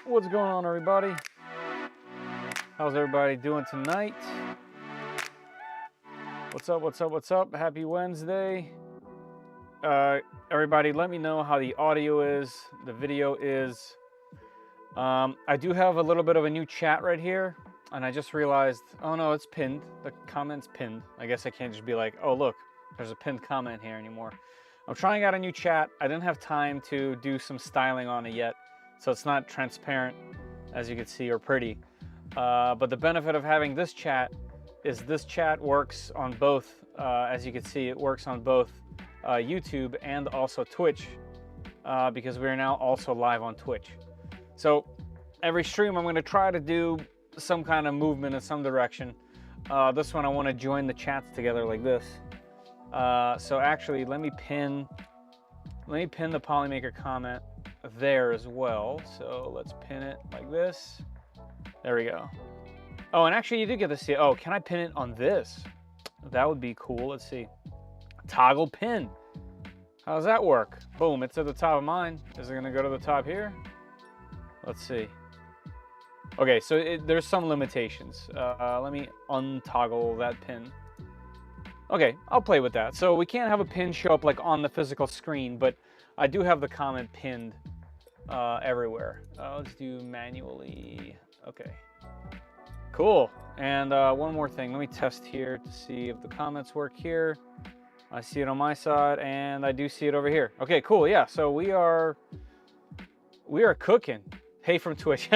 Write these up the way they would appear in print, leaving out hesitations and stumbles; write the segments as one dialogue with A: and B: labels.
A: What's going on, everybody? How's everybody doing tonight? What's up, what's up, what's up? Happy Wednesday. Everybody, let me know how the audio is, the video is. I do have a little bit of a new chat right here, and I just realized, oh no, it's pinned. The comment's pinned. I guess I can't just be like, oh look, there's a pinned comment here anymore. I'm trying out a new chat. I didn't have time to do some styling on it yet, so it's not transparent, as you can see, or pretty. But the benefit of having this chat is this chat works on both, as you can see, it works on both YouTube and also Twitch, because we are now also live on Twitch. So every stream I'm going to try to do some kind of movement in some direction. This one I want to join the chats together like this. So actually, let me pin the Polymaker comment there as well. So let's pin it like this. There we go. Oh, and actually you do get to see, oh, can I pin it on this? That would be cool. Let's see. Toggle pin. How does that work? Boom, it's at the top of mine. Is it going to go to the top here? Let's see. Okay, so there's some limitations. Let me untoggle that pin. Okay, I'll play with that. So we can't have a pin show up like on the physical screen, but I do have the comment pinned everywhere. Let's do manually. Okay, cool. And one more thing. Let me test here to see if the comments work here. I see it on my side, and I do see it over here. Okay, cool. Yeah, so we are cooking. Hey from Twitch.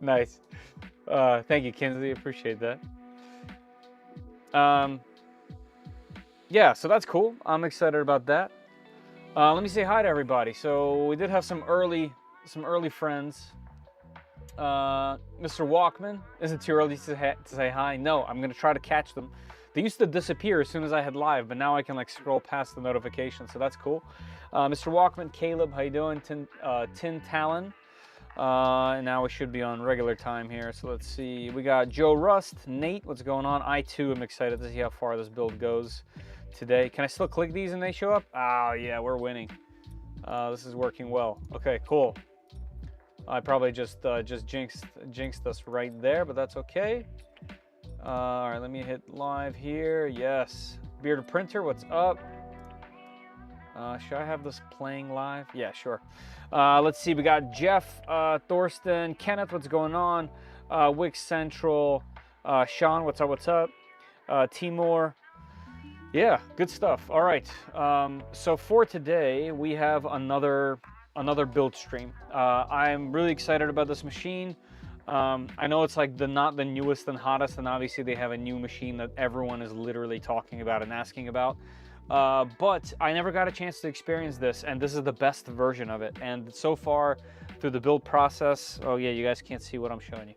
A: Nice. Thank you, Kinsley. Appreciate that. Yeah, so that's cool. I'm excited about that. Let me say hi to everybody. So we did have some early friends. Mr. Walkman, is it too early to say hi? No, I'm gonna try to catch them. They used to disappear as soon as I had live, but now I can like scroll past the notifications, so that's cool. Mr. Walkman, Caleb, how you doing? Tin Talon. And now we should be on regular time here. So let's see. We got Joe Rust, Nate, what's going on? I too am excited to see how far this build goes today. Can I still click these and they show up? Oh yeah, we're winning. This is working well. Okay, cool. I probably just jinxed us right there, but that's okay. All right, let me hit live here. Yes. Bearded Printer, what's up? Should I have this playing live? Yeah, sure. Let's see. We got Jeff, Thorsten, Kenneth, what's going on? Wix Central, Sean, what's up? What's up? Timur. Yeah, good stuff. All right. So for today, we have another build stream. I'm really excited about this machine. I know it's like not the newest and hottest, and obviously they have a new machine that everyone is literally talking about and asking about. But I never got a chance to experience this, and this is the best version of it. And so far, through the build process, oh yeah, you guys can't see what I'm showing you.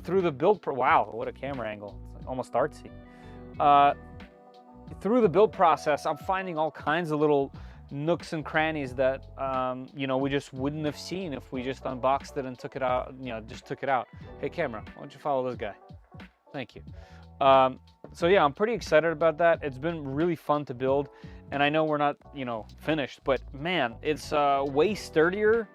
A: Through the build, wow, what a camera angle! It's almost artsy. Through the build process, I'm finding all kinds of little nooks and crannies that you know, we just wouldn't have seen if we just unboxed it and took it out. You know, just took it out. Hey, camera, why don't you follow this guy? Thank you. So yeah, I'm pretty excited about that. It's been really fun to build, and I know we're not, you know, finished, but man, it's way sturdier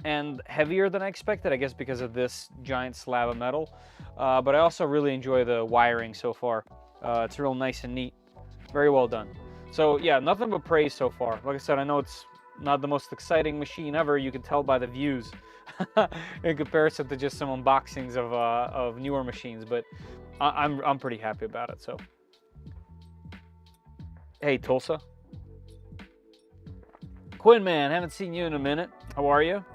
A: and heavier than I expected, I guess because of this giant slab of metal. But I also really enjoy the wiring so far. It's real nice and neat. Very well done. So yeah, nothing but praise so far. Like I said, I know it's not the most exciting machine ever. You can tell by the views in comparison to just some unboxings of newer machines, but I'm pretty happy about it. So hey, Tulsa. Quinn, man, haven't seen you in a minute. How are you?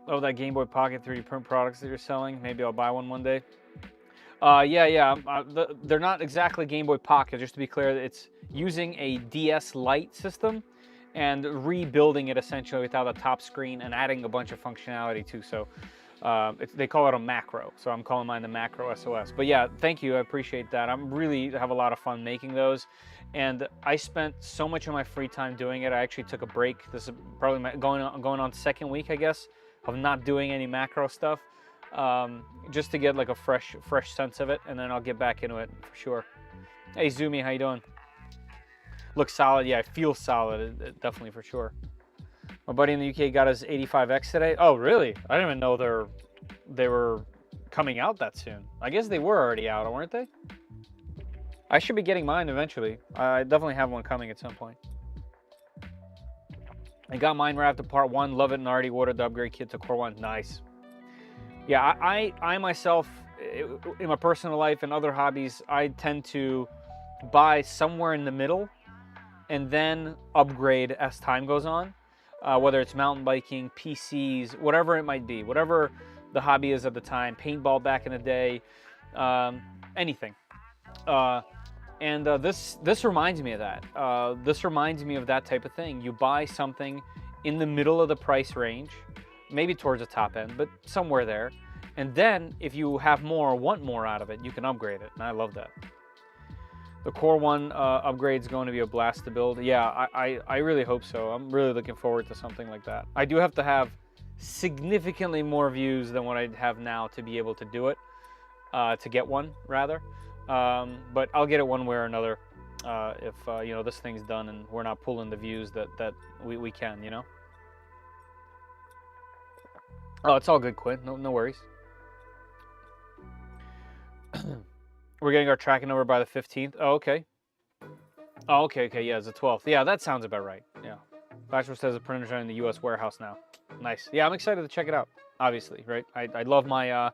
A: Oh, that Game Boy Pocket 3D print products that you're selling. Maybe I'll buy one day. Yeah. They're not exactly Game Boy Pocket, just to be clear. It's using a DS Lite system and rebuilding it essentially without a top screen and adding a bunch of functionality too. So they call it a macro. So I'm calling mine the Macro SOS. But yeah, thank you. I appreciate that. I'm really have a lot of fun making those. And I spent so much of my free time doing it. I actually took a break. This is probably going on second week, I guess, of not doing any macro stuff. Just to get like a fresh sense of it, and then I'll get back into it for sure. Hey Zumi, how you doing? Looks solid. Yeah, I feel solid, definitely, for sure. My buddy in the UK got his 85X today. Oh really? I didn't even know they were coming out that soon. I guess they were already out, weren't they? I should be getting mine eventually. I definitely have one coming at some point. I got mine right after part 1. Love it, and already ordered the upgrade kit to Core 1. Nice. Yeah, I myself, in my personal life and other hobbies, I tend to buy somewhere in the middle and then upgrade as time goes on, whether it's mountain biking, PCs, whatever it might be, whatever the hobby is at the time, paintball back in the day, anything. This reminds me of that. This reminds me of that type of thing. You buy something in the middle of the price range, maybe towards the top end, but somewhere there. And then if you have more or want more out of it, you can upgrade it. And I love that. The Core 1 upgrade is going to be a blast to build. Yeah, I really hope so. I'm really looking forward to something like that. I do have to have significantly more views than what I have now to be able to do it, to get one rather. But I'll get it one way or another if you know, this thing's done and we're not pulling the views that we can, you know. Oh, it's all good, Quinn. No worries. We're getting our tracking number by the 15th. Oh, okay. Oh, okay. Yeah, it's the 12th. Yeah, that sounds about right. Yeah. Bachelor says the printer's in the U.S. warehouse now. Nice. Yeah, I'm excited to check it out, obviously, right? I love my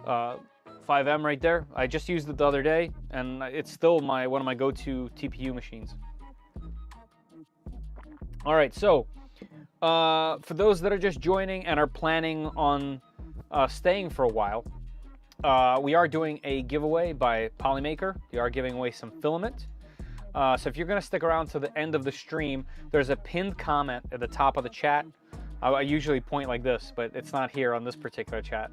A: 5M right there. I just used it the other day, and it's still one of my go-to TPU machines. All right, so for those that are just joining and are planning on staying for a while, we are doing a giveaway by Polymaker. We are giving away some filament. So if you're going to stick around to the end of the stream, there's a pinned comment at the top of the chat. I usually point like this, but it's not here on this particular chat.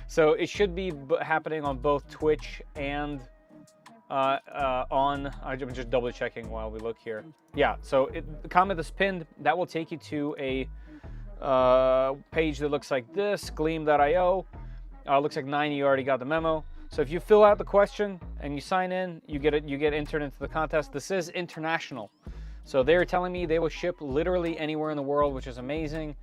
A: So it should be happening on both Twitch and I'm just double checking while we look here. Yeah, so the comment is pinned. That will take you to a page that looks like this, gleam.io. Looks like 9 of you already got the memo. So if you fill out the question and you sign in, you get entered into the contest. This is international. So they're telling me they will ship literally anywhere in the world, which is amazing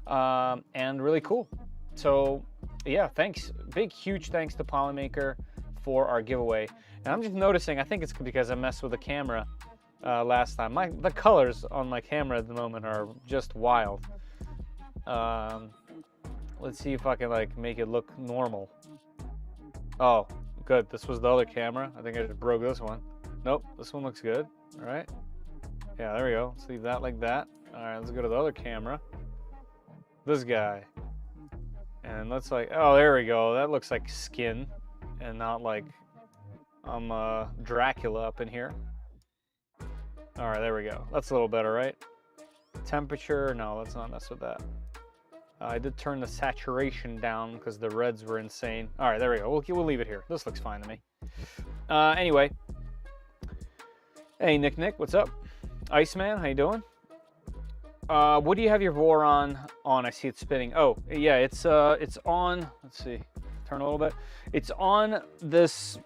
A: and really cool. So yeah, thanks. Big, huge thanks to Polymaker for our giveaway. And I'm just noticing, I think it's because I messed with the camera last time. The colors on my camera at the moment are just wild. Let's Let's see if I can like make it look normal. Oh, good. This was the other camera. I think I just broke this one. Nope, this one looks good. All right. Yeah, there we go. Let's leave that like that. All right, let's go to the other camera. This guy. And let's like, oh, there we go. That looks like skin and not like I'm Dracula up in here. All right, there we go. That's a little better, right? Temperature, no, let's not mess with that. I did turn the saturation down because the reds were insane. All right, there we go. We'll leave it here. This looks fine to me. Anyway. Hey, Nick, what's up? Iceman, how you doing? What do you have your vor on? I see it spinning. Oh, yeah, it's on. Let's see. Turn a little bit. It's on this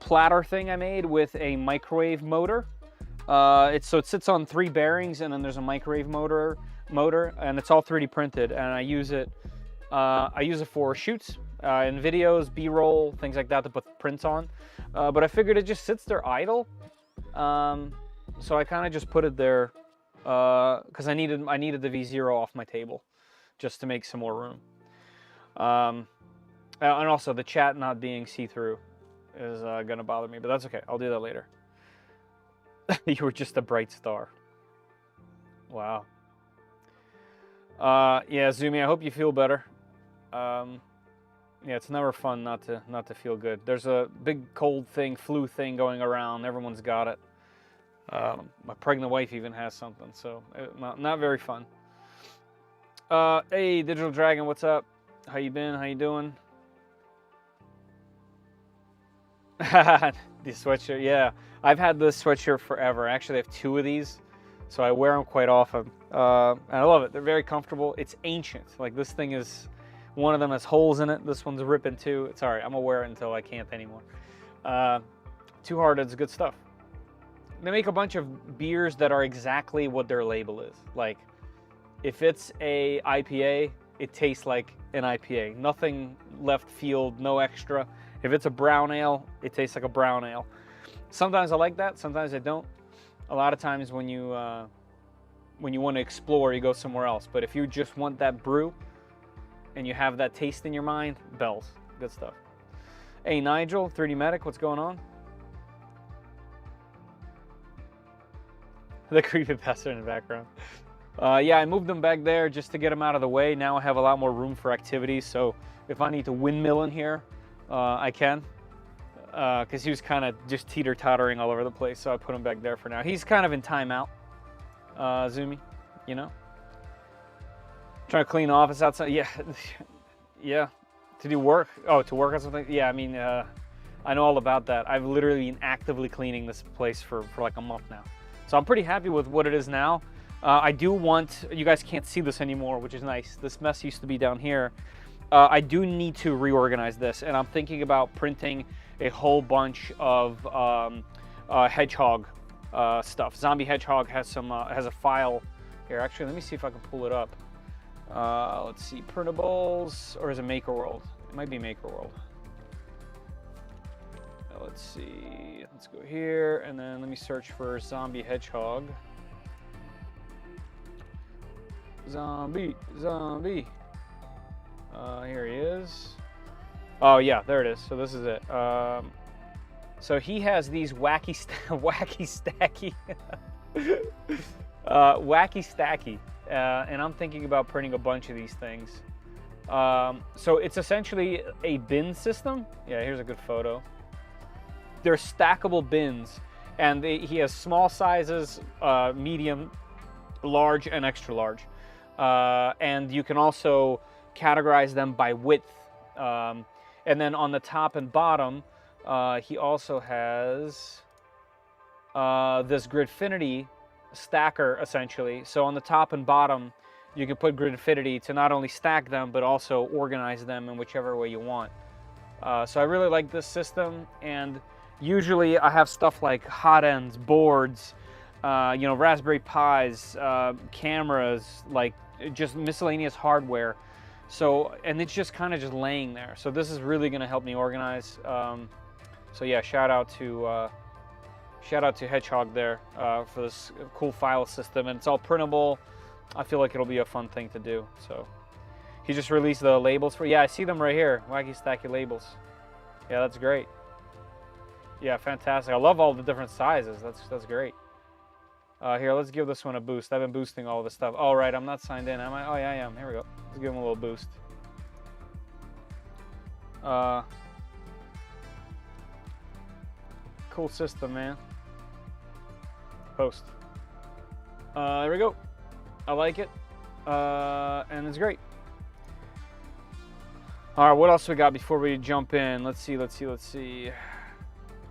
A: platter thing I made with a microwave motor. So it sits on 3 bearings, and then there's a microwave motor, and it's all 3D printed. And I use it for shoots, in videos, B-roll, things like that to put prints on. But I figured it just sits there idle. So I kind of just put it there because I needed the V0 off my table just to make some more room. And also the chat not being see-through is gonna bother me, but that's okay. I'll do that later. You were just a bright star. Wow. Yeah, Zumi, I hope you feel better. Yeah, it's never fun not to feel good. There's a big cold thing, flu thing going around. Everyone's got it. My pregnant wife even has something, so not very fun. Hey, Digital Dragon, what's up? How you been? How you doing? The sweatshirt, yeah. I've had this sweatshirt forever. Actually, I have 2 of these, so I wear them quite often. And I love it. They're very comfortable. It's ancient. Like, this thing is, one of them has holes in it. This one's ripping too. It's all right. I'm gonna wear it until I can't anymore. Two Hearted's good stuff. They make a bunch of beers that are exactly what their label is. Like, if it's a IPA, it tastes like an IPA. Nothing left field, no extra. If it's a brown ale, it tastes like a brown ale. Sometimes I like that, sometimes I don't. A lot of times when you want to explore, you go somewhere else. But if you just want that brew and you have that taste in your mind, bells, good stuff. Hey, Nigel, 3D Medic, what's going on? The creepypasta in the background. Yeah, I moved them back there just to get them out of the way. Now I have a lot more room for activities, so if I need to windmill in here, I can. Because he was kind of just teeter-tottering all over the place, so I put him back there for now. He's kind of in timeout, Zumi, you know? Trying to clean the office outside. Yeah, yeah. To do work? Oh, to work on something? Yeah, I mean, I know all about that. I've literally been actively cleaning this place for like a month now. So I'm pretty happy with what it is now. I do want, you guys can't see this anymore, which is nice. This mess used to be down here. I do need to reorganize this, and I'm thinking about printing a whole bunch of hedgehog stuff. Zombie Hedgehog has some has a file here. Actually, let me see if I can pull it up. Let's see, printables, or is it MakerWorld? It might be MakerWorld. Let's see. Let's go here, and then let me search for Zombie Hedgehog. Zombie. Here he is. Oh yeah, there it is. So this is it. So he has these wacky stacky, and I'm thinking about printing a bunch of these things. So it's essentially a bin system. Yeah, here's a good photo. They're stackable bins, and he has small sizes, medium, large, and extra large. And you can also categorize them by width. And then on the top and bottom, he also has this Gridfinity stacker, essentially. So on the top and bottom, you can put Gridfinity to not only stack them, but also organize them in whichever way you want. So I really like this system, and usually I have stuff like hot ends, boards, you know, Raspberry Pis, cameras, like just miscellaneous hardware. So, and it's just kind of just laying there. So this is really going to help me organize. So yeah, shout out to Hedgehog there for this cool file system, and it's all printable. I feel like it'll be a fun thing to do. So He just released the labels for. Yeah, I see them right here. Wacky Stacky labels. Yeah, that's great. Yeah, fantastic. I love all the different sizes. That's great. Here, let's give this one a boost. I've been boosting all this stuff. Oh, right, I'm not signed in, am I? Oh, yeah, I am. Here we go. Let's give him a little boost. Cool system, man. Post. There we go. I like it. And it's great. All right, what else we got before we jump in? Let's see.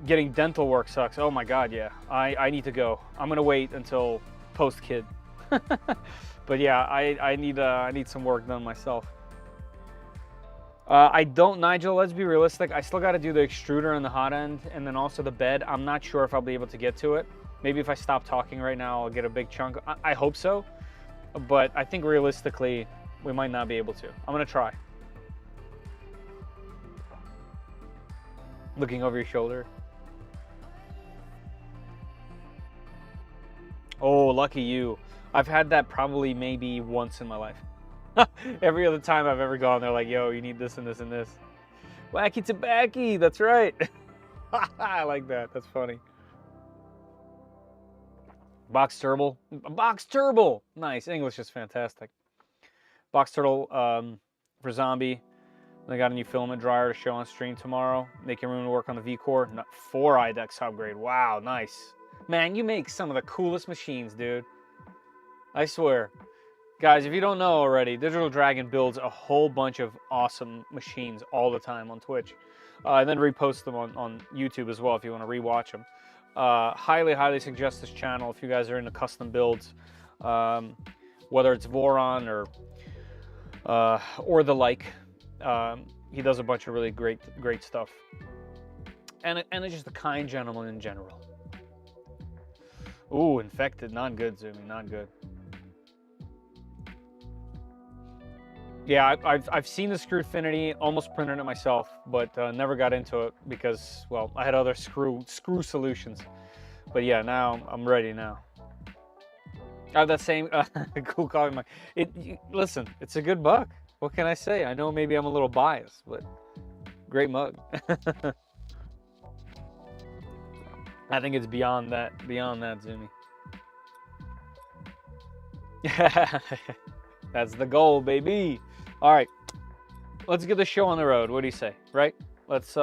A: Getting dental work sucks. Oh my God, yeah. I need to go. I'm gonna wait until post-kid. But yeah, I need some work done myself. I don't, Nigel, let's be realistic. I still gotta do the extruder and the hot end, and then also the bed. I'm not sure if I'll be able to get to it. Maybe if I stop talking right now, I'll get a big chunk. I hope so, but I think realistically, we might not be able to. I'm gonna try. Looking over your shoulder. Oh, lucky you. I've had that probably maybe once in my life. Every other time I've ever gone, they're like, yo, you need this and this and this. Wacky tobacco, that's right. I like that, that's funny. Box turtle. Box turtle. Nice, English is fantastic. Box turtle for zombie. They got a new filament dryer to show on stream tomorrow. Making room to work on the V-Core. 4 IDEX upgrade. Wow, nice. Man, you make some of the coolest machines, dude. I swear. Guys, if you don't know already, Digital Dragon builds a whole bunch of awesome machines all the time on Twitch. And then reposts them on YouTube as well if you want to rewatch them. Highly, highly suggest this channel if you guys are into custom builds. Whether it's Voron or the like. He does a bunch of really great stuff. And it's just a kind gentleman in general. Ooh, infected. Not good, Zumi. Not good. Yeah, I've seen the Screwfinity, almost printed it myself, but never got into it because, well, I had other screw solutions. But yeah, now I'm ready now. I have that same cool coffee mug. Listen, it's a good mug. What can I say? I know maybe I'm a little biased, but great mug. I think it's beyond that, Zumi. That's the goal, baby. All right, let's get the show on the road. What do you say, right? Let's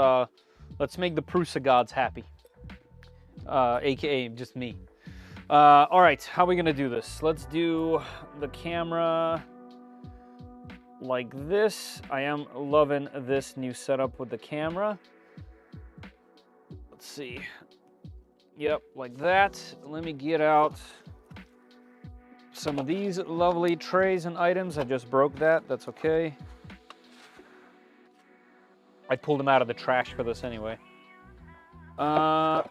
A: make the Prusa gods happy, aka just me. All right, how are we gonna do this? Let's do the camera like this. I am loving this new setup with the camera. Let's see. Yep, like that. Let me get out some of these lovely trays and items. I just broke that. That's okay. I pulled them out of the trash for this anyway. All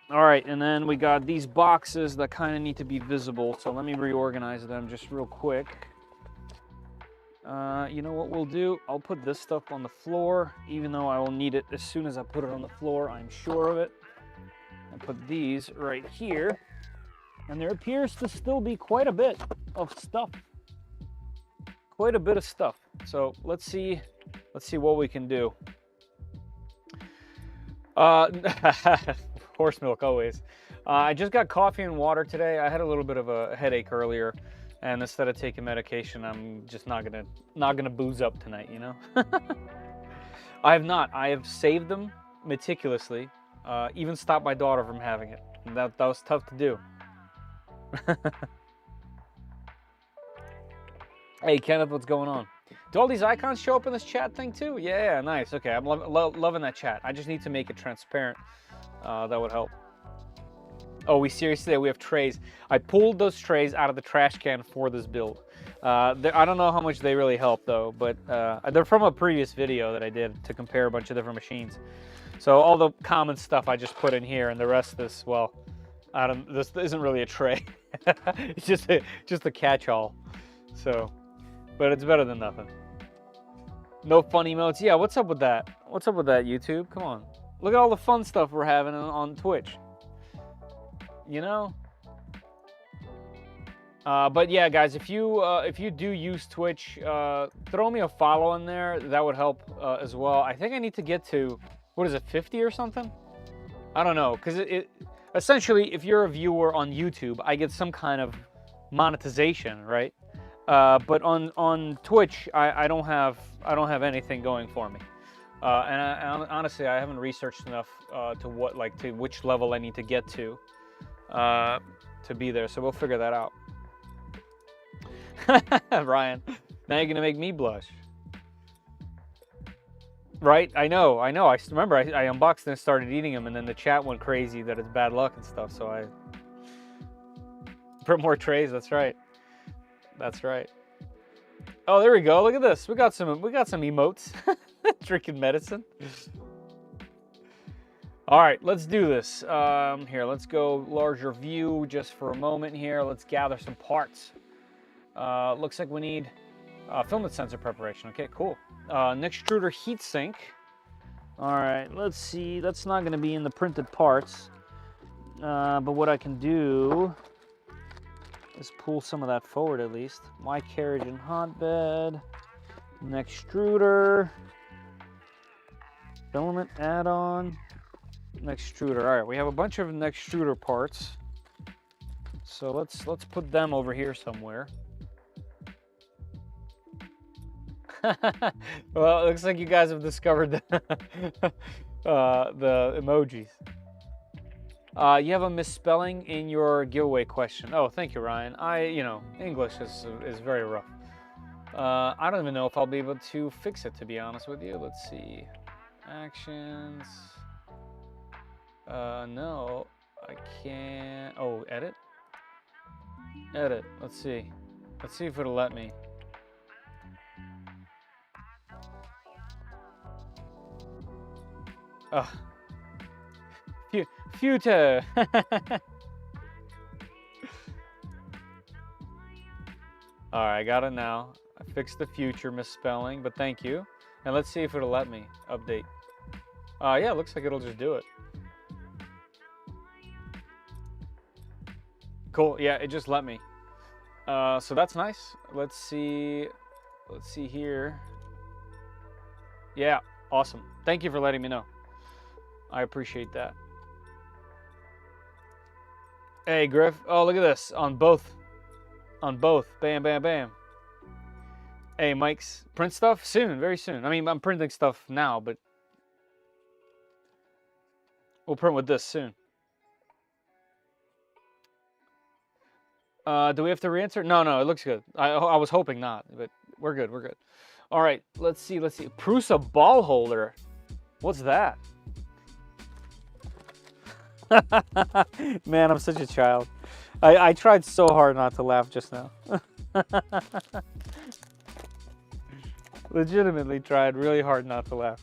A: right, and then we got these boxes that kind of need to be visible. So let me reorganize them just real quick. You know what we'll do? I'll put this stuff on the floor, even though I will need it as soon as I put it on the floor. I'm sure of it. I'll put these right here. And there appears to still be quite a bit of stuff. Quite a bit of stuff. So let's see what we can do. Horse milk always. I just got coffee and water today. I had a little bit of a headache earlier, and instead of taking medication, I'm just not gonna booze up tonight, you know? I have not. I have saved them meticulously. Even stopped my daughter from having it. That was tough to do. Hey Kenneth, what's going on? Do all these icons show up in this chat thing too? Yeah, nice. Okay, I'm loving that chat. I just need to make it transparent. That would help. Oh, we seriously, we have trays. I pulled those trays out of the trash can for this build. I don't know how much they really help though, but they're from a previous video that I did to compare a bunch of different machines. So all the common stuff I just put in here, and the rest is, well, this isn't really a tray. It's just a catch-all. So, but it's better than nothing. No fun emotes. Yeah, what's up with that? What's up with that, YouTube? Come on. Look at all the fun stuff we're having on Twitch. You know? But yeah, guys, if you do use Twitch, throw me a follow in there. That would help as well. I think I need to get to, what is it, 50 or something? I don't know, because it essentially, if you're a viewer on YouTube, I get some kind of monetization, right? But on Twitch, I don't have anything going for me. And honestly, I haven't researched enough to which level I need to get to be there. So we'll figure that out. Ryan, now you're gonna make me blush. Right? I know. I remember I unboxed and started eating them, and then the chat went crazy that it's bad luck and stuff. So I put more trays. That's right. That's right. Oh, there we go. Look at this. We got some emotes. Drinking medicine. All right, let's do this. Here, let's go larger view just for a moment here. Let's gather some parts. Looks like we need filament sensor preparation. Okay, cool. An extruder heatsink. All right, let's see. That's not going to be in the printed parts. But what I can do is pull some of that forward at least. My carriage and hotbed. An extruder. Filament add-on. An extruder. All right, we have a bunch of extruder parts. So let's put them over here somewhere. Well, it looks like you guys have discovered the emojis. You have a misspelling in your giveaway question. Oh, thank you, Ryan. English is very rough. I don't even know if I'll be able to fix it, to be honest with you. Let's see. Actions. No, I can't. Oh, edit? Edit. Let's see. Let's see if it'll let me. Oh. Future. All right, I got it now. I fixed the future misspelling, but thank you. And let's see if it'll let me update. Yeah, it looks like it'll just do it. Cool. Yeah, it just let me. So that's nice. Let's see. Let's see here. Yeah, awesome. Thank you for letting me know. I appreciate that. Hey, Griff. Oh, look at this. On both. On both. Bam, bam, bam. Hey, Mike's print stuff soon, very soon. I mean, I'm printing stuff now, but we'll print with this soon. Do we have to re-answer? No, it looks good. I was hoping not, but we're good, we're good. All right, let's see. Prusa ball holder. What's that? Man, I'm such a child. I tried so hard not to laugh just now. Legitimately tried really hard not to laugh.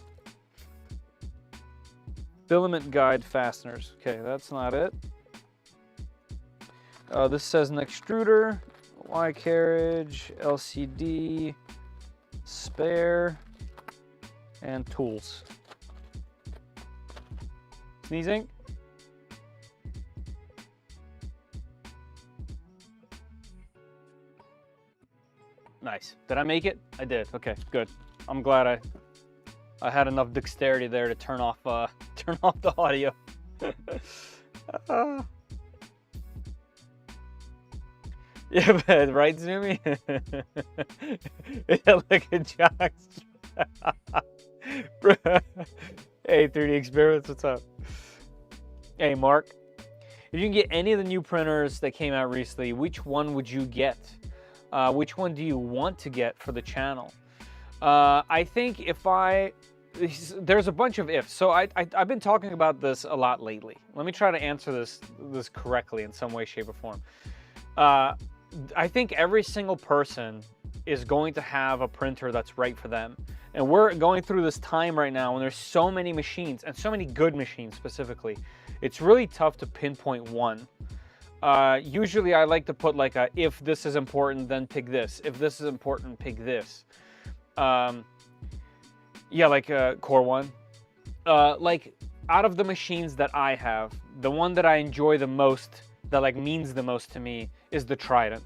A: Filament guide fasteners. Okay, that's not it. This says an extruder, Y carriage, LCD, spare, and tools. Sneezing? Nice. Did I make it? I did. Okay, good. I'm glad I had enough dexterity there to turn off the audio. Yeah, but right, Zoomy? Yeah, look at Jock's. Hey, 3D Experiments, what's up? Hey, Mark. If you can get any of the new printers that came out recently, which one would you get? Which one do you want to get for the channel? I think there's a bunch of ifs. So I've been talking about this a lot lately. Let me try to answer this correctly in some way, shape, or form. I think every single person is going to have a printer that's right for them. And we're going through this time right now when there's so many machines, and so many good machines specifically. It's really tough to pinpoint one. Usually I like to put like if this is important, then pick this. If this is important, pick this. Yeah, like Core 1. Like out of the machines that I have, the one that I enjoy the most, that like means the most to me, is the Trident.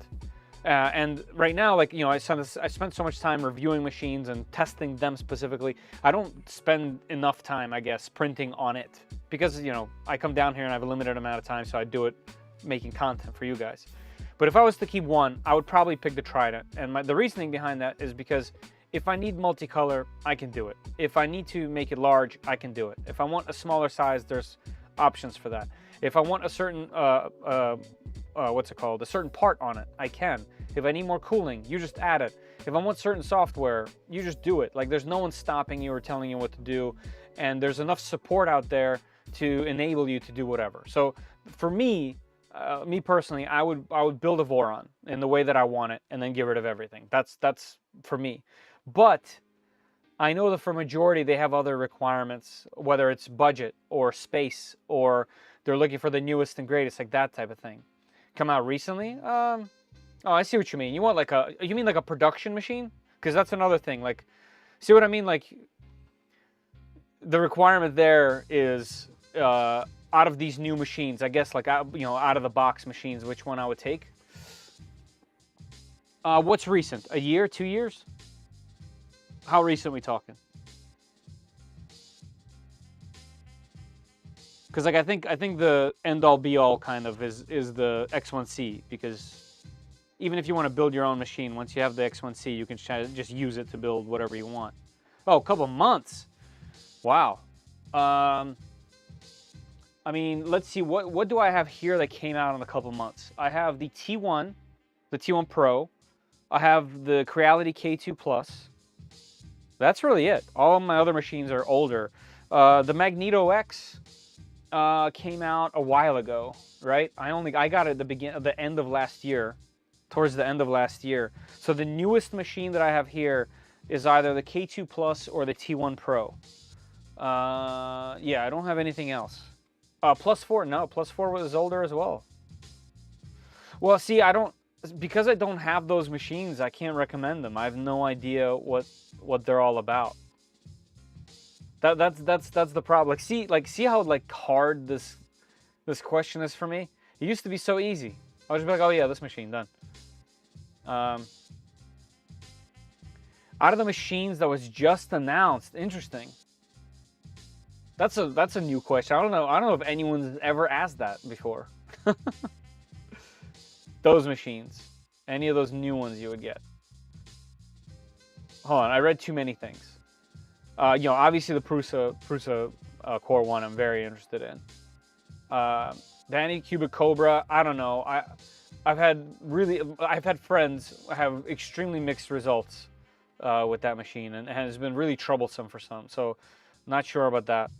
A: And right now, like, you know, I spent so much time reviewing machines and testing them specifically. I don't spend enough time, I guess, printing on it because, you know, I come down here and I have a limited amount of time, so I do it making content for you guys. But if I was to keep one, I would probably pick the Trident. And the reasoning behind that is because if I need multicolor, I can do it. If I need to make it large, I can do it. If I want a smaller size, there's options for that. If I want a certain, what's it called? A certain part on it, I can. If I need more cooling, you just add it. If I want certain software, you just do it. Like, there's no one stopping you or telling you what to do. And there's enough support out there to enable you to do whatever. So for me, me personally, I would build a Voron in the way that I want it and then get rid of everything. That's for me. But I know that for majority, they have other requirements, whether it's budget or space, or they're looking for the newest and greatest, like that type of thing. Come out recently? Oh, I see what you mean. You want like you mean like a production machine? Because that's another thing. Like, see what I mean? Like, the requirement there is out of these new machines, I guess, like, you know, out of the box machines, which one I would take. What's recent? A year, 2 years? How recent are we talking? Because, like, I think the end all be all kind of is the X1C, because even if you want to build your own machine, once you have the X1C, you can just use it to build whatever you want. Oh, a couple months. Wow. I mean, let's see, what do I have here that came out in a couple months? I have the T1, the T1 Pro. I have the Creality K2 Plus. That's really it. All of my other machines are older. The Magneto X came out a while ago, right? I got it at the end of last year, towards the end of last year. So the newest machine that I have here is either the K2 Plus or the T1 Pro. Yeah, I don't have anything else. Plus 4, no, Plus 4 was older as well. Well, see, because I don't have those machines, I can't recommend them. I have no idea what they're all about. That's the problem. Like, see how like hard this question is for me? It used to be so easy. I was just like, oh yeah, this machine, done. Out of the machines that was just announced, interesting. That's a new question. I don't know if anyone's ever asked that before. Those machines, any of those new ones you would get. Hold on, I read too many things. You know, obviously the Prusa Core 1 I'm very interested in. The Anycubic Cobra, I don't know. I've had friends have extremely mixed results with that machine, and it has been really troublesome for some. So, not sure about that.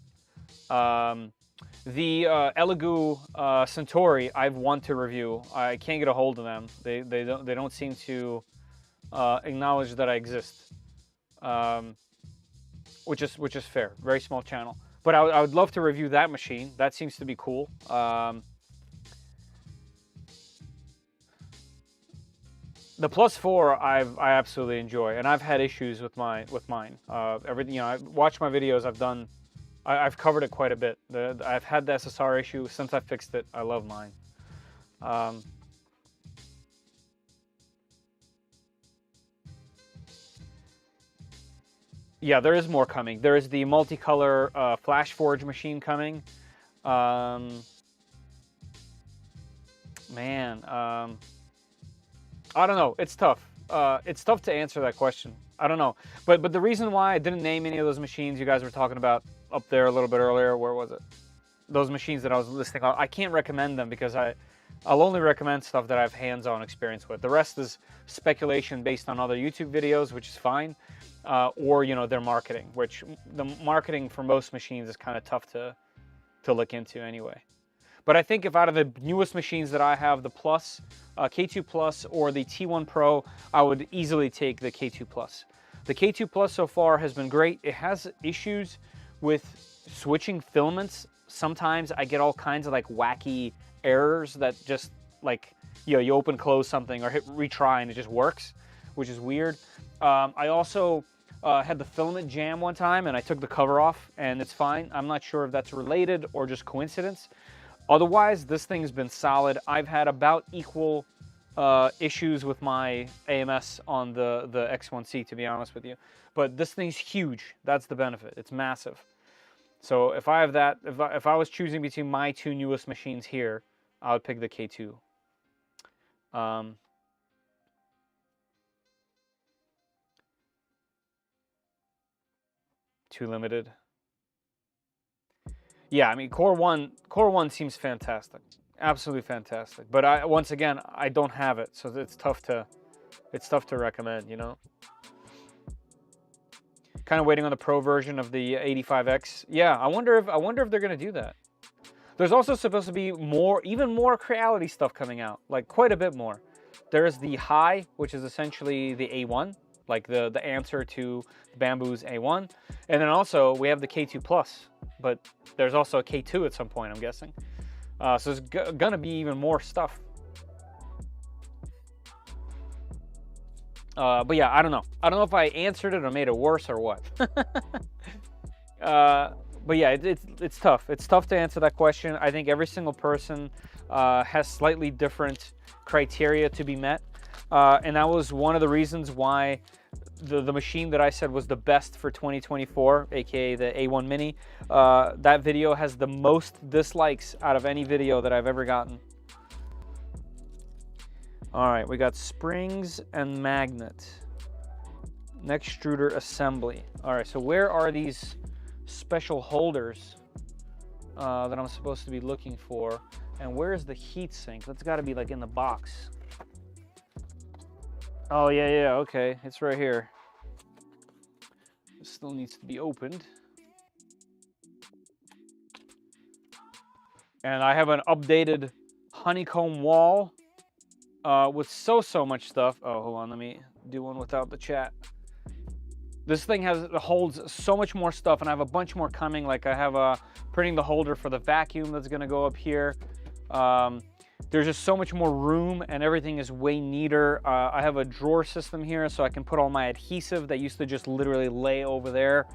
A: The Elegoo Centauri, I've wanted to review. I can't get a hold of them. They don't seem to acknowledge that I exist, which is fair. Very small channel, but I would love to review that machine. That seems to be cool. The Plus 4 I absolutely enjoy, and I've had issues with mine. Everything, you know, I watched my videos. I've covered it quite a bit. I've had the SSR issue since I fixed it. I love mine. Yeah, there is more coming. There is the multicolor Flash Forge machine coming. Man, I don't know. It's tough. It's tough to answer that question. I don't know. But the reason why I didn't name any of those machines you guys were talking about up there a little bit earlier, where was it? Those machines that I was listing, I can't recommend them because I'll only recommend stuff that I have hands-on experience with. The rest is speculation based on other YouTube videos, which is fine, or, you know, their marketing, which the marketing for most machines is kind of tough to look into anyway. But I think if out of the newest machines that I have, the Plus, K2 Plus or the T1 Pro, I would easily take the K2 Plus. The K2 Plus so far has been great. It has issues with switching filaments. Sometimes I get all kinds of like wacky errors that just like, you know, you open close something or hit retry and it just works, which is weird. I also had the filament jam one time and I took the cover off and it's fine. I'm not sure if that's related or just coincidence. Otherwise, this thing's been solid. I've had about equal issues with my AMS on the X1C, to be honest with you. But this thing's huge. That's the benefit. It's massive. So if I have that, if I was choosing between my two newest machines here, I would pick the K2. Too limited. Yeah, I mean, Core 1 seems fantastic. Absolutely fantastic. But once again, I don't have it, so it's tough to recommend, you know. Kind of waiting on the Pro version of the 85X. Yeah, I wonder if they're going to do that. There's also supposed to be even more Creality stuff coming out, like quite a bit more. There's the High, which is essentially the A1, like the answer to Bamboo's A1. And then also we have the K2 Plus, but there's also a K2 at some point, I'm guessing. So there's gonna be even more stuff. But yeah, I don't know. I don't know if I answered it or made it worse or what. But yeah, it's tough. It's tough to answer that question. I think every single person has slightly different criteria to be met. And that was one of the reasons why the machine that I said was the best for 2024, aka the A1 Mini, that video has the most dislikes out of any video that I've ever gotten. All right, we got springs and magnet. Extruder assembly. All right, so where are these special holders that I'm supposed to be looking for? And where's the heat sink? That's got to be like in the box. Oh, yeah, okay. It's right here. It still needs to be opened. And I have an updated honeycomb wall with so much stuff. Oh, hold on. Let me do one without the chat. This thing holds so much more stuff, and I have a bunch more coming. Like I have printing the holder for the vacuum that's going to go up here. There's just so much more room, and everything is way neater. I have a drawer system here, so I can put all my adhesive that used to just literally lay over there,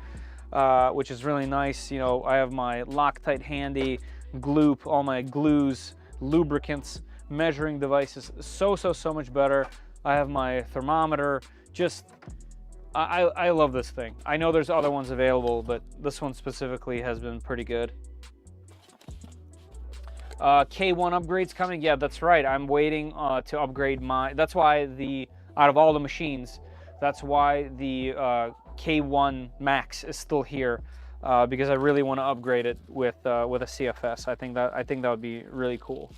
A: which is really nice. You know, I have my Loctite handy, Gloop, all my glues, lubricants, measuring devices. So much better. I have my thermometer. Just, I love this thing. I know there's other ones available, but this one specifically has been pretty good. K1 upgrades coming. Yeah, that's right. I'm waiting to upgrade my. That's why out of all the machines, that's why the K1 Max is still here, because I really want to upgrade it with a CFS. I think that would be really cool.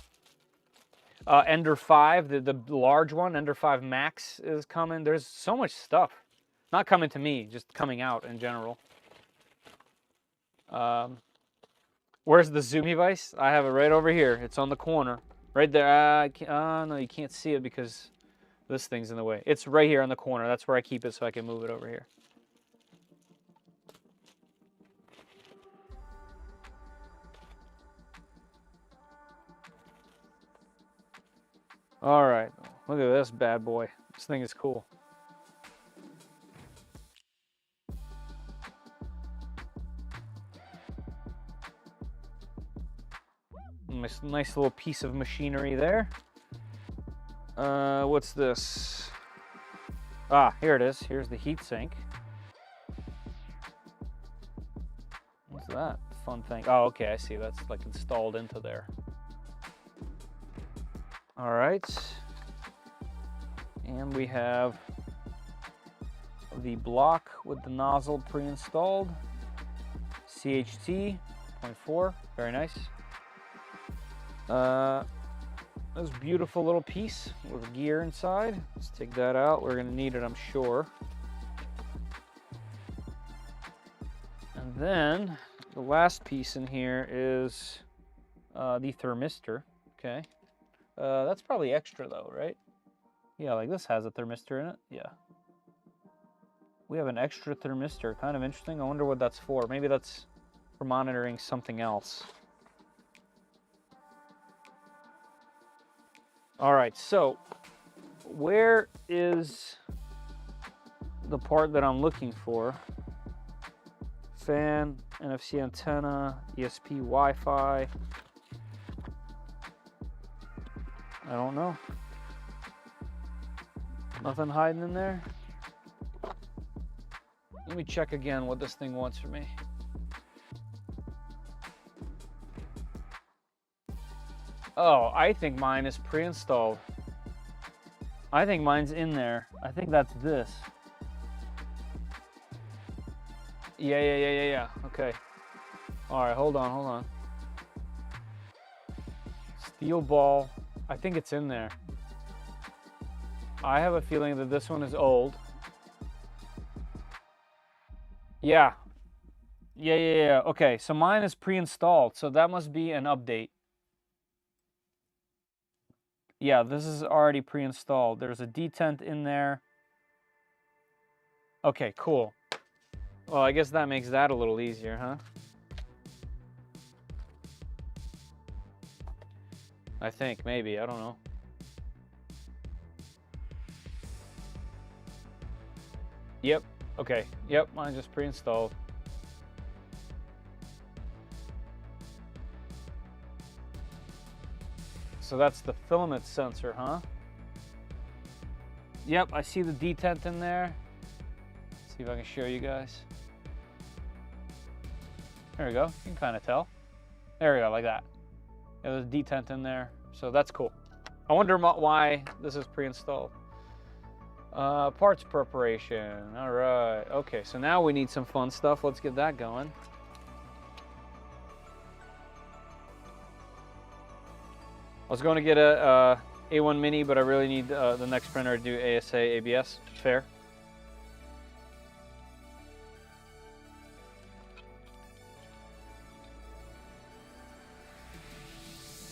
A: Ender 5, the large one, Ender 5 Max is coming. There's so much stuff. Not coming to me, just coming out in general. Where's the Zoomy vise? I have it right over here. It's on the corner. Right there. No, you can't see it because this thing's in the way. It's right here on the corner. That's where I keep it so I can move it over here. All right. Look at this bad boy. This thing is cool. Nice little piece of machinery there. What's this? Ah, here it is. Here's the heat sink. What's that fun thing? Oh, okay, I see. That's like installed into there. All right. And we have the block with the nozzle pre-installed. CHT 0.4. Very nice. This beautiful little piece with gear inside. Let's take that out. We're gonna need it, I'm sure. And then the last piece in here is the thermistor. Okay, that's probably extra though, right? Yeah, like this has a thermistor in it. Yeah, we have an extra thermistor. Kind of interesting. I wonder what that's for. Maybe that's for monitoring something else. All right, so where is the part that I'm looking for? Fan, NFC antenna, ESP, Wi-Fi. I don't know. Nothing hiding in there. Let me check again what this thing wants from me. Oh, I think mine is pre-installed. I think mine's in there. I think that's this. Yeah. Okay. All right, hold on. Steel ball. I think it's in there. I have a feeling that this one is old. Yeah. Okay, so mine is pre-installed, so that must be an update. Yeah, this is already pre-installed. There's a detent in there. Okay, cool. Well, I guess that makes that a little easier, huh? I think, maybe, I don't know. Yep, okay. Yep, mine just pre-installed. So that's the filament sensor, huh? Yep, I see the detent in there. Let's see if I can show you guys. There we go, you can kind of tell. There we go, like that. Yeah, there's detent in there, so that's cool. I wonder why this is pre-installed. Parts preparation, all right. Okay, so now we need some fun stuff. Let's get that going. I was going to get a A1 Mini, but I really need the next printer to do ASA ABS. Fair.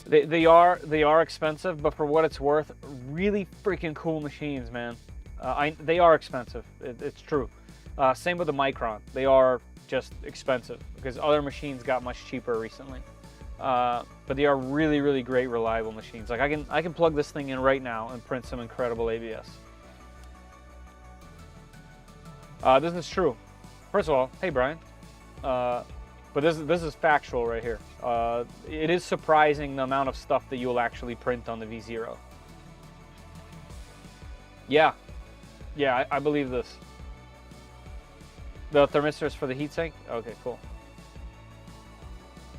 A: They are expensive, but for what it's worth, really freaking cool machines, man. They are expensive. It's true. Same with the Micron. They are just expensive because other machines got much cheaper recently. But they are really, really great, reliable machines. Like I can plug this thing in right now and print some incredible ABS. This is true. First of all, hey Brian. But this is factual right here. It is surprising the amount of stuff that you'll actually print on the V0. Yeah, I believe this. The thermistors for the heatsink? Okay, cool.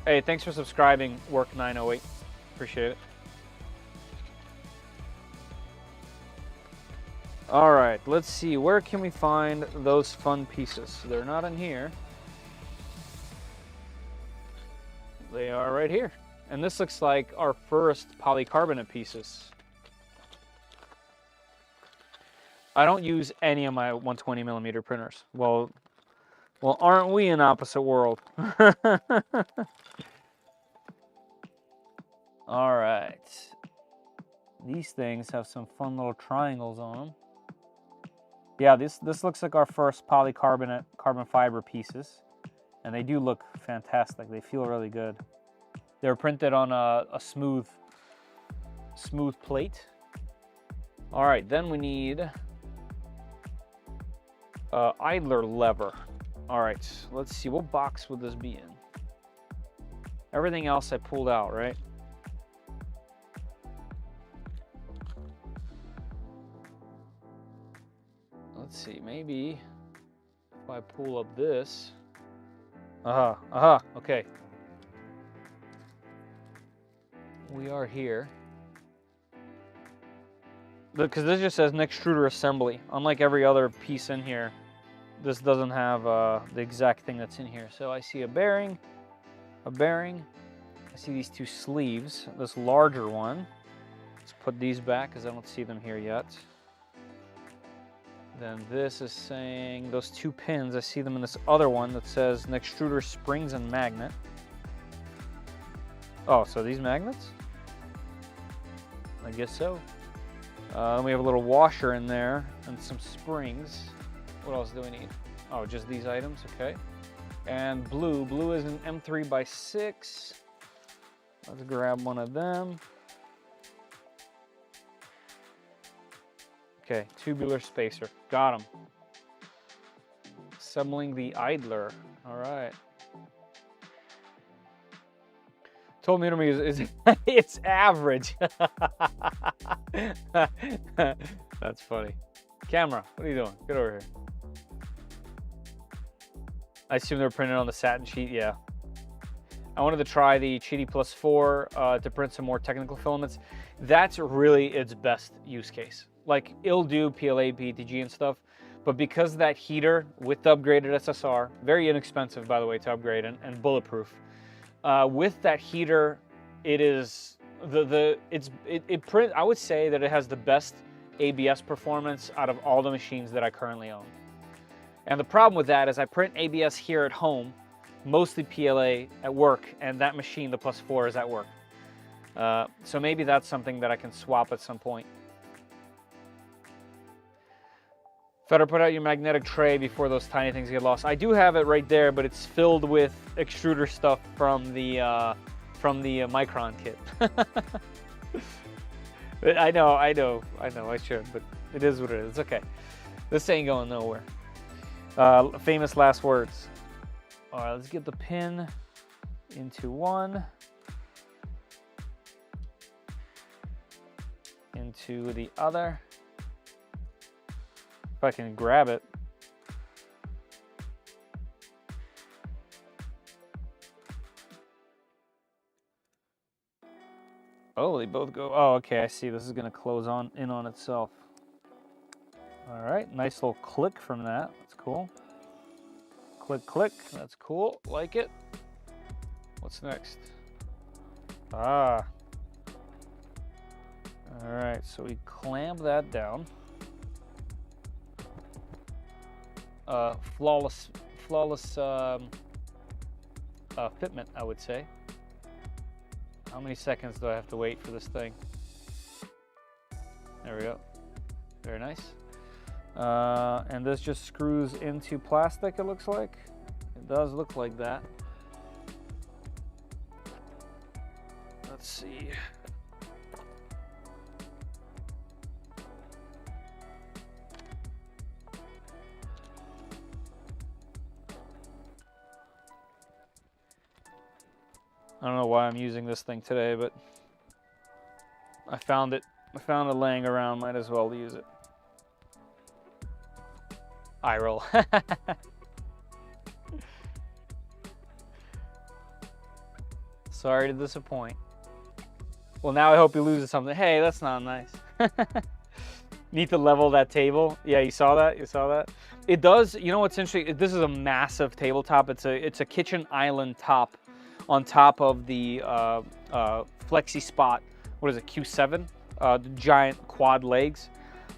A: Hey, thanks for subscribing, Work908. Appreciate it. All right, let's see. Where can we find those fun pieces? They're not in here. They are right here. And this looks like our first polycarbonate pieces. I don't use any of my 120mm printers. Well, aren't we in opposite world? All right. These things have some fun little triangles on them. Yeah, this looks like our first polycarbonate carbon fiber pieces. And they do look fantastic. They feel really good. They're printed on a smooth plate. All right, then we need idler lever. All right, let's see, what box would this be in? Everything else I pulled out, right? Let's see, maybe if I pull up this. Okay. We are here. Because this just says an extruder assembly. Unlike every other piece in here, this doesn't have the exact thing that's in here. So I see a bearing. I see these two sleeves, this larger one. Let's put these back because I don't see them here yet. Then this is saying those two pins, I see them in this other one that says an extruder springs and magnet. Oh, so these magnets? I guess so. We have a little washer in there and some springs. What else do we need? Oh, just these items, okay. And blue. Blue is an M3x6. Let's grab one of them. Okay, tubular spacer. Got them. Assembling the idler. All right. 12 millimeters is it's average. That's funny. Camera, what are you doing? Get over here. I assume they're printed on the satin sheet, yeah. I wanted to try the Cheaty Plus 4 to print some more technical filaments. That's really its best use case. Like, it'll do PLA, PETG and stuff, but because of that heater with the upgraded SSR, very inexpensive, by the way, to upgrade and bulletproof. With that heater, it is I would say that it has the best ABS performance out of all the machines that I currently own. And the problem with that is I print ABS here at home, mostly PLA at work, and that machine, the Plus 4, is at work. So maybe that's something that I can swap at some point. Better put out your magnetic tray before those tiny things get lost. I do have it right there, but it's filled with extruder stuff from the Micron kit. I know, I should, but it is what it is. It's okay. This ain't going nowhere. Famous last words. All right, let's get the pin into one, into the other. If I can grab it. Oh, they both go. Oh, okay, I see. This is going to close in on itself. All right, nice little click from that. That's cool. Click, click. That's cool. Like it. What's next? Ah. All right, so we clamp that down. Flawless fitment, I would say. How many seconds do I have to wait for this thing? There we go. Very nice. And this just screws into plastic, it looks like. It does look like that. Let's see. I don't know why I'm using this thing today, but I found it laying around, might as well use it. Eye roll. Sorry to disappoint. Well, now I hope he loses something. Hey, that's not nice. Need to level that table. Yeah, you saw that? You saw that? It does, you know what's interesting? This is a massive tabletop. It's a kitchen island top on top of the Flexi Spot. What is it, Q7? The giant quad legs.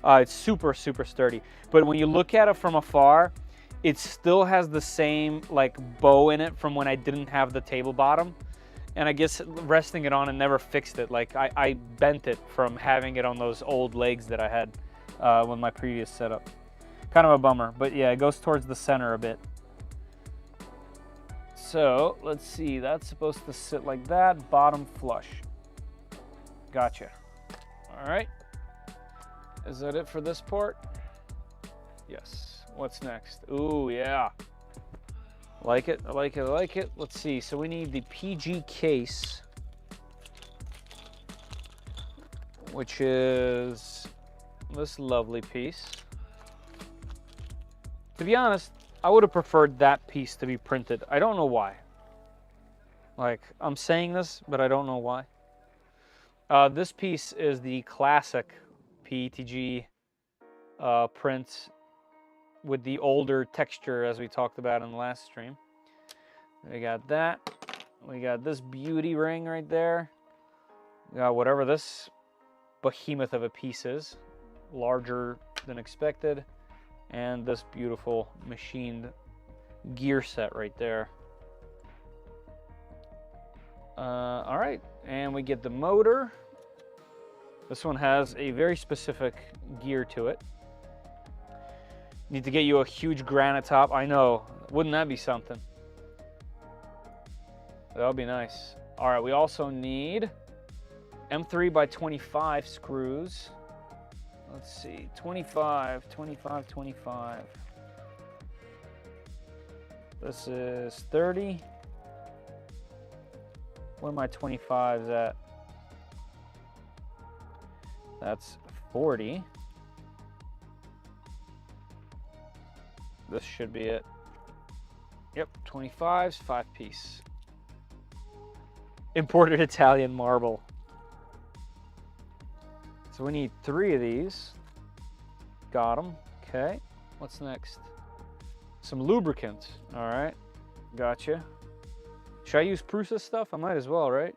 A: It's super, super sturdy. But when you look at it from afar, it still has the same like bow in it from when I didn't have the table bottom. And I guess resting it on and never fixed it. Like I bent it from having it on those old legs that I had with my previous setup. Kind of a bummer, but yeah, it goes towards the center a bit. So let's see, that's supposed to sit like that, bottom flush. Gotcha. All right. Is that it for this part? Yes. What's next? Ooh, yeah. Like it, I like it, I like it. Let's see, so we need the PG case, which is this lovely piece. To be honest, I would have preferred that piece to be printed. I don't know why. Like, I'm saying this, but I don't know why. This piece is the classic PETG print with the older texture, as we talked about in the last stream. We got that. We got this beauty ring right there. We got whatever this behemoth of a piece is, larger than expected. And this beautiful machined gear set right there. All right, and we get the motor. This one has a very specific gear to it. Need to get you a huge granite top. I know, wouldn't that be something? That would be nice. All right, we also need M3 by 25 screws. Let's see, 25, 25, 25. This is 30. Where are my 25s at? That's 40. this should be it. Yep, 25s, 5-piece. Imported Italian marble. So we need 3 of these. Got them. Okay. What's next? Some lubricant. All right. Gotcha. Should I use Prusa stuff? I might as well, right?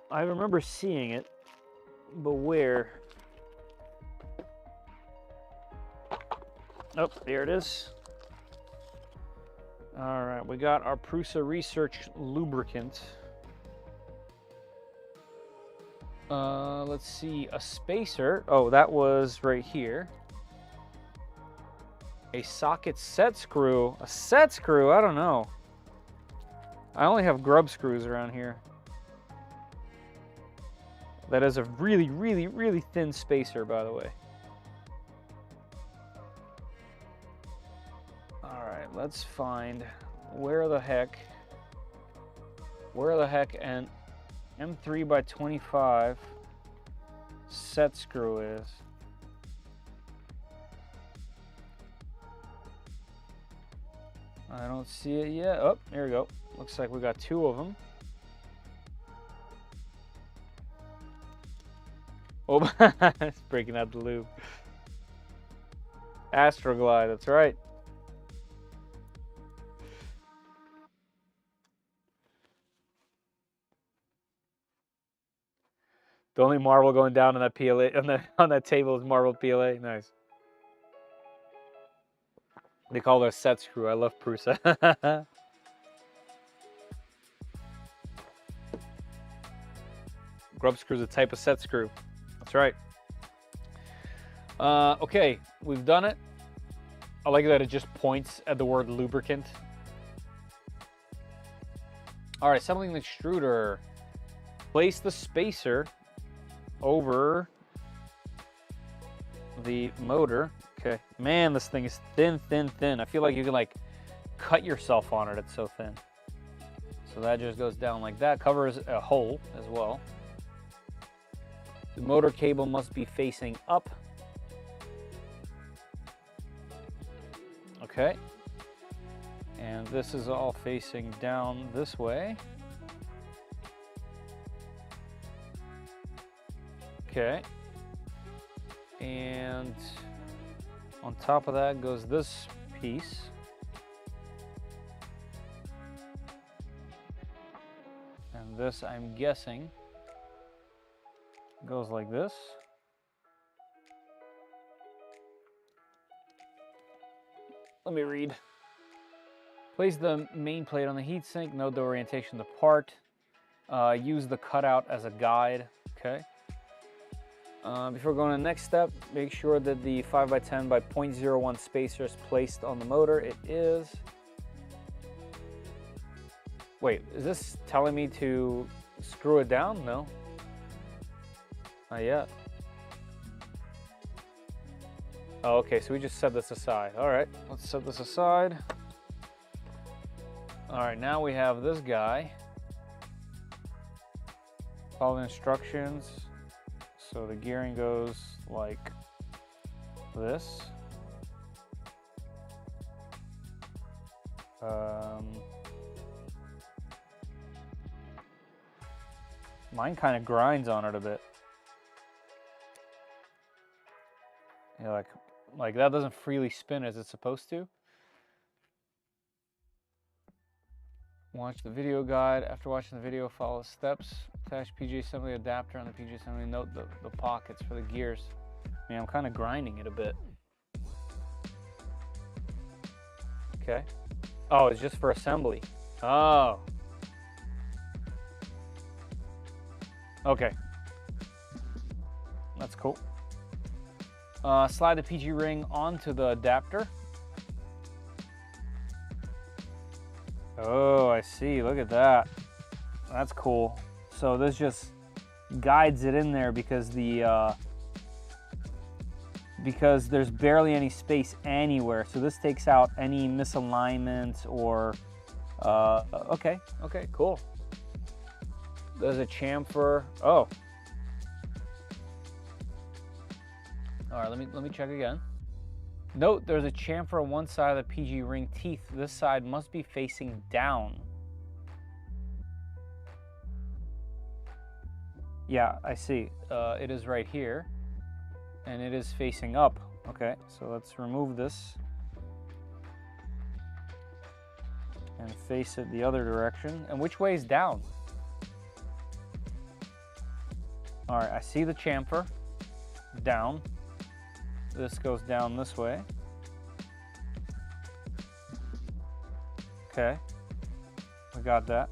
A: I remember seeing it, but where? Oh, there it is. All right, we got our Prusa Research lubricant. Let's see, a spacer. Oh, that was right here. A socket set screw. A set screw? I don't know. I only have grub screws around here. That is a really, really, really thin spacer, by the way. All right, let's find where the heck an M3 by 25 set screw is. I don't see it yet. Oh, there we go. Looks like we got 2 of them. Oh, it's breaking out the lube. Astroglide, that's right. The only marble going down on that PLA on that table is marble PLA. Nice. They call it a set screw. I love Prusa. Grub screw is a type of set screw. That's right. Okay, we've done it. I like that it just points at the word lubricant. All right, assembling the extruder. Place the spacer over the motor. Okay, man, this thing is thin, thin, thin. I feel like you can like cut yourself on it. It's so thin. So that just goes down like that. Covers a hole as well. The motor cable must be facing up. Okay. And this is all facing down this way. Okay. And on top of that goes this piece. And this, I'm guessing, goes like this. Let me read. Place the main plate on the heatsink. Note the orientation of the part. Use the cutout as a guide. Okay. Before going to the next step, make sure that the 5x10 by 0.01 spacer is placed on the motor. It is. Wait, is this telling me to screw it down? No. Not yet. Oh, okay, so we just set this aside. All right, let's set this aside. All right, now we have this guy. Follow the instructions. So the gearing goes like this. Mine kind of grinds on it a bit. Yeah, like that doesn't freely spin as it's supposed to. Watch the video guide. After watching the video, follow the steps. Attach PG assembly adapter on the PG assembly. Note the pockets for the gears. Man, I'm kind of grinding it a bit. Okay. Oh, it's just for assembly. Oh. Okay. That's cool. Slide the PG ring onto the adapter. Oh, I see. Look at that. That's cool. So this just guides it in there because because there's barely any space anywhere. So this takes out any misalignment or okay, cool. there's a chamfer. Oh. All right, let me check again. Note there's a chamfer on one side of the PG ring teeth. This side must be facing down. Yeah, I see. It is right here, and it is facing up. Okay, so let's remove this and face it the other direction. And which way is down? All right, I see the chamfer down. This goes down this way. Okay, we got that.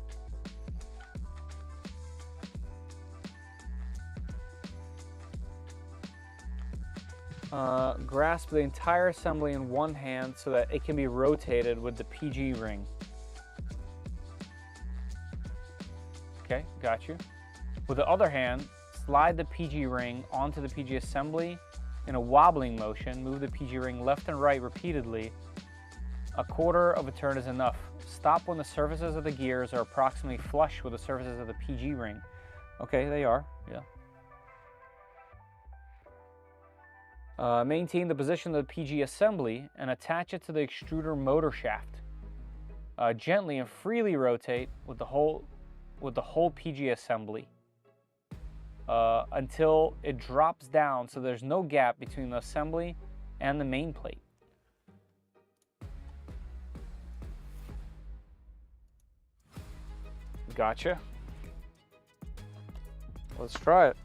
A: Grasp the entire assembly in one hand so that it can be rotated with the PG ring. Okay, got you. With the other hand, slide the PG ring onto the PG assembly in a wobbling motion. Move the PG ring left and right repeatedly. A quarter of a turn is enough. Stop when the surfaces of the gears are approximately flush with the surfaces of the PG ring. Okay, they are, yeah. Maintain the position of the PG assembly and attach it to the extruder motor shaft. Gently and freely rotate with the whole PG assembly until it drops down so there's no gap between the assembly and the main plate. Gotcha. Let's try it.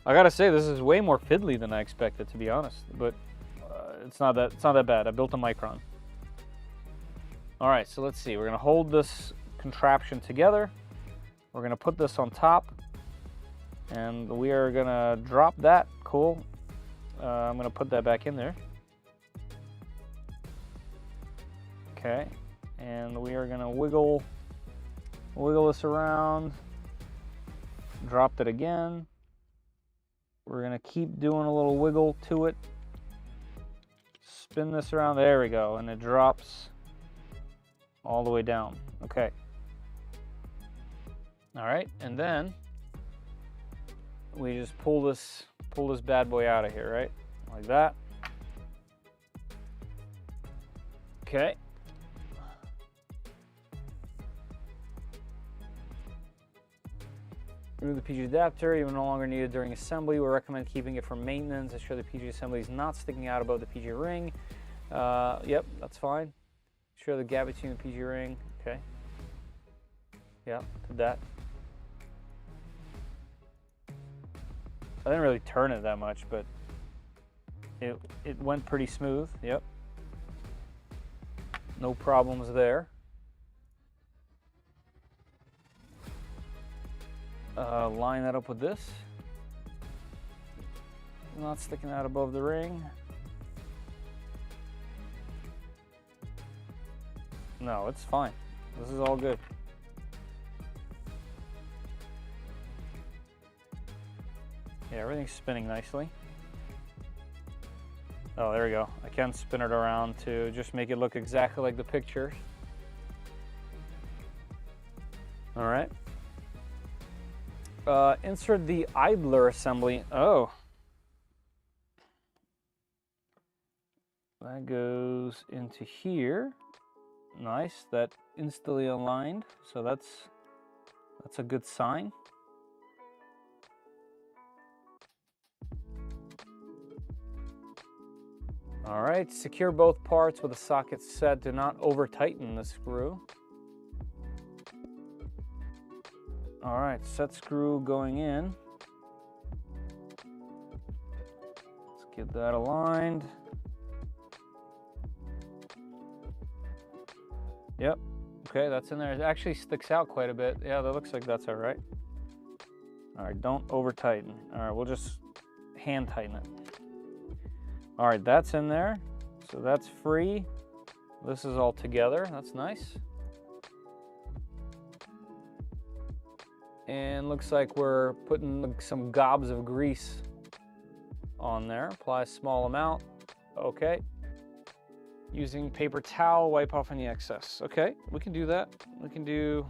A: I gotta say, this is way more fiddly than I expected, to be honest. But it's not that bad. I built a Micron. All right, so let's see. We're gonna hold this contraption together. We're gonna put this on top, and we are gonna drop that. Cool. I'm gonna put that back in there. Okay, and we are gonna wiggle this around. Dropped it again. We're gonna keep doing a little wiggle to it. Spin this around, there we go, and it drops all the way down. Okay. All right, and then we just pull this bad boy out of here, right? Like that. Okay. Remove the PG adapter. You will no longer need it during assembly. We recommend keeping it for maintenance. Ensure the PG assembly is not sticking out above the PG ring. Yep, that's fine. Ensure the gap between the PG ring. Okay. Yeah, did that. I didn't really turn it that much, but it went pretty smooth. Yep. No problems there. Line that up with this. Not sticking out above the ring. No, it's fine. This is all good. Yeah, everything's spinning nicely. Oh, there we go. I can spin it around to just make it look exactly like the picture. All right. Insert the idler assembly. Oh. That goes into here. Nice, that instantly aligned. So that's a good sign. All right, secure both parts with the sockets set. Do not over tighten the screw. All right, set screw going in. Let's get that aligned. Yep, okay, that's in there. It actually sticks out quite a bit. Yeah, that looks like that's all right. All right, don't over tighten. All right, we'll just hand tighten it. All right, that's in there. So that's free. This is all together, that's nice. And looks like we're putting some gobs of grease on there. Apply a small amount. Okay. Using paper towel, wipe off any excess. Okay, we can do that. We can do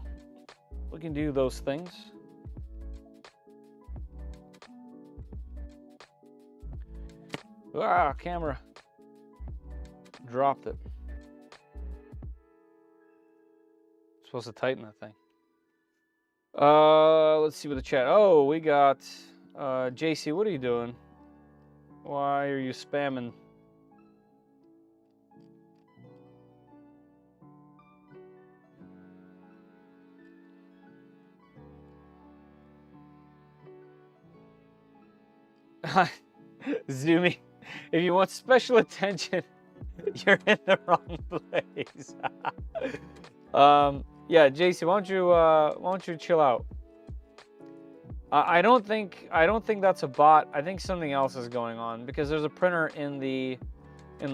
A: we can do those things. Ah, camera. Dropped it. Supposed to tighten that thing. Let's see what the chat. Oh, we got JC. What are you doing? Why are you spamming? Zooming. If you want special attention, you're in the wrong place. Yeah, JC, why don't you chill out? I don't think that's a bot. I think something else is going on because there's a printer in the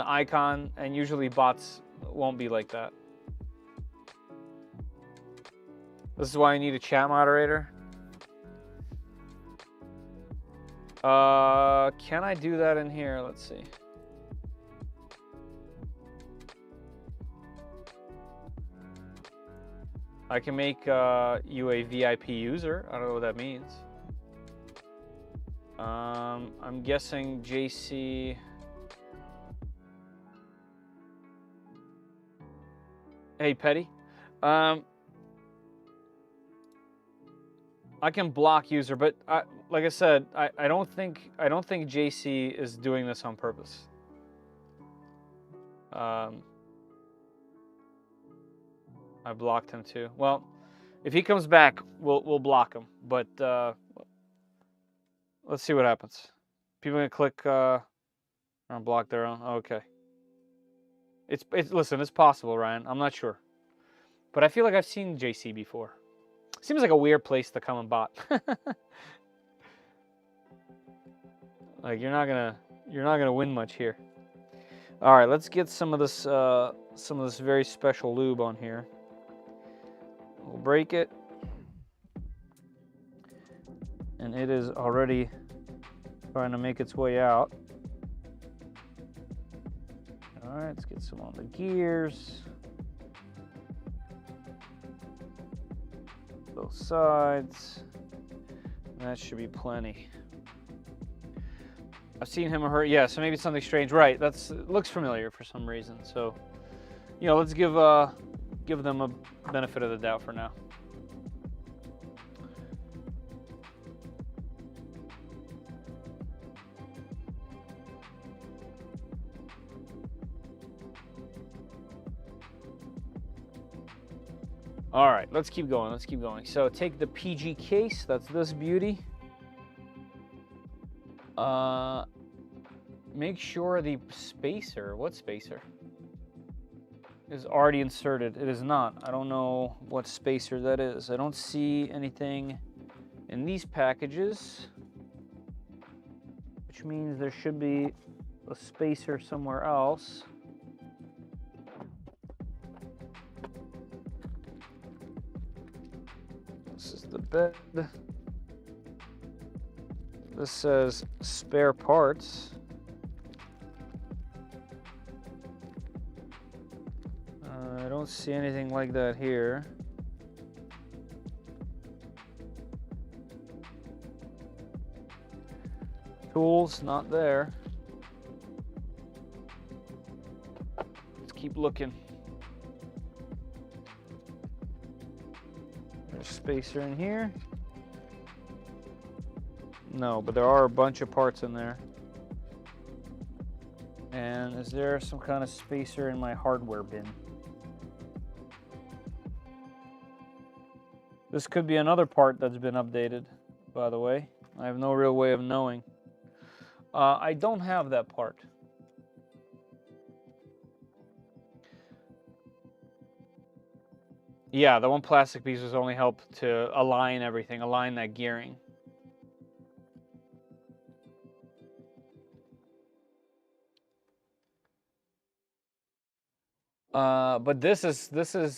A: icon, and usually bots won't be like that. This is why I need a chat moderator. Can I do that in here? Let's see. I can make you a VIP user. I don't know what that means. I'm guessing JC. Hey, Petty. I can block user, but like I said, I don't think JC is doing this on purpose. I blocked him too. Well, if he comes back, we'll block him. But let's see what happens. People gonna click and block their own. Okay. Listen, it's possible, Ryan. I'm not sure, but I feel like I've seen JC before. Seems like a weird place to come and bot. Like you're not gonna win much here. All right, let's get some of this very special lube on here. We'll break it, and it is already trying to make its way out. All right, let's get some on the gears. Both sides. That should be plenty. I've seen him or her. Yeah, so maybe something strange. Right, it looks familiar for some reason. So, you know, let's give them a benefit of the doubt for now. All right, let's keep going. Let's keep going. So take the PG case. That's this beauty. Make sure the spacer. What spacer? Is already inserted. It is not. I don't know what spacer that is. I don't see anything in these packages, which means there should be a spacer somewhere else. This is the bed. This says spare parts. I don't see anything like that here. Tools, not there. Let's keep looking. There's a spacer in here. No, but there are a bunch of parts in there. And is there some kind of spacer in my hardware bin? This could be another part that's been updated, by the way. I have no real way of knowing. I don't have that part. Yeah, the one plastic piece was only help to align everything, align that gearing. But this is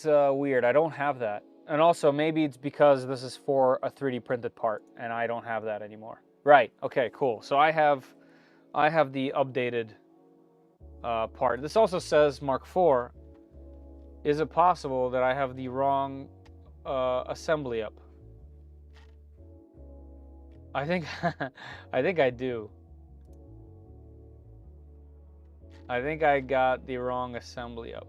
A: weird. I don't have that. And also, maybe it's because this is for a 3D printed part, and I don't have that anymore. Right. Okay. Cool. So I have the updated part. This also says Mark IV. Is it possible that I have the wrong assembly up? I think I think I do. I think I got the wrong assembly up.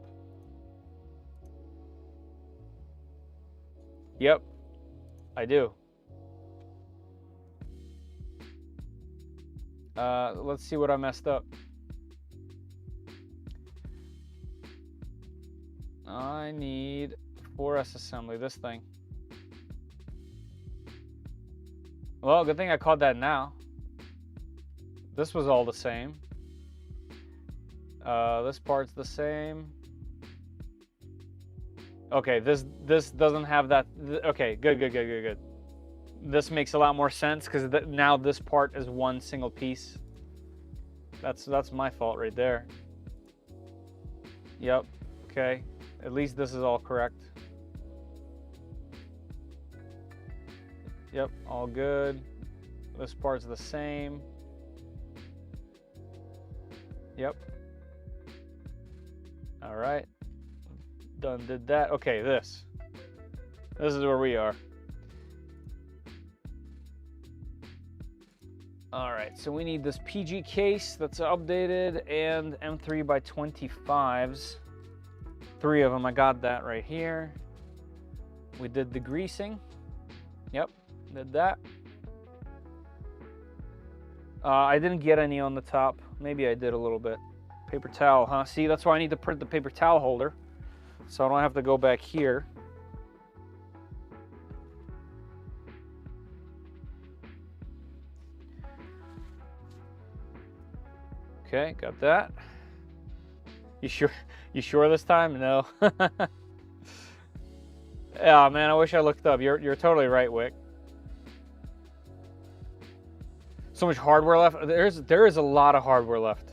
A: Yep, I do. Let's see what I messed up. I need 4S assembly, this thing. Well, good thing I caught that now. This was all the same. This part's the same. Okay, this doesn't have that. Okay, good. This makes a lot more sense because now this part is one single piece. That's my fault right there. Yep. Okay. At least this is all correct. Yep, all good. This part's the same. Yep. All right. Done did that. Okay, this is where we are. All right, so we need this PG case that's updated and M3 by 25s. 3 of them, I got that right here. We did the greasing. Yep, did that. I didn't get any on the top. Maybe I did a little bit. Paper towel, huh? See, that's why I need to print the paper towel holder, so I don't have to go back here. Okay, got that. You sure? You sure this time? No. Yeah, man, I wish I looked up. You're totally right, Wick. So much hardware left. There is a lot of hardware left.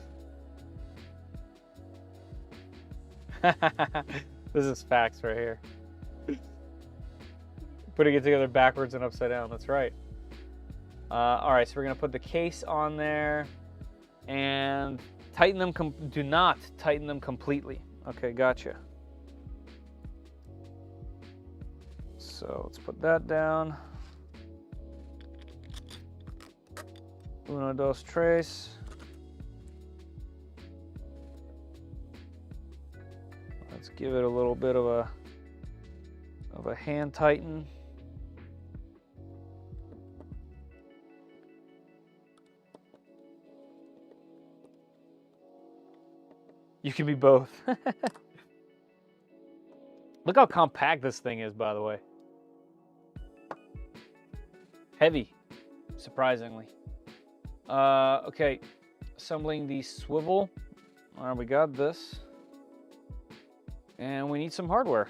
A: This is facts right here. Putting it together backwards and upside down. That's right. All right, so we're gonna put the case on there and tighten them. Do not tighten them completely. Okay, gotcha. So let's put that down. Uno, dos, tres. Let's give it a little bit of a hand tighten. You can be both. Look how compact this thing is, by the way. Heavy, surprisingly. Okay, assembling the swivel. All right, we got this. And we need some hardware.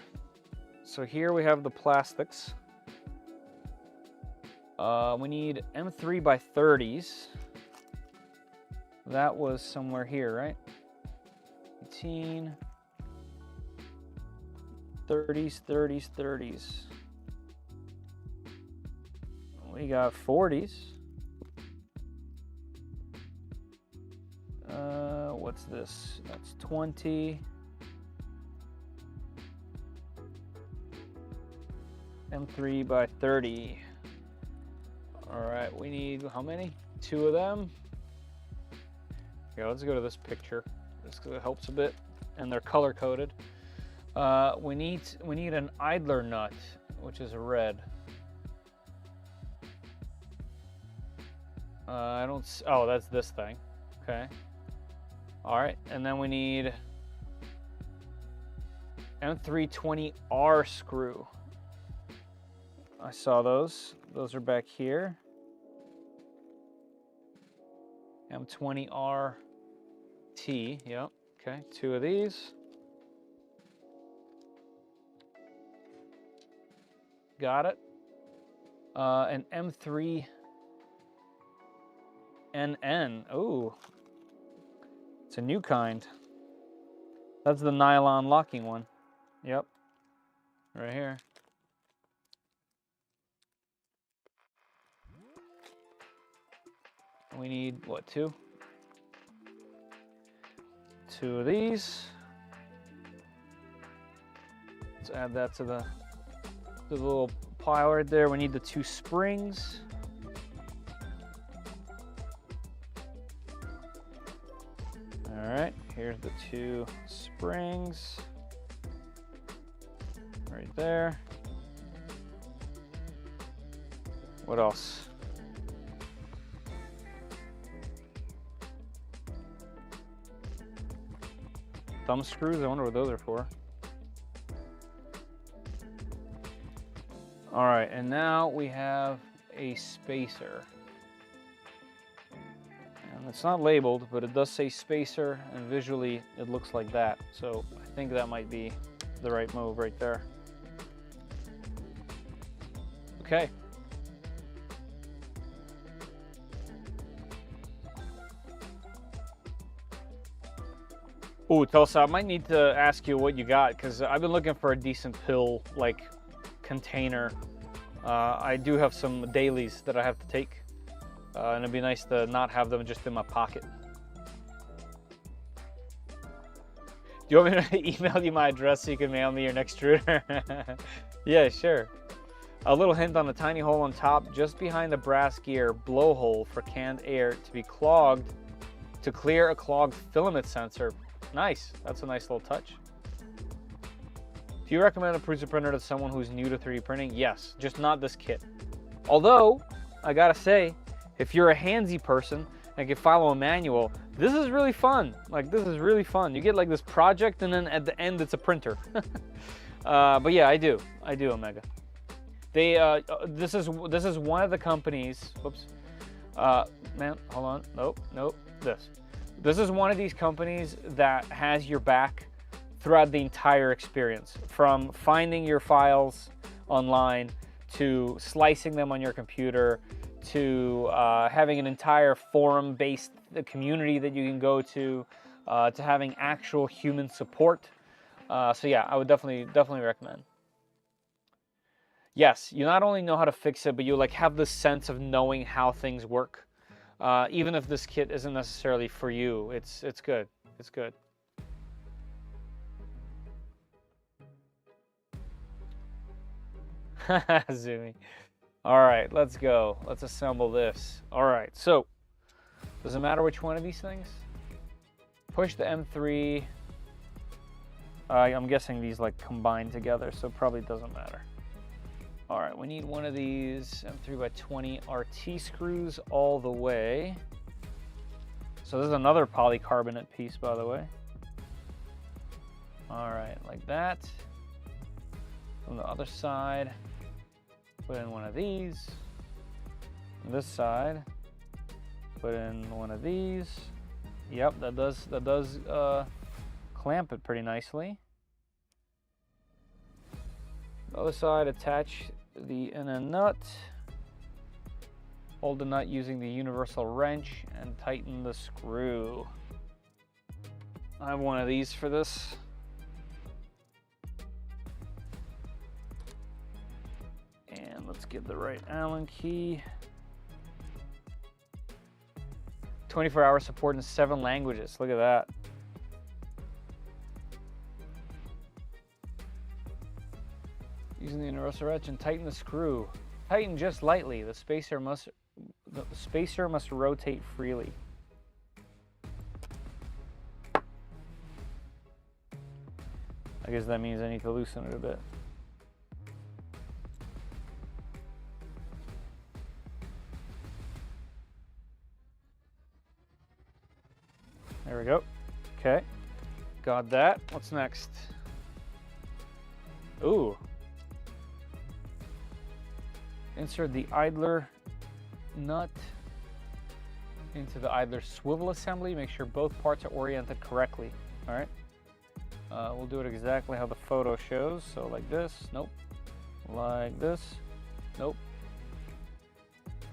A: So here we have the plastics. We need M3 by 30s. That was somewhere here, right? 18, 30s, 30s, 30s. We got 40s. What's this? That's 20. M3 by 30. All right, we need how many? 2 of them. Yeah, let's go to this picture just because it helps a bit, and they're color coded. We need an idler nut, which is a red. I don't. Oh, that's this thing. Okay. All right, and then we need M320R screw. I saw those. Those are back here. M20RT. Yep. Okay. 2 of these. Got it. An M3NN. Ooh. It's a new kind. That's the nylon locking one. Yep. Right here. We need, what, 2? 2 of these. Let's add that to the The little pile right there. We need the 2 springs. All right, here's the 2 springs. Right there. What else? Thumb screws, I wonder what those are for. All right, and now we have a spacer. And it's not labeled, but it does say spacer, and visually it looks like that. So I think that might be the right move right there. Okay. Ooh, Tulsa, I might need to ask you what you got, because I've been looking for a decent pill, like, container. I do have some dailies that I have to take, and it'd be nice to not have them just in my pocket. Do you want me to email you my address so you can mail me your next extruder? Yeah, sure. A little hint on the tiny hole on top, just behind the brass gear blowhole for canned air to be clogged to clear a clogged filament sensor. Nice, that's a nice little touch. Do you recommend a Prusa printer to someone who's new to 3D printing? Yes, just not this kit. Although, I gotta say, if you're a handsy person and can follow a manual, this is really fun. Like, this is really fun. You get like this project and then at the end it's a printer. But yeah, I do, Omega. They, this is one of the companies, whoops. Man, hold on, nope, This is one of these companies that has your back throughout the entire experience, from finding your files online to slicing them on your computer to having an entire forum-based community that you can go to having actual human support. So yeah, I would definitely recommend. Yes, you not only know how to fix it, but you like have this sense of knowing how things work. Even if this kit isn't necessarily for you, it's good. It's good. Zoomy. All right, let's go. Let's assemble this. All right, so does it matter which one of these things? Push the M3. I'm guessing these like combine together, so it probably doesn't matter. All right, we need one of these M3x20 RT screws all the way. So this is another polycarbonate piece, by the way. All right, like that. On the other side, put in one of these. On this side, put in one of these. Yep, that does clamp it pretty nicely. The other side, attach the inner nut. Hold the nut using the universal wrench and tighten the screw. I have one of these for this. And let's get the right Allen key. 24-hour support in 7 languages. Look at that. Using the universal wrench and tighten the screw. Tighten just lightly. The spacer must rotate freely. I guess that means I need to loosen it a bit. There we go. Okay. Got that. What's next? Ooh. Insert the idler nut into the idler swivel assembly. Make sure both parts are oriented correctly. All right. We'll do it exactly how the photo shows. So like this. Nope. Like this. Nope.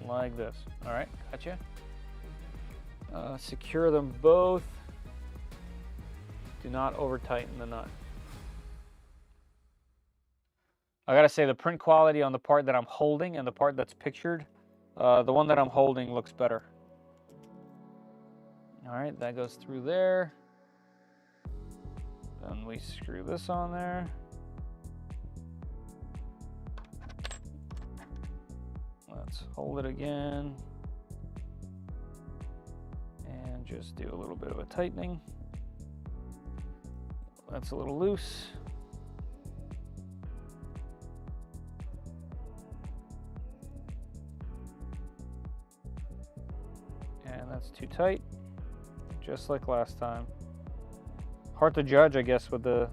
A: Like this. All right. Gotcha. Secure them both. Do not over tighten the nut. I gotta say, the print quality on the part that I'm holding and the part that's pictured, the one that I'm holding looks better. All right, that goes through there. Then we screw this on there. Let's hold it again and just do a little bit of a tightening. That's a little loose. And that's too tight, just like last time. Hard to judge, I guess, with the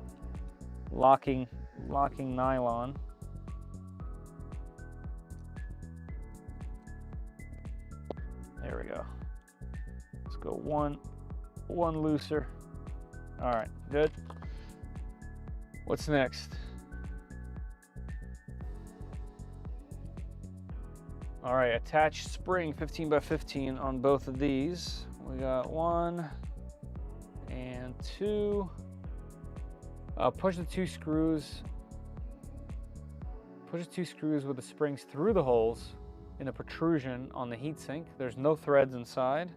A: locking nylon. There we go. Let's go one looser. All right, good. What's next? All right, attach spring 15 by 15 on both of these. We got 1 and 2. Push the 2 screws. Push the 2 screws with the springs through the holes in a protrusion on the heatsink. There's no threads inside.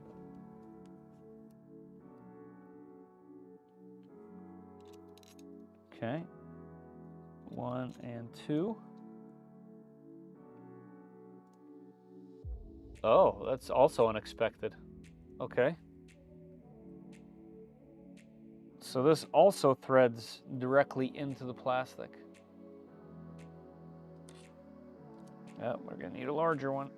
A: Okay. 1 and 2. Oh, that's also unexpected. Okay. So this also threads directly into the plastic. Yeah, we're gonna need a larger one.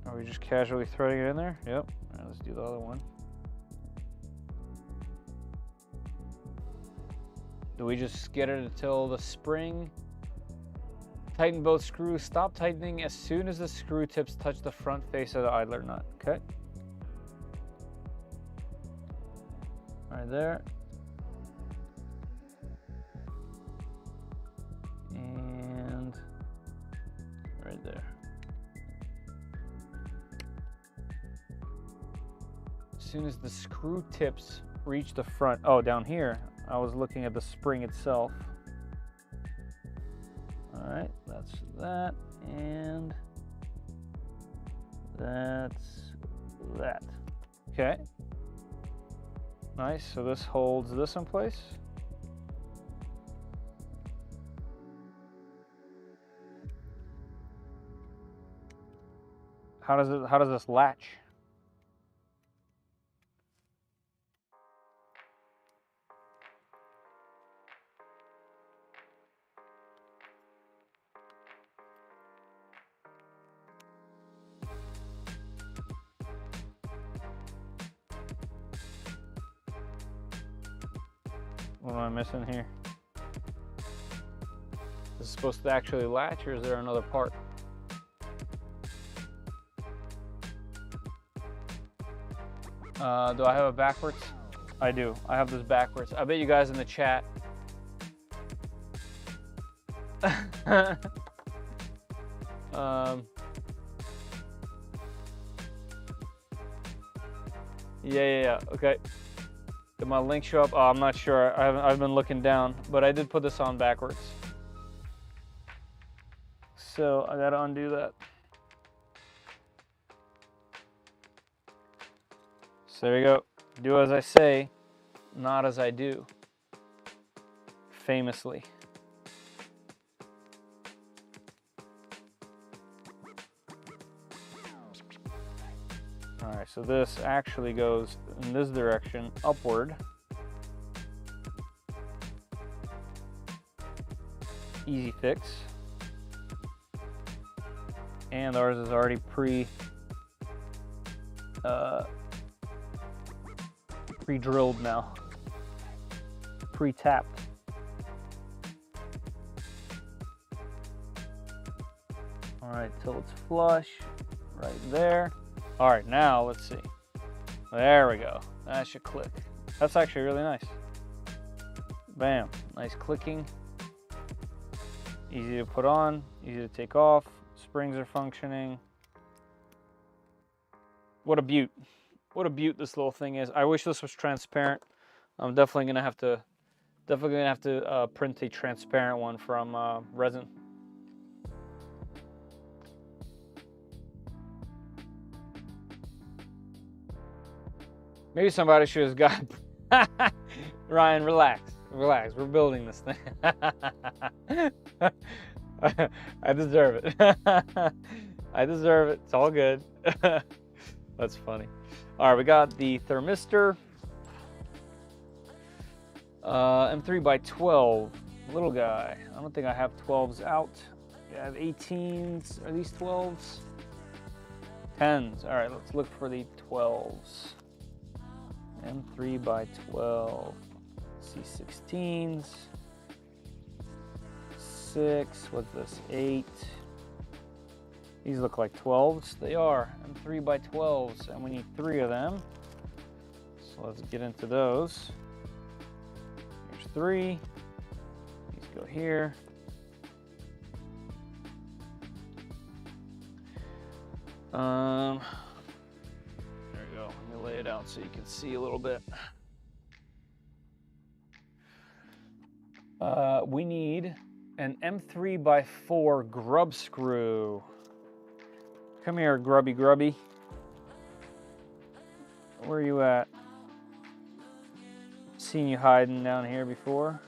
A: Are we just casually threading it in there? Yep. All right, let's do the other one. Do we just get it until the spring? Tighten both screws. Stop tightening as soon as the screw tips touch the front face of the idler nut. Okay. Right there. And right there. As soon as the screw tips reach the front. Oh, down here. I was looking at the spring itself. All right, that's that, and that's that. Okay. Nice, so this holds this in place. How does this latch? What am I missing here? Is this supposed to actually latch, or is there another part? Do I have it backwards? I do. I have this backwards. I bet you guys in the chat. Yeah. Okay. Did my link show up? Oh, I'm not sure. I've been looking down, but I did put this on backwards. So I gotta undo that. So there you go. Do as I say, not as I do. Famously. All right, so this actually goes in this direction, upward. Easy fix. And ours is already pre-drilled now, pre-tapped. All right, till it's flush, right there. All right, now let's see. There we go. That should click. That's actually really nice. Bam, nice clicking. Easy to put on, easy to take off. Springs are functioning. What a beaut. What a beaut this little thing is. I wish this was transparent. I'm definitely gonna have to print a transparent one from resin. Maybe somebody should have got... Ryan, relax. Relax. We're building this thing. I deserve it. I deserve it. It's all good. That's funny. All right, we got the thermistor. M3 by 12. Little guy. I don't think I have 12s out. I have 18s. Are these 12s? 10s. All right, let's look for the 12s. M3 by 12. Let's see, 16s. 6. What's this? 8. These look like 12s. They are. M3 by 12s, and we need 3 of them. So let's get into those. Here's 3. These go here. There we go. Let me lay it out so you can see a little bit. We need an M3 by 4 grub screw. Come here, grubby grubby. Where are you at? Seen you hiding down here before.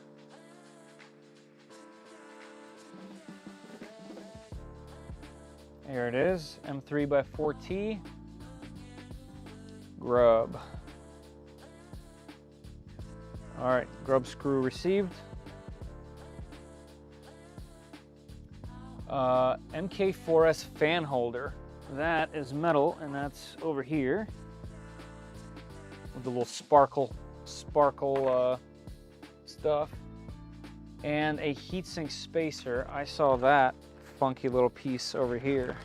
A: Here it is, M3 by 4T. Grub. All right, grub screw received. MK4S fan holder. That is metal, and that's over here with the little sparkle stuff. And a heatsink spacer. I saw that funky little piece over here.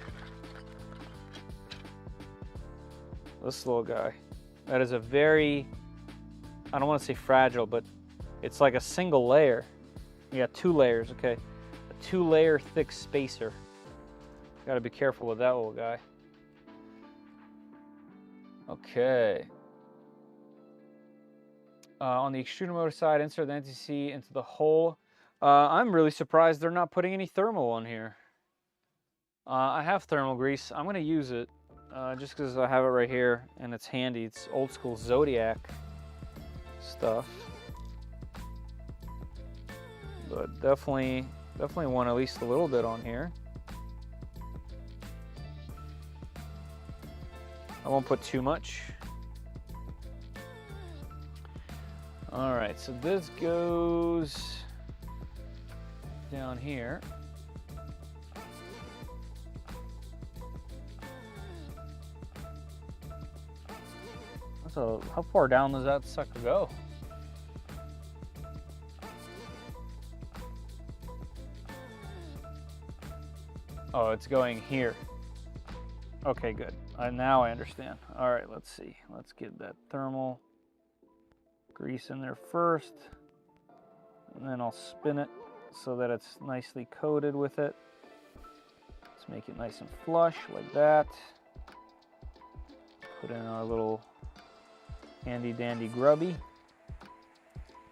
A: This little guy. That is a very, I don't want to say fragile, but it's like a single layer. You got 2 layers, okay. A 2-layer thick spacer. Got to be careful with that little guy. Okay. On the extruder motor side, insert the NTC into the hole. I'm really surprised they're not putting any thermal on here. I have thermal grease. I'm going to use it just because I have it right here and it's handy. It's old school Zodiac stuff. But definitely want at least a little bit on here. I won't put too much. All right, so this goes down here. So how far down does that sucker go? Oh, it's going here. Okay, good. Now I understand. All right, let's see. Let's get that thermal grease in there first, and then I'll spin it so that it's nicely coated with it. Let's make it nice and flush like that. Put in our little handy dandy grubby.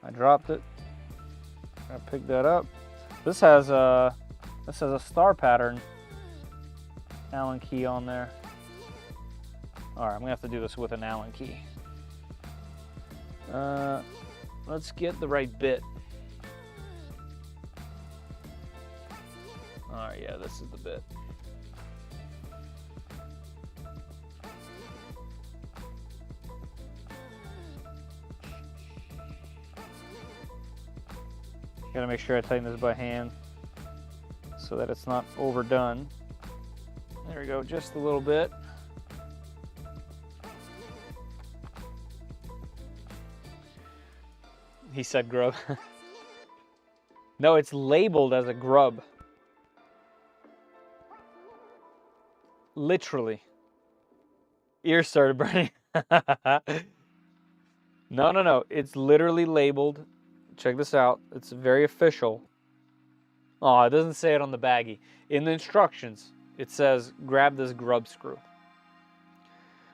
A: I dropped it. I picked that up. This has a star pattern Allen key on there. All right, I'm gonna have to do this with an Allen key. Let's get the right bit. All right, yeah, this is the bit. Gotta make sure I tighten this by hand so that it's not overdone. There we go, just a little bit. He said grub. No, it's labeled as a grub. Literally. Ears started burning. No. It's literally labeled. Check this out. It's very official. Oh, it doesn't say it on the baggie. In the instructions, it says grab this grub screw.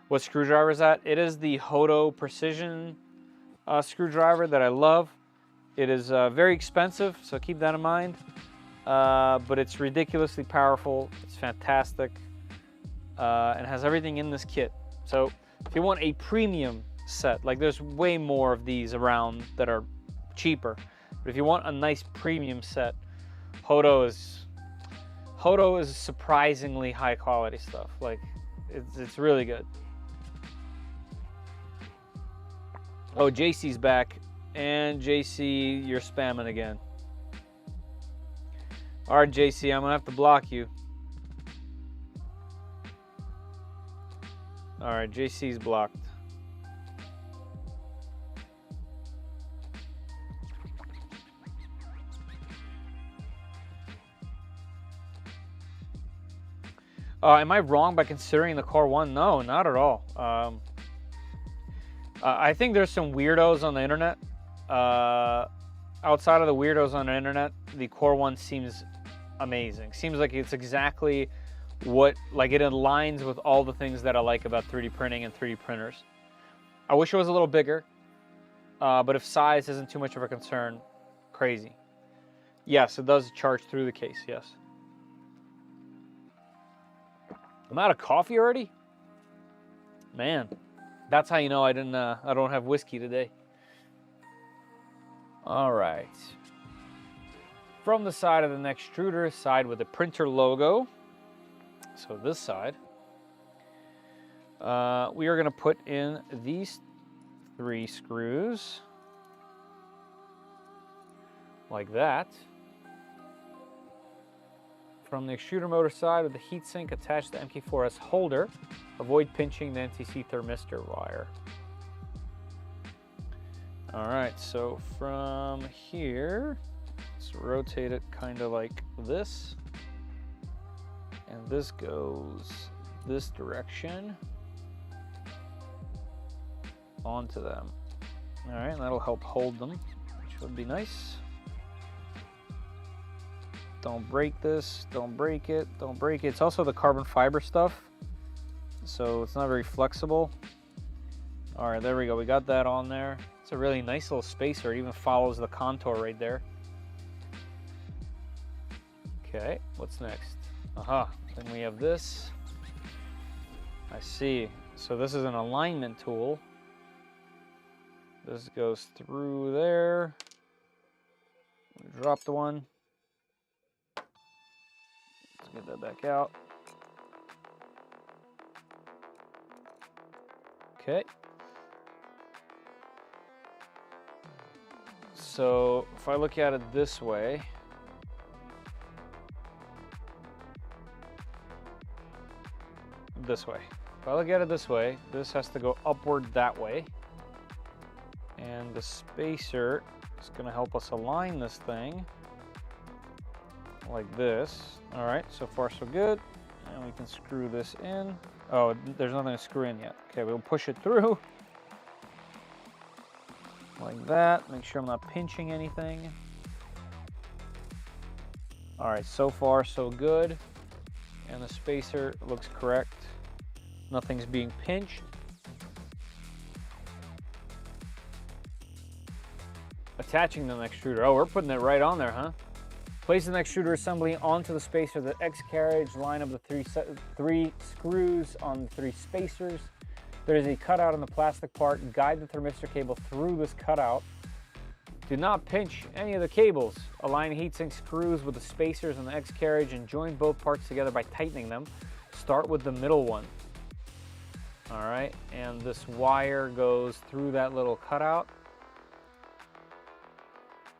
A: What screwdriver is that? It is the Hodo Precision screwdriver that I love. It is very expensive, so keep that in mind. But it's ridiculously powerful. It's fantastic. And has everything in this kit. So if you want a premium set. Like there's way more of these around that are cheaper. But if you want a nice premium set, Hodo is surprisingly high quality stuff. Like it's really good. Oh, JC's back. And JC, you're spamming again. All right, JC, I'm gonna have to block you. All right, JC's blocked. Am I wrong by considering the Core 1? No, not at all. I think there's some weirdos on the internet. Outside of the weirdos on the internet, the Core 1 seems amazing. Seems like it's exactly what, like it aligns with all the things that I like about 3D printing and 3D printers. I wish it was a little bigger, but if size isn't too much of a concern, crazy. Yes, it does charge through the case, yes. I'm out of coffee already? Man, that's how you know I don't have whiskey today. All right. From the side of the Extruder, side with the printer logo. So this side, we are gonna put in these 3 screws like that. From the extruder motor side with the heatsink attached to the MK4S holder, avoid pinching the NTC thermistor wire. All right, so from here, let's rotate it kind of like this. And this goes this direction onto them. All right, and that'll help hold them, which would be nice. Don't break this, don't break it, don't break it. It's also the carbon fiber stuff, so it's not very flexible. All right, there we go, we got that on there. It's a really nice little spacer, it even follows the contour right there. Okay, what's next? Aha, then we have this. I see, so this is an alignment tool. This goes through there. Drop the one. Let's get that back out. Okay. So if I look at it this way, If I look at it this way, this has to go upward that way. And the spacer is going to help us align this thing like this. All right, so far so good. And we can screw this in. Oh, there's nothing to screw in yet. Okay, we'll push it through like that. Make sure I'm not pinching anything. All right, so far so good. And the spacer looks correct. Nothing's being pinched. Attaching the extruder. Oh, we're putting it right on there, huh? Place the extruder assembly onto the spacer of the X carriage. Line up the three screws on the 3 spacers. There is a cutout on the plastic part. Guide the thermistor cable through this cutout. Do not pinch any of the cables. Align heatsink screws with the spacers on the X carriage and join both parts together by tightening them. Start with the middle one. All right, and this wire goes through that little cutout.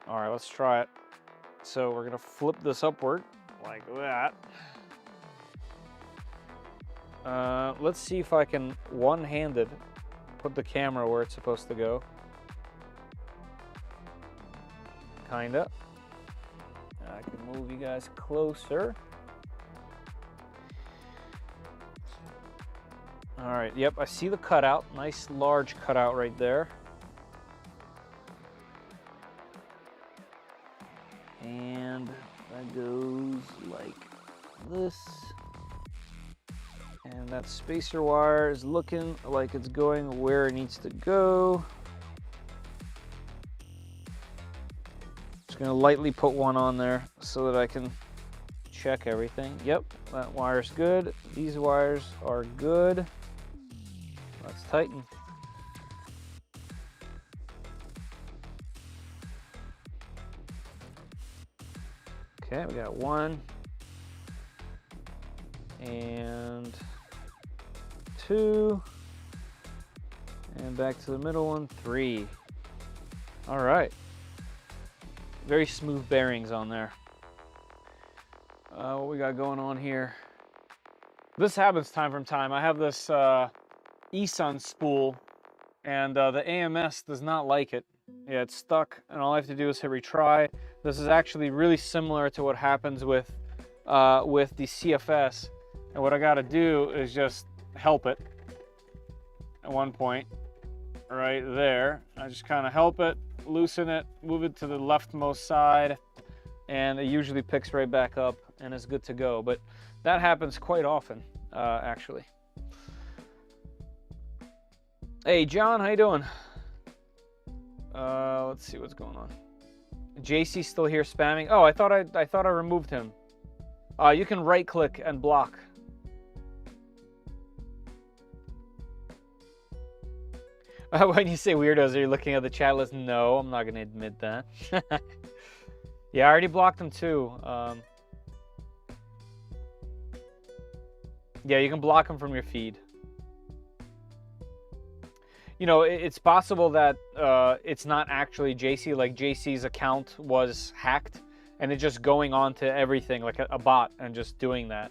A: All right, let's try it. So we're gonna flip this upward like that. Let's see if I can one-handed put the camera where it's supposed to go. Kinda. I can move you guys closer. All right, yep, I see the cutout. Nice large cutout right there. And that goes like this. And that spacer wire is looking like it's going where it needs to go. Just gonna lightly put one on there so that I can check everything. Yep, that wire's good. These wires are good. Let's tighten. Okay, we got 1 and 2, and back to the middle one, 3. All right. Very smooth bearings on there. What we got going on here? This happens time from time. I have this eSun spool, and the AMS does not like it. Yeah, it's stuck, and all I have to do is hit retry. This is actually really similar to what happens with the CFS, and what I got to do is just help it at one point, right there. I just kind of help it, loosen it, move it to the leftmost side, and it usually picks right back up and is good to go. But that happens quite often, actually. Hey, John, how you doing? Let's see what's going on. JC still here spamming. Oh, I thought I removed him. You can right-click and block. When you say weirdos, are you looking at the chat list? No, I'm not going to admit that. Yeah, I already blocked him too. Yeah, you can block him from your feed. You know, it's possible that it's not actually JC, like JC's account was hacked and it's just going on to everything like a bot and just doing that.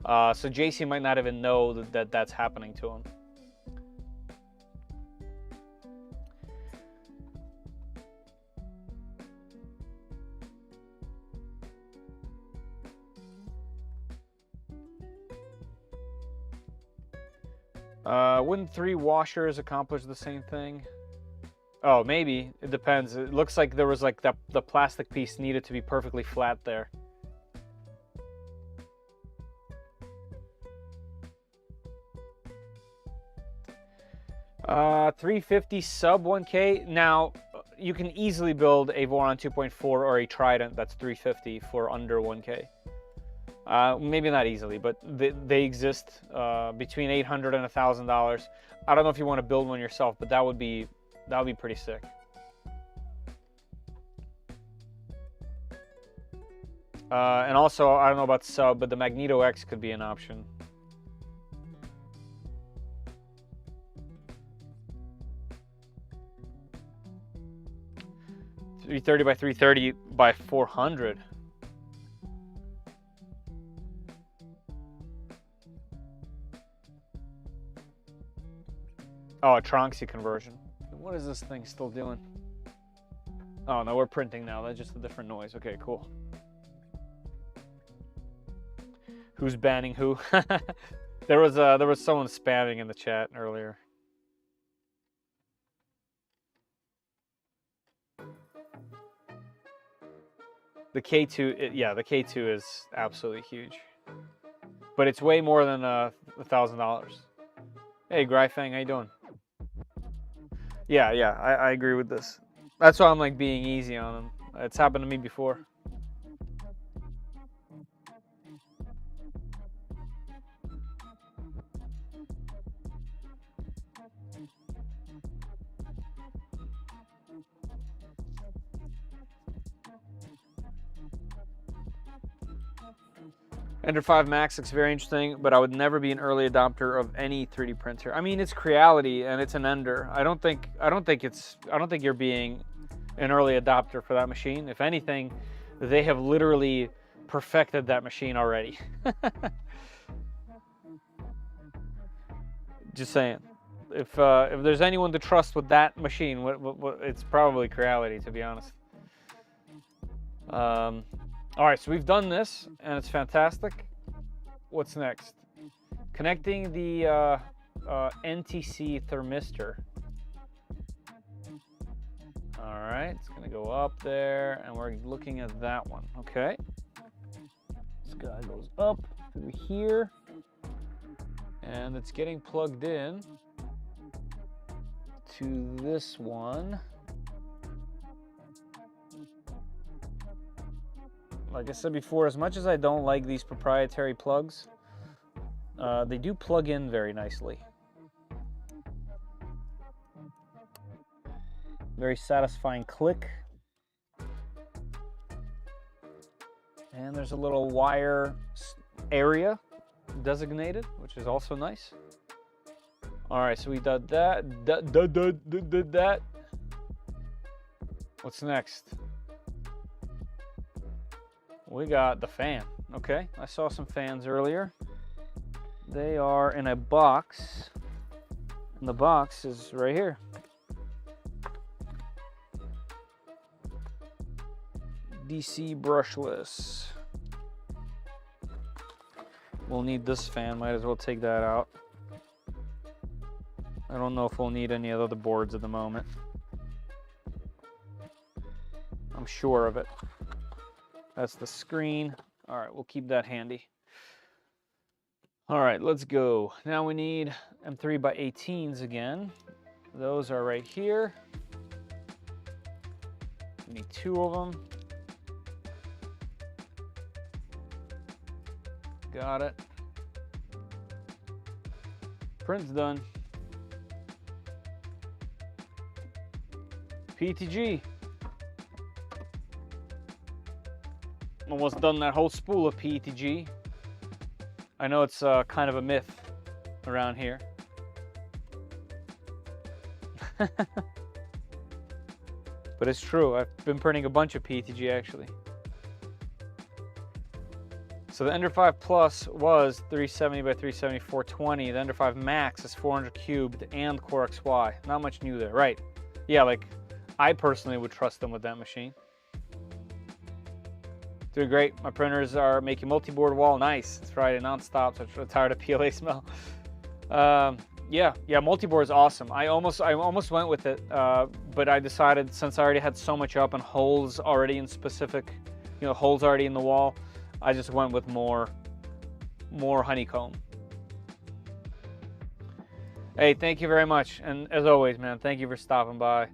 A: So JC might not even know that that's happening to him. Wouldn't 3 washers accomplish the same thing? Oh, maybe. It depends. It looks like there was like the plastic piece needed to be perfectly flat there. $350 sub 1K. Now, you can easily build a Voron 2.4 or a Trident that's $350 for under 1K. Maybe not easily, but they exist between $800 and $1,000. I don't know if you want to build one yourself, but that would be pretty sick. And also, I don't know about sub, but the Magneto X could be an option. $330 by $330 by $400. Oh, a Tronxy conversion. What is this thing still doing? Oh no, we're printing now. That's just a different noise. Okay, cool. Who's banning who? There was someone spamming in the chat earlier. The K2, yeah, the K2 is absolutely huge, but it's way more than $1,000. Hey, Gryfang, how you doing? Yeah, I agree with this. That's why I'm like being easy on them. It's happened to me before. Ender 5 Max looks very interesting, but I would never be an early adopter of any 3D printer. I mean, it's Creality and it's an Ender. I don't think you're being an early adopter for that machine. If anything, they have literally perfected that machine already. Just saying. If there's anyone to trust with that machine, it's probably Creality, to be honest. All right, so we've done this, and it's fantastic. What's next? Connecting the NTC thermistor. All right, it's gonna go up there, and we're looking at that one. Okay. This guy goes up through here, and it's getting plugged in to this one. Like I said before, as much as I don't like these proprietary plugs, they do plug in very nicely. Very satisfying click. And there's a little wire area designated, which is also nice. All right, so we did that. What's next? We got the fan. Okay, I saw some fans earlier. They are in a box, and the box is right here. DC brushless. We'll need this fan, might as well take that out. I don't know if we'll need any other boards at the moment. I'm sure of it. That's the screen. All right, we'll keep that handy. All right, let's go. Now we need M3x18s again. Those are right here. We need 2 of them. Got it. Print's done. PETG. Almost done that whole spool of PETG. I know it's kind of a myth around here. But it's true. I've been printing a bunch of PETG actually. So the Ender 5 Plus was 370 by 370, 420. The Ender 5 Max is 400 cubed and Core XY. Not much new there, right? Yeah, like I personally would trust them with that machine. Doing great. My printers are making multi-board wall. Nice. It's Friday non-stop, so I'm tired of PLA smell. Yeah, multi-board is awesome. I almost went with it, but I decided since I already had so much up and holes already in specific, holes already in the wall, I just went with more honeycomb. Hey, thank you very much. And as always, man, thank you for stopping by.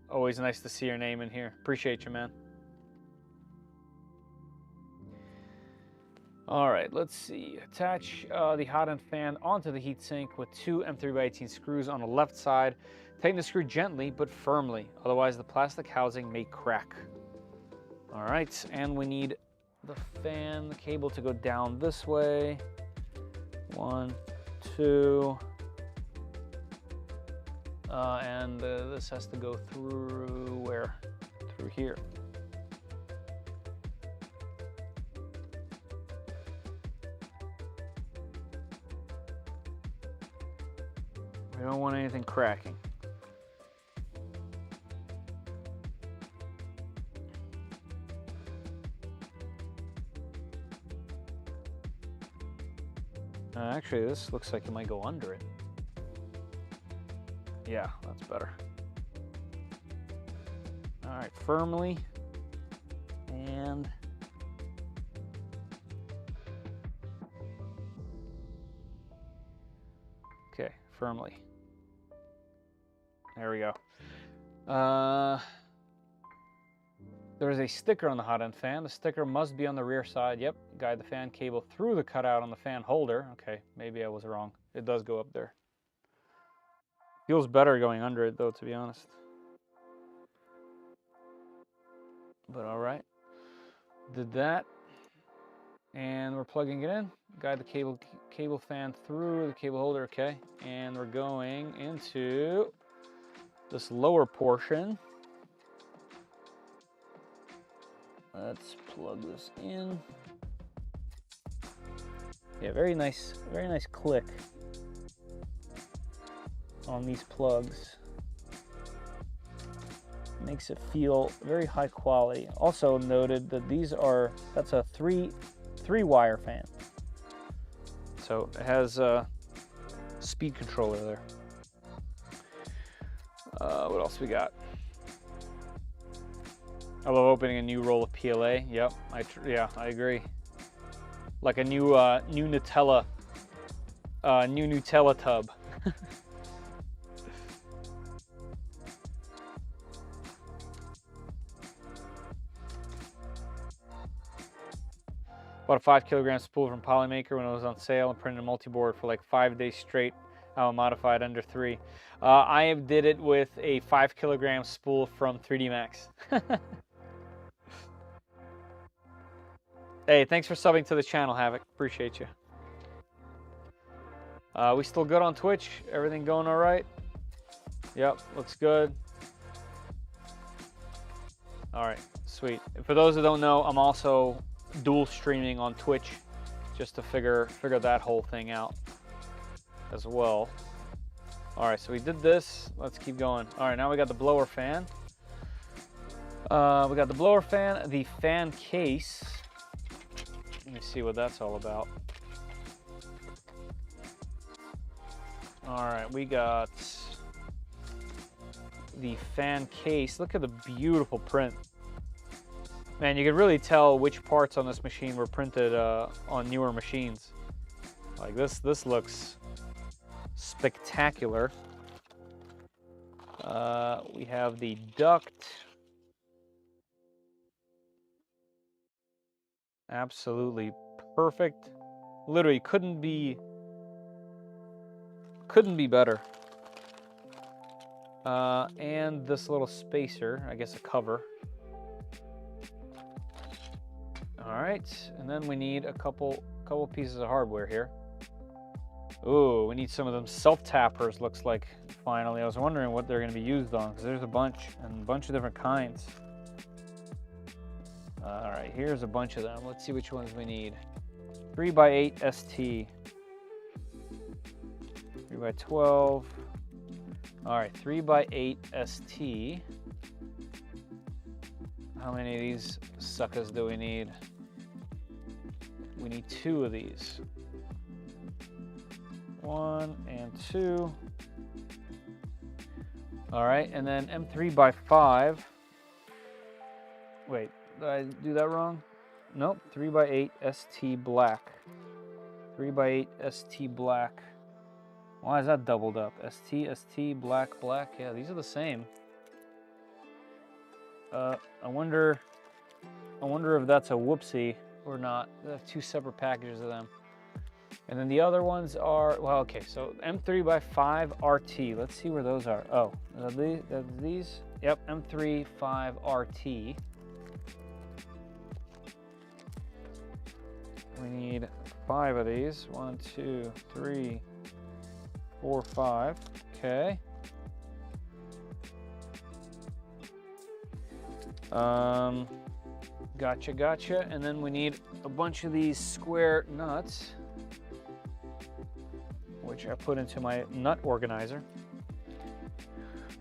A: Always nice to see your name in here. Appreciate you, man. All right, let's see. Attach the hot end fan onto the heatsink with 2 M3x18 screws on the left side. Tighten the screw gently but firmly, otherwise the plastic housing may crack. All right, and we need the fan cable to go down this way. 1, 2. And this has to go through where? Through here. We don't want anything cracking. Actually, this looks like it might go under it. Yeah, that's better. All right, firmly. And okay, firmly. There we go. There's a sticker on the hot end fan. The sticker must be on the rear side. Yep, guide the fan cable through the cutout on the fan holder. Okay, maybe I was wrong. It does go up there. Feels better going under it though, to be honest. But all right, did that. And we're plugging it in. Guide the cable fan through the cable holder, okay. And we're going into this lower portion. Let's plug this in. Yeah, very nice click on these plugs. Makes it feel very high quality. Also noted that that's a three wire fan. So it has a speed controller there. What else we got? I love opening a new roll of PLA. Yep, I agree. Like a new Nutella tub. Bought a 5 kilogram spool from Polymaker when it was on sale and printed a multi-board for like 5 days straight. Modified under 3. I did it with a 5 kilogram spool from 3D Max. Hey, thanks for subbing to the channel, Havoc. Appreciate you. We still good on Twitch? Everything going all right? Yep, looks good. All right, sweet. For those who don't know, I'm also dual streaming on Twitch just to figure that whole thing out as well. All right, so we did this. Let's keep going. All right, now we got the blower fan. We got the blower fan, the fan case. Let me see what that's all about. All right, we got the fan case. Look at the beautiful print. Man, you can really tell which parts on this machine were printed on newer machines. Like this looks spectacular. We have the duct. Absolutely perfect. Literally couldn't be better. And this little spacer, I guess a cover. All right, and then we need a couple pieces of hardware here. Ooh, we need some of them self-tappers, looks like, finally. I was wondering what they're gonna be used on, because there's a bunch of different kinds. All right, here's a bunch of them. Let's see which ones we need. 3x8 ST. 3x12. All right, 3x8 ST. How many of these suckers do we need? We need 2 of these. 1 and 2. All right, and then M3x5. Wait, did I do that wrong? Nope, 3x8 ST black. 3x8 ST black. Why is that doubled up? ST, black, black. Yeah, these are the same. I wonder if that's a whoopsie or not. They have 2 separate packages of them. And then the other ones are, well, okay, so M3x5 RT. Let's see where those are. Oh, are these? Yep, M3x5 RT. We need 5 of these. 1, 2, 3, 4, 5. Okay. Gotcha. And then we need a bunch of these square nuts, which I put into my nut organizer.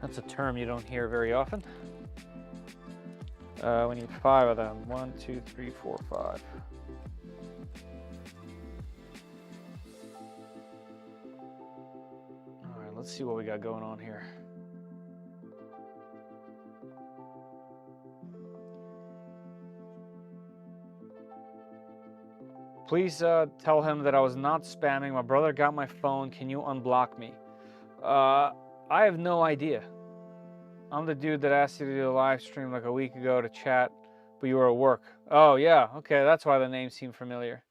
A: That's a term you don't hear very often. We need 5 of them. 1, 2, 3, 4, 5. All right, let's see what we got going on here. Please tell him that I was not spamming. My brother got my phone. Can you unblock me? I have no idea. I'm the dude that asked you to do a live stream like a week ago to chat, but you were at work. Oh, yeah. Okay, that's why the name seemed familiar.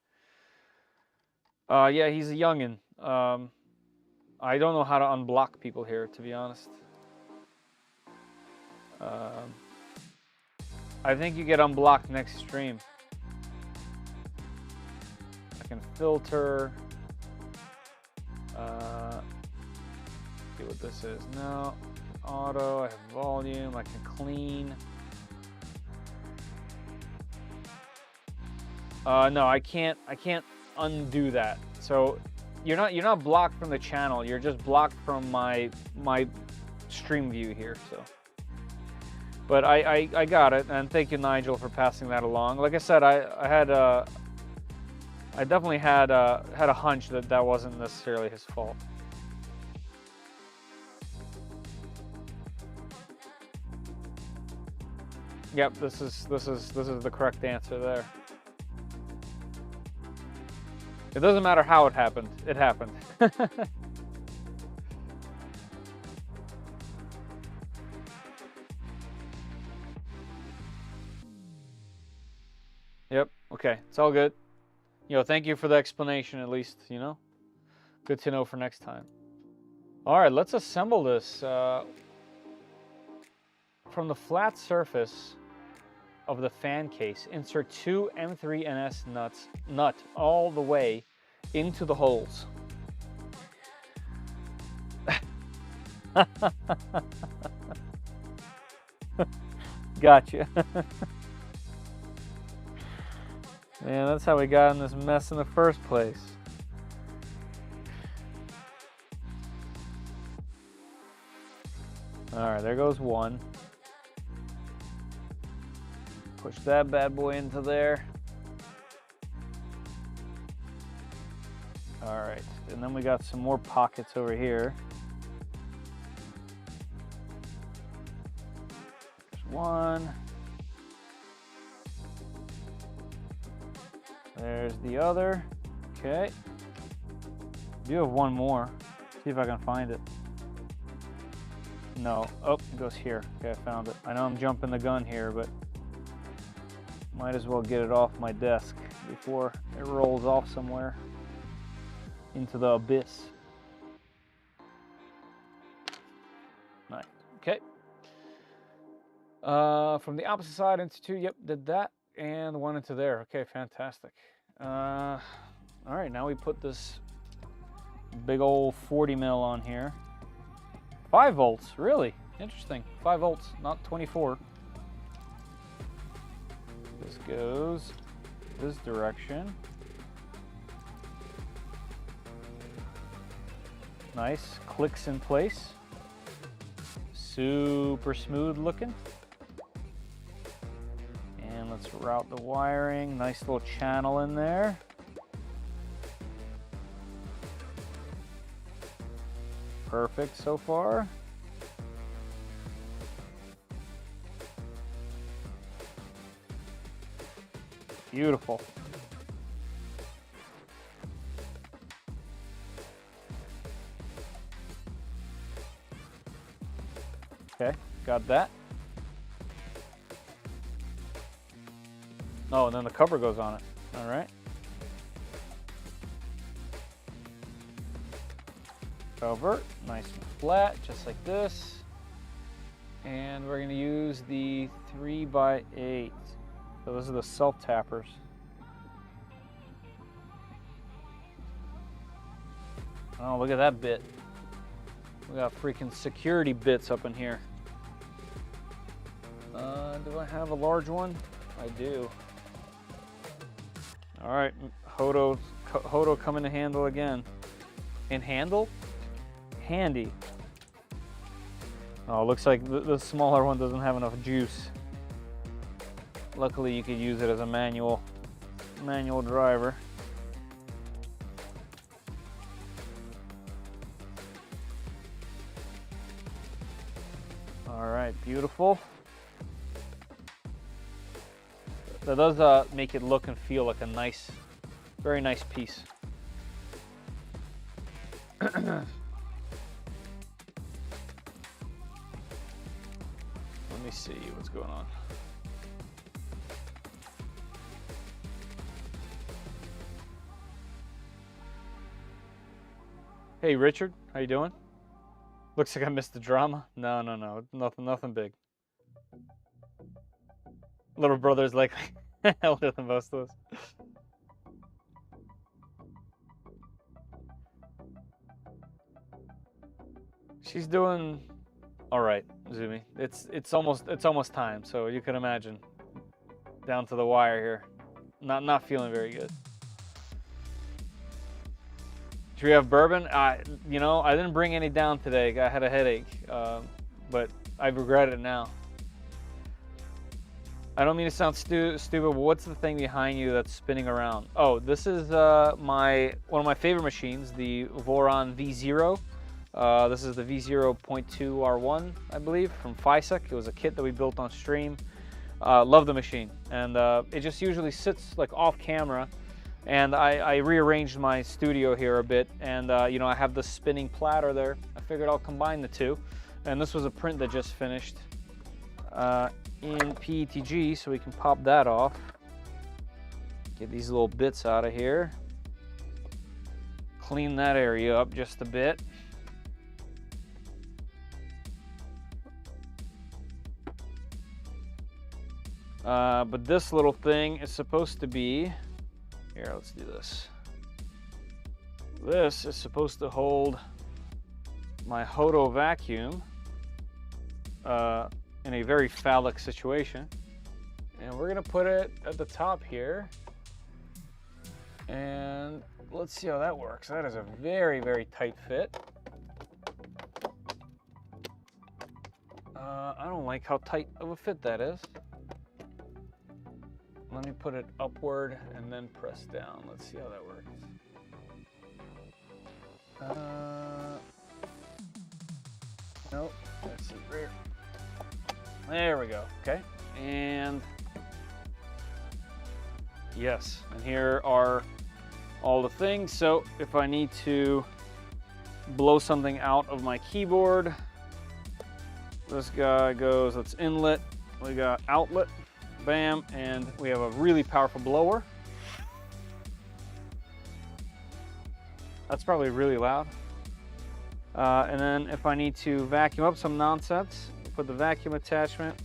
A: Yeah, he's a youngin'. I don't know how to unblock people here, to be honest. I think you get unblocked next stream. I can filter. See what this is. No. Auto, I have volume, I can clean. No, I can't undo that. So you're not blocked from the channel, you're just blocked from my stream view here, so. But I got it, and thank you, Nigel, for passing that along. Like I said, I definitely had a hunch that wasn't necessarily his fault. Yep, this is the correct answer there. It doesn't matter how it happened. It happened. Yep, okay, it's all good. Thank you for the explanation at least, Good to know for next time. All right, let's assemble this. From the flat surface, of the fan case. Insert 2 M3NS nut all the way into the holes. Gotcha. Man, that's how we got in this mess in the first place. All right, there goes one. Push that bad boy into there. All right, and then we got some more pockets over here. There's one. There's the other. Okay. I do have one more. See if I can find it. No. Oh, it goes here. Okay, I found it. I know I'm jumping the gun here, but might as well get it off my desk before it rolls off somewhere into the abyss. Nice. Okay. From the opposite side into two. Yep, did that. And one into there. Okay, fantastic. All right, now we put this big old 40 mil on here. 5 volts, really interesting. 5 volts, not 24. This goes this direction. Nice, clicks in place. Super smooth looking. And let's route the wiring. Nice little channel in there. Perfect so far. Beautiful. Okay, got that. Oh, and then the cover goes on it. All right. Cover, nice and flat, just like this. And we're gonna use the 3x8. So those are the self-tappers. Oh, look at that bit. We got freaking security bits up in here. Do I have a large one? I do. All right, Hodo coming to handle again. And handle? Handy. Oh, looks like the smaller one doesn't have enough juice. Luckily, you could use it as a manual driver. All right, beautiful. That does make it look and feel like a nice, very nice piece. Let me see what's going on. Hey Richard, how you doing? Looks like I missed the drama. No, nothing big. Little brother's like older than most of us. She's doing all right, Zumi. It's almost time, so you can imagine. Down to the wire here. Not feeling very good. Should we have bourbon? You know, I didn't bring any down today. I had a headache, but I regret it now. I don't mean to sound stupid, but what's the thing behind you that's spinning around? Oh, this is one of my favorite machines, the Voron V0. This is the V0.2R1, I believe, from FISEC. It was a kit that we built on stream. Love the machine, and it just usually sits like off camera. And I rearranged my studio here a bit, and you know, I have the spinning platter there. I figured I'll combine the two. And this was a print that just finished in PETG, so we can pop that off. Get these little bits out of here. Clean that area up just a bit. But this little thing is supposed to be, here, let's do this. This is supposed to hold my Hodo vacuum in a very phallic situation. And we're gonna put it at the top here. And let's see how that works. That is a very, very tight fit. I don't like how tight of a fit that is. Let me put it upward and then press down. Let's see how that works. Nope, that's it right. There we go, okay. And yes, and here are all the things. So if I need to blow something out of my keyboard, this guy goes, that's inlet, we got outlet, bam, and we have a really powerful blower. That's probably really loud. And then if I need to vacuum up some nonsense, put the vacuum attachment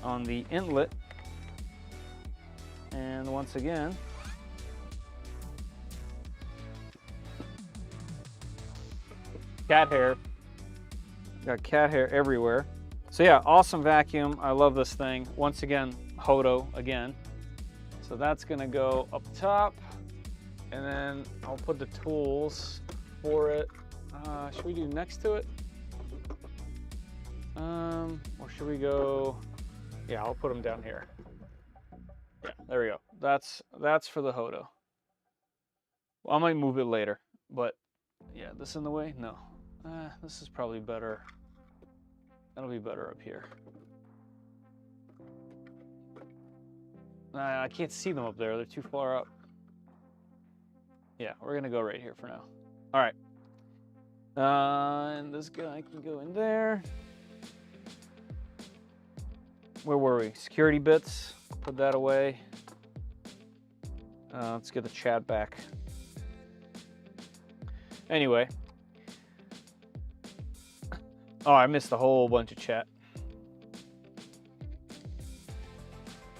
A: on the inlet. And once again, cat hair. Got cat hair everywhere. So yeah, awesome vacuum. I love this thing. Once again, Hodo again. So that's gonna go up top. And then I'll put the tools for it. Should we do next to it? Or should we go? Yeah, I'll put them down here. Yeah, there we go. That's for the Hodo. Well, I might move it later, but yeah, this in the way? No. This is probably better. That'll be better up here. I can't see them up there. They're too far up. Yeah, we're gonna go right here for now. All right. And this guy can go in there. Where were we? Security bits. Put that away. Let's get the chat back. Anyway. Oh, I missed a whole bunch of chat.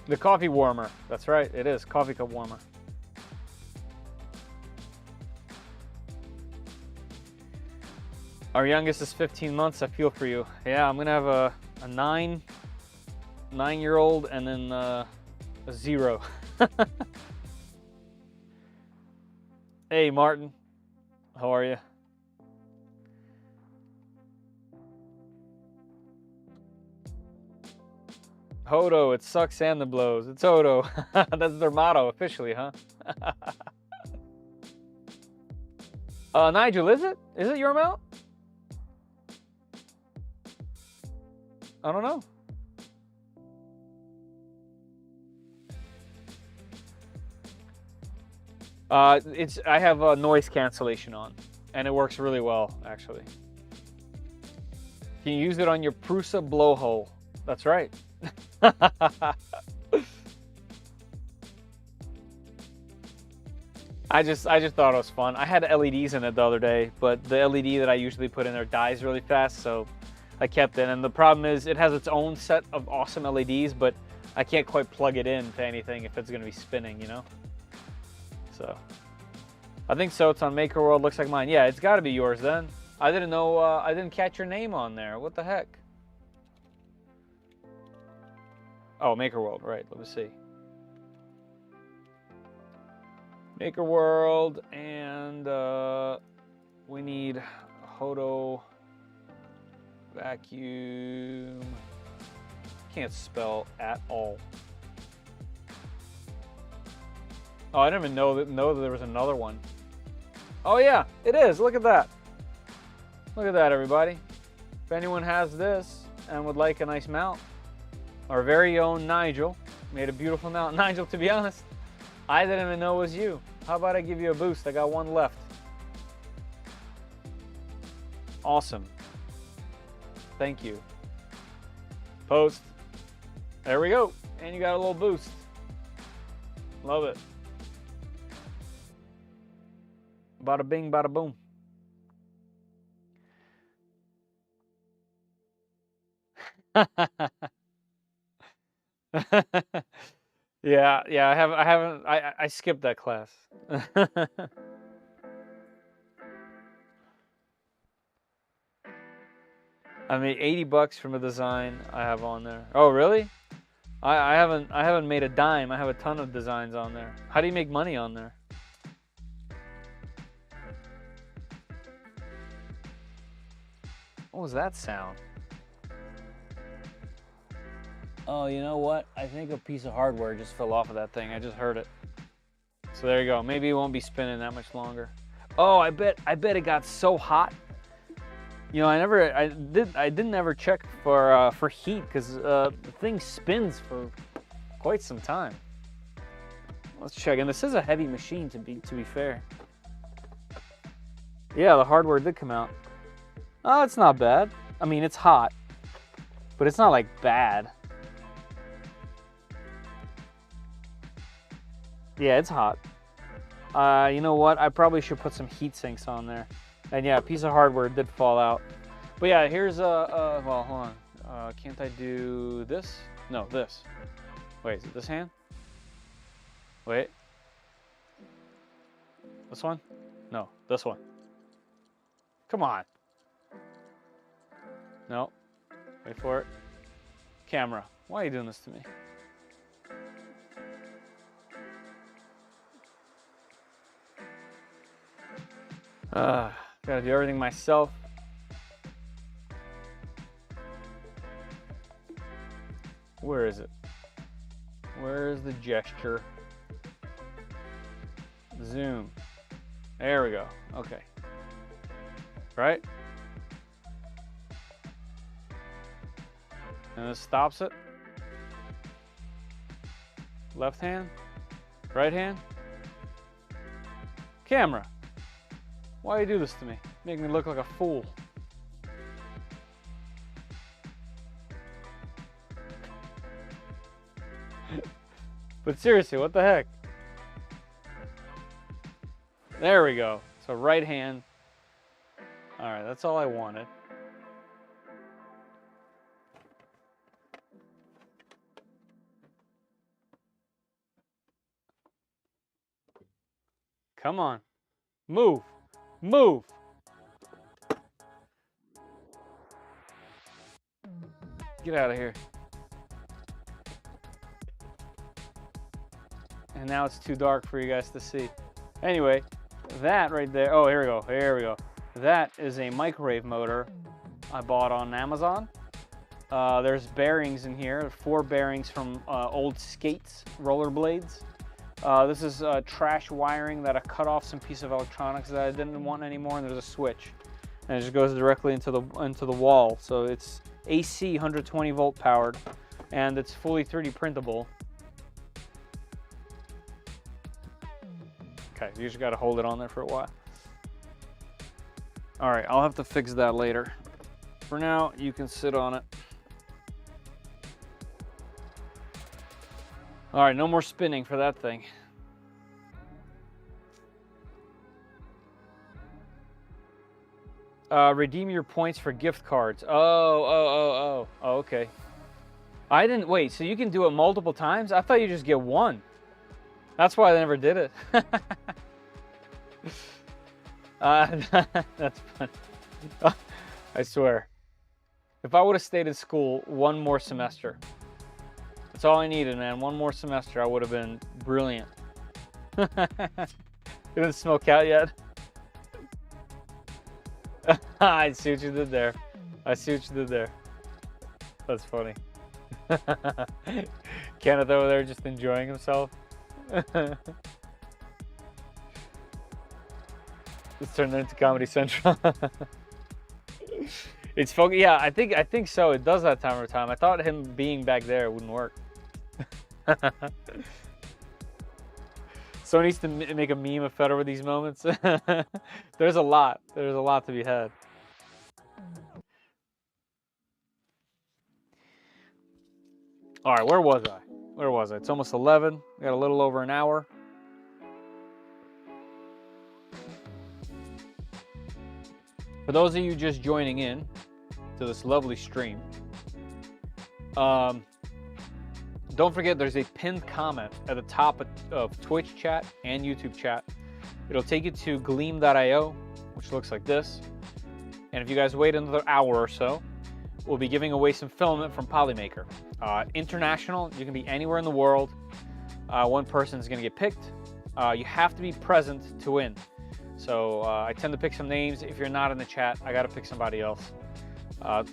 A: The coffee warmer. That's right, it is. Coffee cup warmer. Our youngest is 15 months. I feel for you. Yeah, I'm gonna have a 9-year-old and then a 0. Hey, Martin. How are you? Hodo, it sucks and the blows. It's Hodo. That's their motto officially, huh? Nigel, is it? Is it your mount? I don't know. I have a noise cancellation on, and it works really well, actually. Can you use it on your Prusa blowhole? That's right. I just thought it was fun. I had LEDs in it the other day, but the LED that I usually put in there dies really fast, so I kept it. And the problem is it has its own set of awesome LEDs, but I can't quite plug it in to anything if it's going to be spinning, you know? So I think so. It's on Maker World. Looks like mine. Yeah, it's got to be yours then. I didn't know. I didn't catch your name on there. What the heck? Oh, Maker World. Right. Let me see. Maker World, and we need Hodo vacuum. Can't spell at all. Oh, I didn't even know that there was another one. Oh yeah, it is. Look at that. Look at that, everybody. If anyone has this and would like a nice mount, our very own Nigel made a beautiful mount. Nigel, to be honest, I didn't even know it was you. How about I give you a boost? I got one left. Awesome. Thank you. Post. There we go. And you got a little boost. Love it. Bada bing, bada boom. Yeah, yeah, I skipped that class. I mean, 80 bucks from a design I have on there. Oh, really? I haven't made a dime. I have a ton of designs on there. How do you make money on there? What was that sound? Oh, you know what? I think a piece of hardware just fell off of that thing. I just heard it. So there you go. Maybe it won't be spinning that much longer. Oh, I bet it got so hot. You know, I didn't ever check for heat because the thing spins for quite some time. Let's check. And this is a heavy machine to be fair. Yeah, the hardware did come out. Oh, it's not bad. I mean, it's hot, but it's not like bad. Yeah, it's hot. You know what? I probably should put some heat sinks on there. And yeah, a piece of hardware did fall out. But yeah, here's well, hold on. Can't I do this? No, this. Wait, is it this hand? Wait. This one? No, this one. Come on. No. Wait for it. Camera. Why are you doing this to me? Gotta do everything myself. Where is it? Where is the gesture? Zoom. There we go. Okay. Right? And this stops it. Left hand. Right hand. Camera. Why do you do this to me? Make me look like a fool. But seriously, what the heck? There we go. So right hand. All right, that's all I wanted. Come on. Move. Move. Get out of here. And now it's too dark for you guys to see. Anyway, that right there. Oh, here we go. Here we go. That is a microwave motor I bought on Amazon. There's bearings in here. 4 bearings from old skates, rollerblades. This is trash wiring that I cut off some piece of electronics that I didn't want anymore, and there's a switch, and it just goes directly into the wall. So it's AC 120 volt powered, and it's fully 3D printable. Okay, you just gotta hold it on there for a while. All right, I'll have to fix that later. For now, you can sit on it. All right, no more spinning for that thing. Redeem your points for gift cards. Oh, okay. I didn't, wait, so you can do it multiple times? I thought you just get one. That's why I never did it. That's funny. I swear. If I would have stayed in school one more semester, that's all I needed, man. One more semester, I would have been brilliant. You didn't smoke out yet? I see what you did there. I see what you did there. That's funny. Kenneth over there just enjoying himself. Let's turn that into Comedy Central. It's focused. Yeah, I think so. It does that time to time. I thought him being back there wouldn't work. Someone needs to make a meme of Federer with these moments. There's a lot. There's a lot to be had. All right, where was I? Where was I? It's almost 11. We got a little over an hour. For those of you just joining in to this lovely stream, Don't forget, there's a pinned comment at the top of Twitch chat and YouTube chat. It'll take you to gleam.io, which looks like this. And if you guys wait another hour or so, we'll be giving away some filament from Polymaker. International, you can be anywhere in the world. One person is going to get picked. You have to be present to win. So I tend to pick some names. If you're not in the chat, I got to pick somebody else.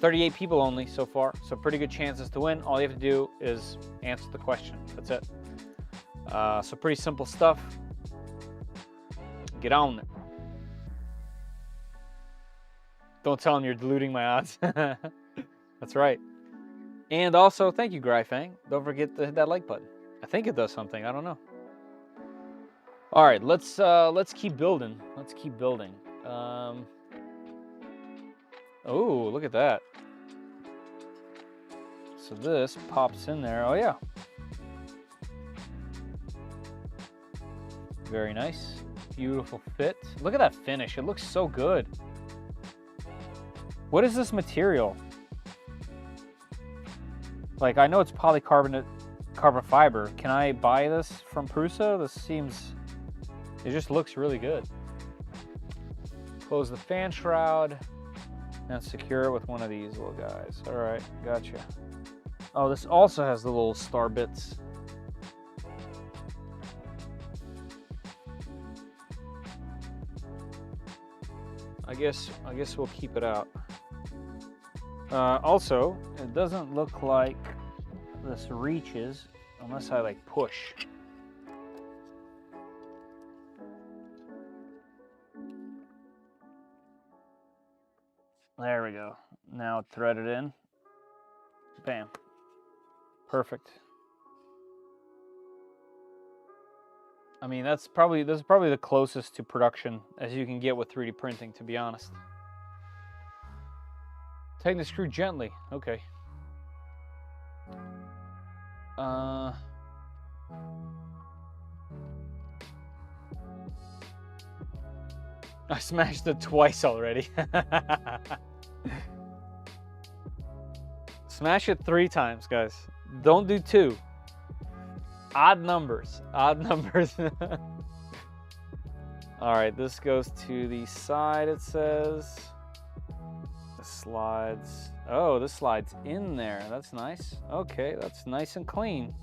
A: 38 people only so far, so pretty good chances to win. All you have to do is answer the question. That's it. So pretty simple stuff. Get on it. Don't tell them you're diluting my odds. That's right. And also, thank you, Gryfang. Don't forget to hit that like button. I think it does something. I don't know. All right, let's keep building. Let's keep building. Oh, look at that. So this pops in there. Oh, yeah. Very nice. Beautiful fit. Look at that finish. It looks so good. What is this material? Like, I know it's polycarbonate carbon fiber. Can I buy this from Prusa? This seems... It just looks really good. Close the fan shroud. And secure it with one of these little guys. All right, gotcha. Oh, this also has the little star bits. I guess we'll keep it out. Also, it doesn't look like this reaches unless I like push. There we go. Now thread it in. Bam. Perfect. I mean, this is probably the closest to production as you can get with 3D printing, to be honest. Tighten the screw gently. Okay. I smashed it twice already. Smash it 3 times, guys. Don't do 2. Odd numbers. Odd numbers. All right, this goes to the side, it says. This slides. Oh, this slides in there. That's nice. Okay, that's nice and clean.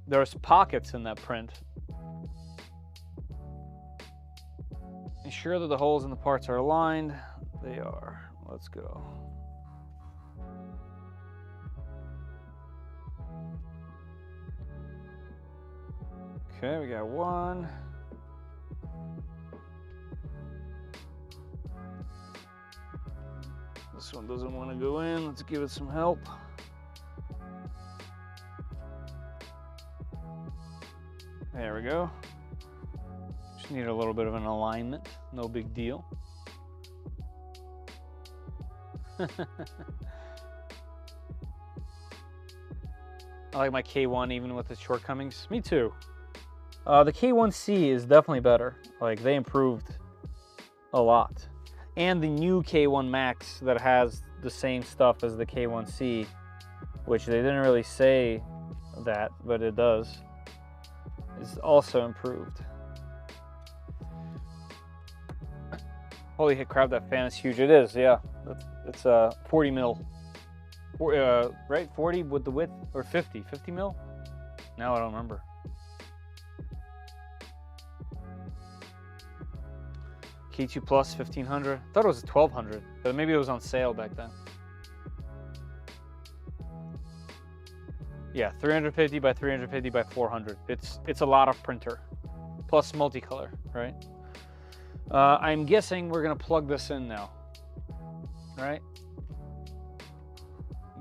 A: There's pockets in that print. Ensure that the holes in the parts are aligned. They are. Let's go. Okay, we got one. This one doesn't want to go in. Let's give it some help. There we go. Just need a little bit of an alignment. No big deal. I like my K1 even with its shortcomings. Me too. The K1C is definitely better. Like, they improved a lot. And the new K1 Max that has the same stuff as the K1C, which they didn't really say that, but it does, is also improved. Holy heck, crap, that fan is huge. It is, yeah. It's 40 mil. Right? 40 with the width, or 50? 50 mil? Now I don't remember. K2 Plus 1500. I thought it was 1200, but maybe it was on sale back then. Yeah, 350 by 350 by 400. It's a lot of printer, plus multicolor, right? I'm guessing we're gonna plug this in now, right?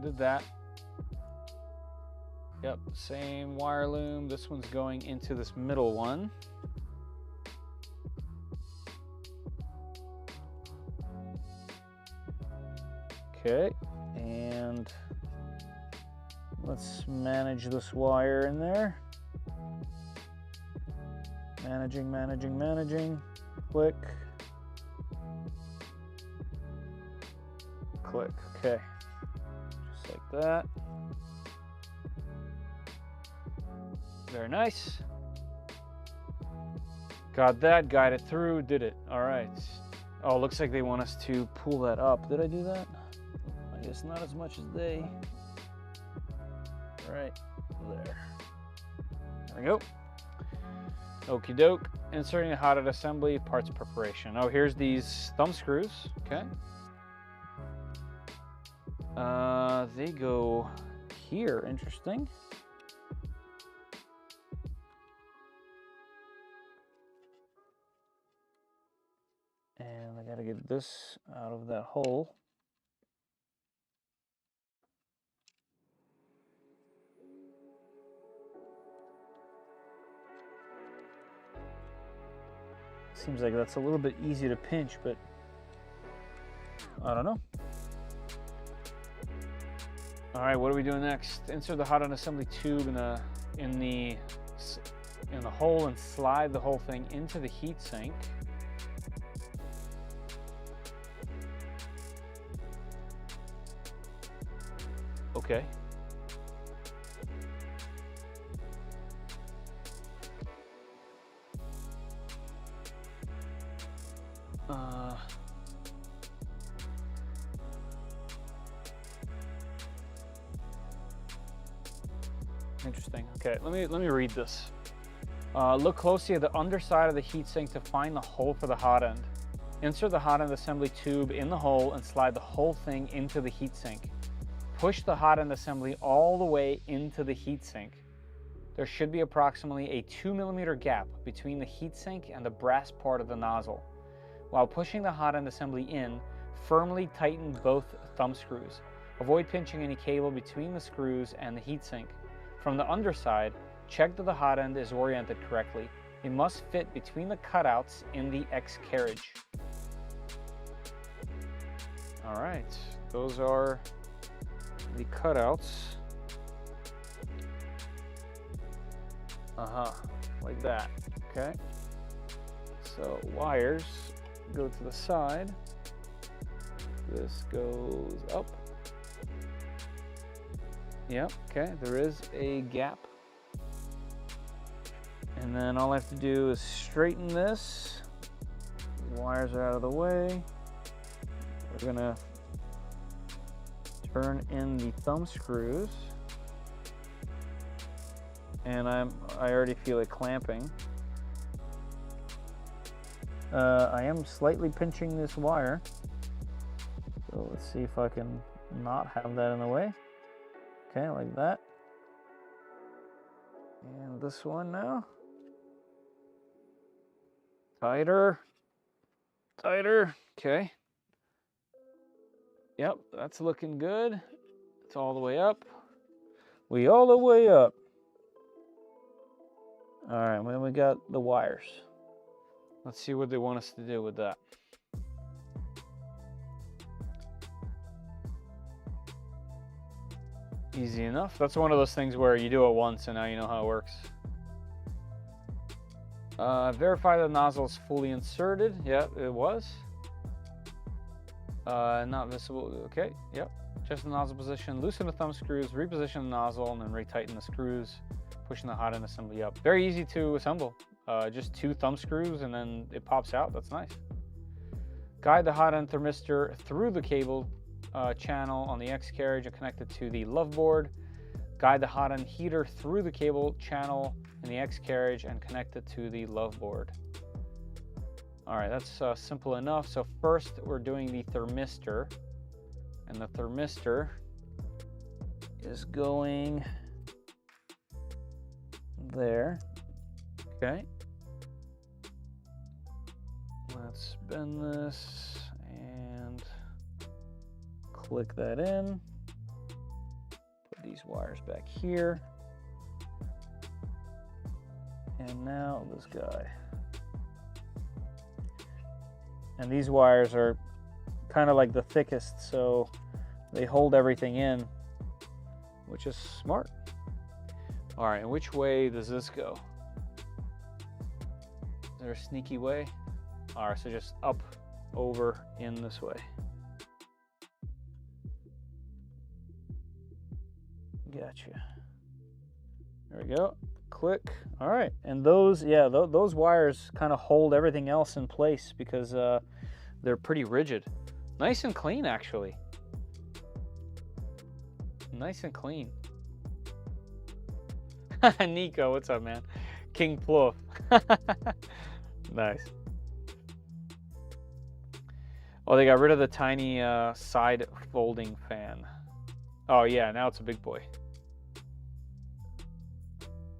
A: Did that. Yep, same wire loom. This one's going into this middle one. Okay, and let's manage this wire in there. Managing. Click. click. Okay, just like that. Very nice. Got that, guided through, did it. All right. Oh, looks like they want us to pull that up. Did I do that? I guess not as much as they. Right there. There we go. Okie doke. Inserting the hot end assembly, parts preparation. Oh, here's these thumb screws. Okay. They go here. Interesting. And I gotta get this out of that hole. Seems like that's a little bit easy to pinch, but I don't know. All right, what are we doing next? Insert the hot end assembly tube in the hole and slide the whole thing into the heat sink. Okay. Interesting. Okay, let me read this. Look closely at the underside of the heatsink to find the hole for the hot end. Insert the hot end assembly tube in the hole and slide the whole thing into the heatsink. Push the hot end assembly all the way into the heatsink. There should be approximately a 2mm gap between the heatsink and the brass part of the nozzle. While pushing the hot end assembly in, firmly tighten both thumb screws. Avoid pinching any cable between the screws and the heatsink. From the underside, check that the hot end is oriented correctly. It must fit between the cutouts in the X carriage. All right, those are the cutouts. Like that, okay? So wires go to the side. This goes up. Yep, okay, there is a gap. And then all I have to do is straighten this. The wires are out of the way. We're gonna turn in the thumb screws. And I already feel it clamping. I am slightly pinching this wire. So let's see if I can not have that in the way. Okay, like that. And this one now. Tighter. Tighter. Okay. Yep, that's looking good. It's all the way up. We all the way up. All right, then we got the wires. Let's see what they want us to do with that. Easy enough. That's one of those things where you do it once and now you know how it works. Verify the nozzle is fully inserted. Yep, it was. Not visible. Okay, yep. Adjust the nozzle position. Loosen the thumb screws. Reposition the nozzle and then retighten the screws. Pushing the hot end assembly up. Very easy to assemble. Just 2 thumb screws and then it pops out. That's nice. Guide the hot end thermistor through the cable channel on the X carriage and connect it to the love board. Guide the hot end heater through the cable channel in the X carriage and connect it to the love board. All right, that's simple enough. So first we're doing the thermistor, and the thermistor is going there. Okay. Let's spin this and click that in. Put these wires back here. And now this guy. And these wires are kind of like the thickest, so they hold everything in, which is smart. All right, and which way does this go? Is there a sneaky way? All right, so just up, over, in this way. Gotcha. There we go. Click. All right. And those, yeah, those wires kind of hold everything else in place because they're pretty rigid. Nice and clean, actually. Nice and clean. Nico, what's up, man? King Pluff. Nice. Oh, they got rid of the tiny side folding fan. Oh yeah, now it's a big boy.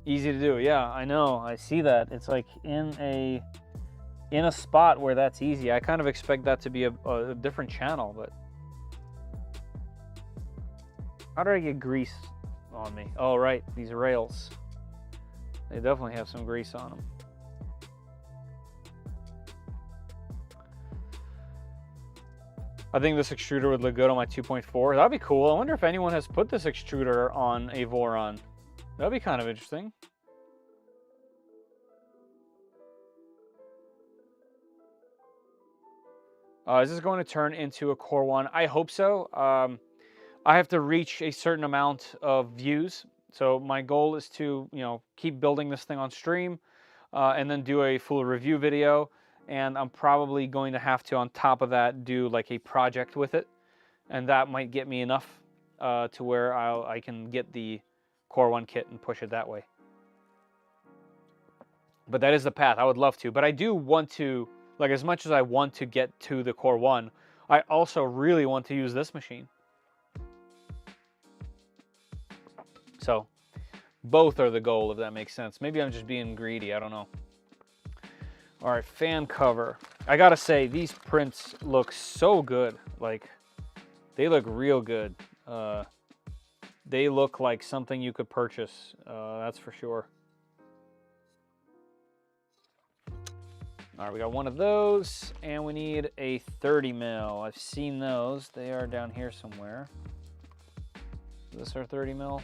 A: Easy to do. Yeah, I know. I see that. It's like in a spot where that's easy. I kind of expect that to be a different channel, but how did I get grease on me? Oh, right, these rails. They definitely have some grease on them. I think this extruder would look good on my 2.4. That'd be cool. I wonder if anyone has put this extruder on a Voron. That'd be kind of interesting. Is this going to turn into a Core 1? I hope so. I have to reach a certain amount of views. So my goal is to, keep building this thing on stream and then do a full review video. And I'm probably going to have to, on top of that, do like a project with it. And that might get me enough to where I can get the Core 1 kit and push it that way. But that is the path. I would love to. But I do want to, like, as much as I want to get to the Core 1, I also really want to use this machine. So both are the goal, if that makes sense. Maybe I'm just being greedy. I don't know. All right, fan cover. I gotta say, these prints look so good. Like, they look real good. They look like something you could purchase. That's for sure. All right, we got one of those, and we need a 30 mil. I've seen those. They are down here somewhere. Is this our 30 mil?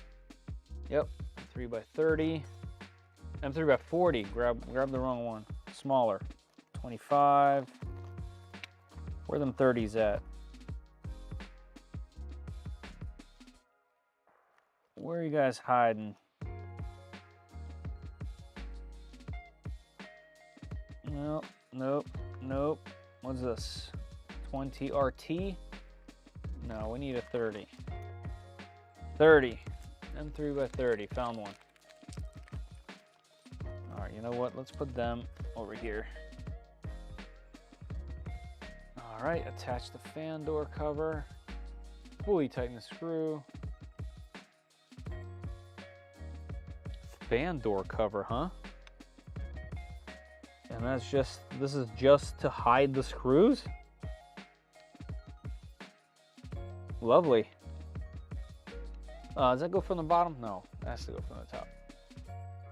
A: Yep, 3x30. And 3x40. Grab the wrong one. Smaller. 25. Where them 30s at? Where are you guys hiding? Nope, nope, nope. What's this? 20 RT? No, we need a 30. 30. And 3x30. Found one. All right, you know what? Let's put them over here. All right, attach the fan door cover. Fully tighten the screw. Fan door cover, huh? And this is just to hide the screws? Lovely. Does that go from the bottom? No, it has to go from the top.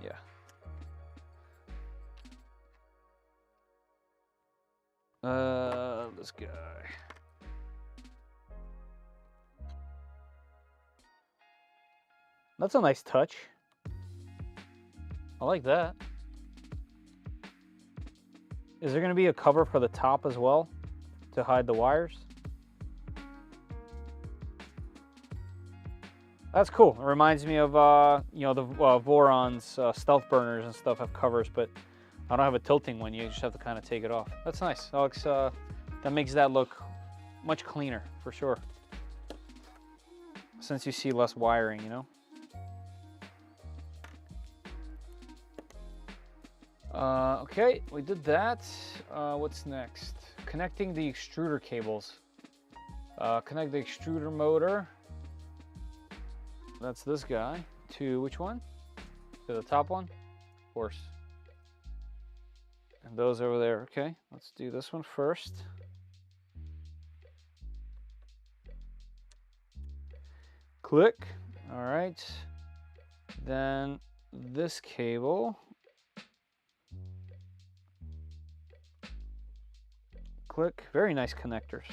A: Yeah. This guy. That's a nice touch. I like that. Is there going to be a cover for the top as well to hide the wires? That's cool. It reminds me of, the Voron's stealth burners and stuff have covers, but I don't have a tilting one. You just have to kind of take it off. That's nice. Alex, that makes that look much cleaner for sure. Since you see less wiring, you know? Okay, we did that. What's next? Connecting the extruder cables. Connect the extruder motor. That's this guy. To which one? To the top one? Of course. And those over there. Okay, let's do this one first. Click. All right. Then this cable. Click. Very nice connectors.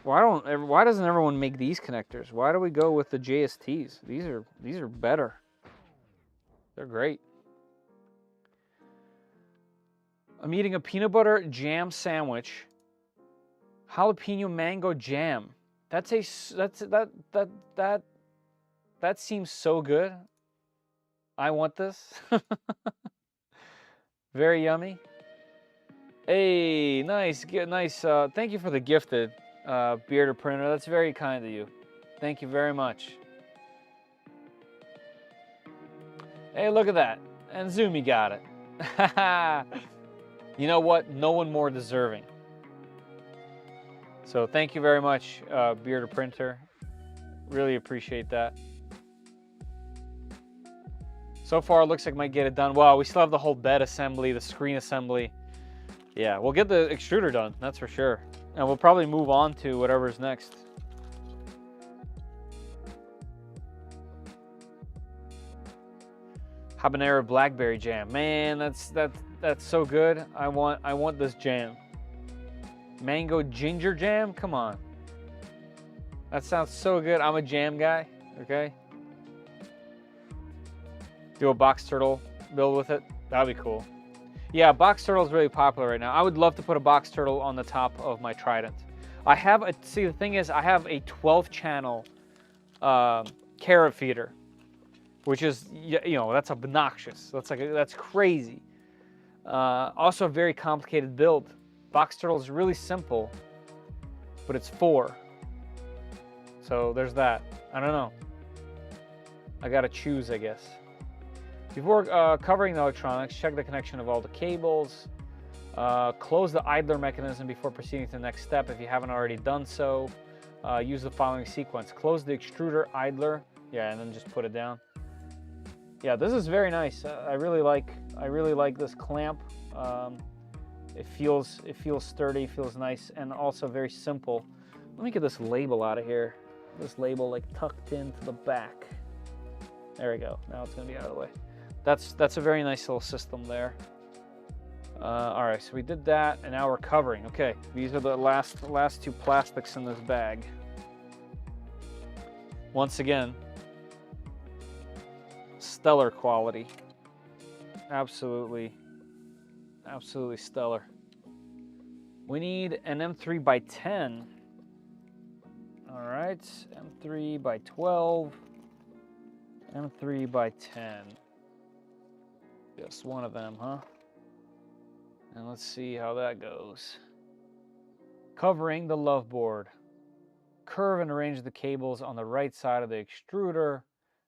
A: Why doesn't everyone make these connectors? Why do we go with the JSTs? These are better. They're great. I'm eating a peanut butter jam sandwich Jalapeno mango jam. That seems so good. I want this. Very yummy. Hey, nice, nice. Thank you for the gifted bearded printer. That's very kind of you. Thank you very much. Hey, look at that. And Zoomy got it. You know what? No one more deserving. So thank you very much, bearded printer. Really appreciate that. So far, it looks like I might get it done. Wow, we still have the whole bed assembly, the screen assembly. Yeah, we'll get the extruder done, that's for sure. And we'll probably move on to whatever's next. Habanero blackberry jam. Man, that's so good. I want this jam. Mango ginger jam? Come on. That sounds so good. I'm a jam guy, okay? Do a box turtle build with it. That'd be cool. Yeah, box turtle is really popular right now. I would love to put a box turtle on the top of my Trident. I have a, see, the thing is, I have a 12 channel carrot feeder, which is, you know, that's obnoxious. That's crazy. Also a very complicated build. Box turtle is really simple, but it's 4. So there's that. I don't know. I gotta choose, I guess. Before covering the electronics, check the connection of all the cables. Close the idler mechanism before proceeding to the next step if you haven't already done so. Use the following sequence. Close the extruder idler. Yeah, and then just put it down. Yeah, this is very nice. I really like this clamp. It feels sturdy, feels nice, and also very simple. Let me get this label out of here. This label like tucked into the back. There we go. Now it's gonna be out of the way. That's a very nice little system there. All right, so we did that, and now we're covering. Okay, these are the last 2 plastics in this bag. Once again, stellar quality. Absolutely stellar. We need an M3 by 10. All right, M3 by 12, M3 by 10. Just one of them, huh? And let's see how that goes. Covering the love board. Curve and arrange the cables on the right side of the extruder.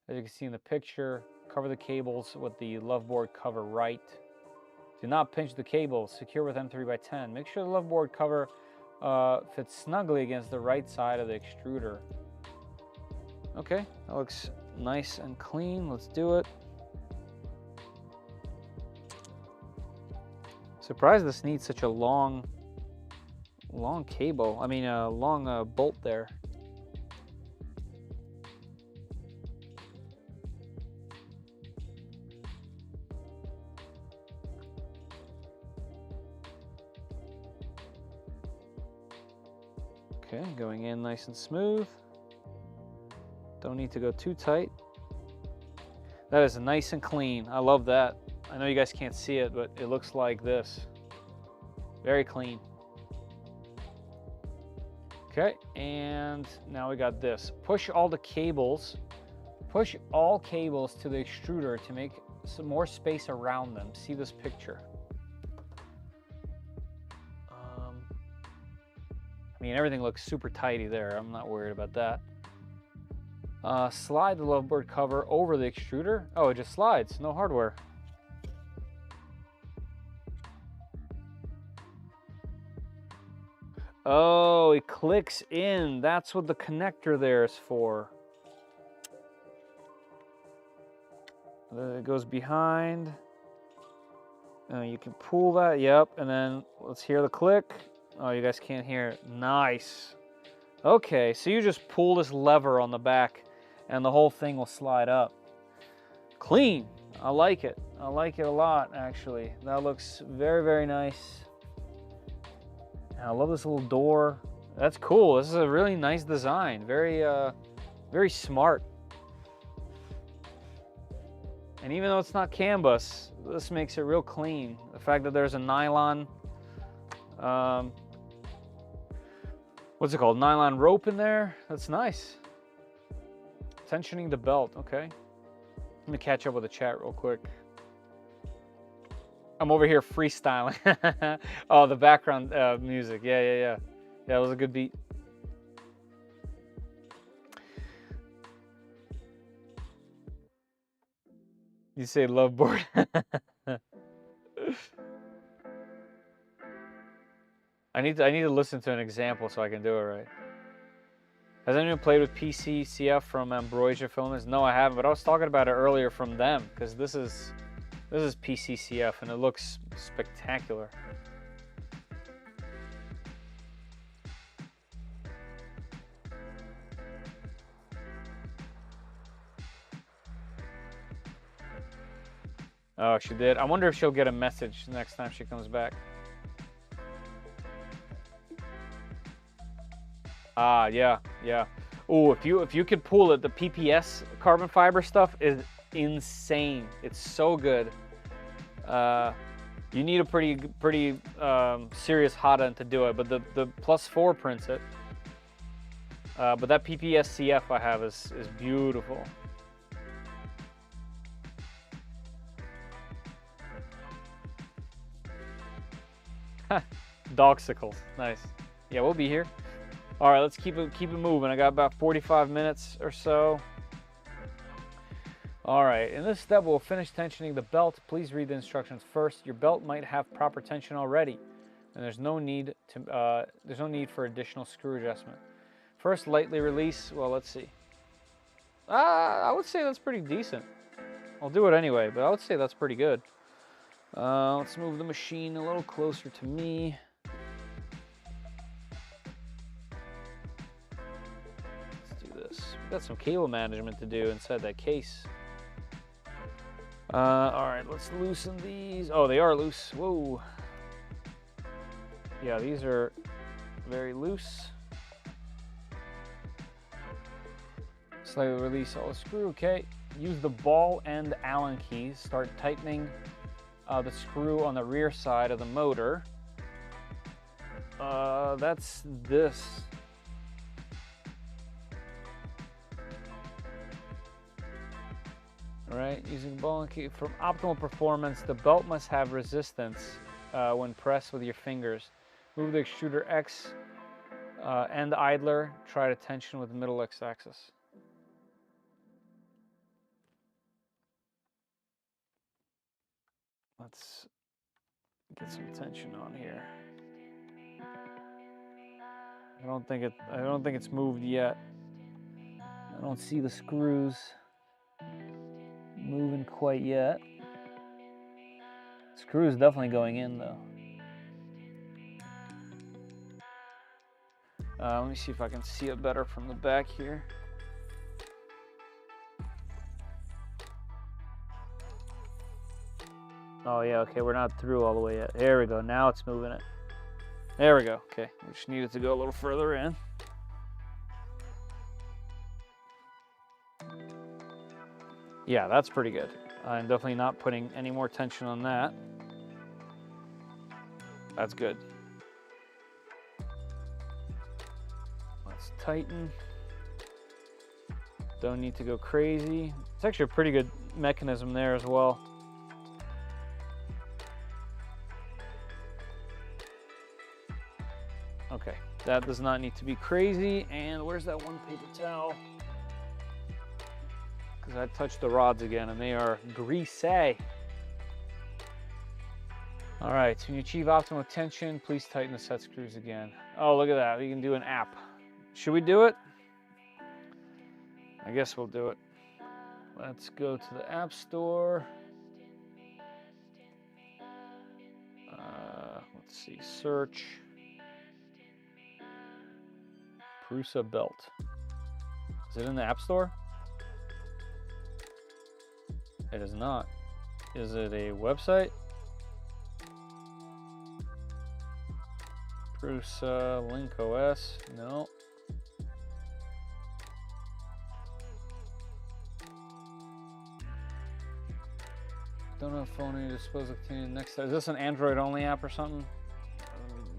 A: As you can see in the picture, cover the cables with the love board cover right. Do not pinch the cables. Secure with M3 by 10. Make sure the love board cover fits snugly against the right side of the extruder. Okay, that looks nice and clean. Let's do it. Surprised this needs such a long cable. I mean, a long bolt there. Okay, going in nice and smooth. Don't need to go too tight. That is nice and clean. I love that. I know you guys can't see it, but it looks like this. Very clean. Okay, and now we got this. Push all cables to the extruder to make some more space around them. See this picture. I mean, everything looks super tidy there. I'm not worried about that. Slide the love board cover over the extruder. Oh, it just slides, no hardware. Oh, it clicks in. That's what the connector there is for. It goes behind. You can pull that, yep, and then let's hear the click. Oh, you guys can't hear it. Nice. Okay, so you just pull this lever on the back and the whole thing will slide up. Clean. I like it. I like it a lot, actually. That looks very, very nice. And I love this little door. That's cool. This is a really nice design. Very, very smart. And even though it's not CAN bus, this makes it real clean. The fact that there's a nylon what's it called? Nylon rope in there. That's nice. Tensioning the belt. Okay. Let me catch up with the chat real quick. I'm over here freestyling. Oh, the background music. Yeah. Yeah, it was a good beat. You say love board. I need to listen to an example so I can do it right. Has anyone played with PCCF from Ambrosia Filaments? No, I haven't, but I was talking about it earlier from them because this is PCCF and it looks spectacular. Oh, she did. I wonder if she'll get a message next time she comes back. Ah, yeah. Oh, if you could pull it, the PPS carbon fiber stuff is insane. It's so good. You need a pretty serious hot end to do it, but the +4 prints it. But that PPS CF I have is beautiful. Dogsicles, nice. Yeah, we'll be here. All right, let's keep it moving. I got about 45 minutes or so. All right, in this step, we'll finish tensioning the belt. Please read the instructions first. Your belt might have proper tension already, and there's no need for additional screw adjustment. First, lightly release. Well, let's see. I would say that's pretty decent. I'll do it anyway, but I would say that's pretty good. Let's move the machine a little closer to me. Let's do this. We've got some cable management to do inside that case. All right, let's loosen these. Oh, they are loose. Whoa. Yeah, these are very loose. Slightly release all the screw. Okay. Use the ball and Allen keys. Start tightening the screw on the rear side of the motor. That's this. All right, using ball and key. For optimal performance, the belt must have resistance when pressed with your fingers. Move the extruder X and idler. Try to tension with the middle X axis. Let's get some tension on here. I don't think it's moved yet. I don't see the screws moving quite yet. Screw is definitely going in though. Let me see if I can see it better from the back here. Oh yeah, okay, we're not through all the way yet. There we go, now it's moving it. There we go, okay. We just needed to go a little further in. Yeah, that's pretty good. I'm definitely not putting any more tension on that. That's good. Let's tighten. Don't need to go crazy. It's actually a pretty good mechanism there as well. Okay, that does not need to be crazy. And where's that one paper towel? Because I touched the rods again and they are greasy. All right, so when you achieve optimal tension, please tighten the set screws again. Oh, look at that, we can do an app. Should we do it? I guess we'll do it. Let's go to the App Store. Let's see, search. Prusa belt. Is it in the App Store? It is not. Is it a website? Prusa MK4S. No. Don't have phone in your disposal. Next, is this an Android only app or something?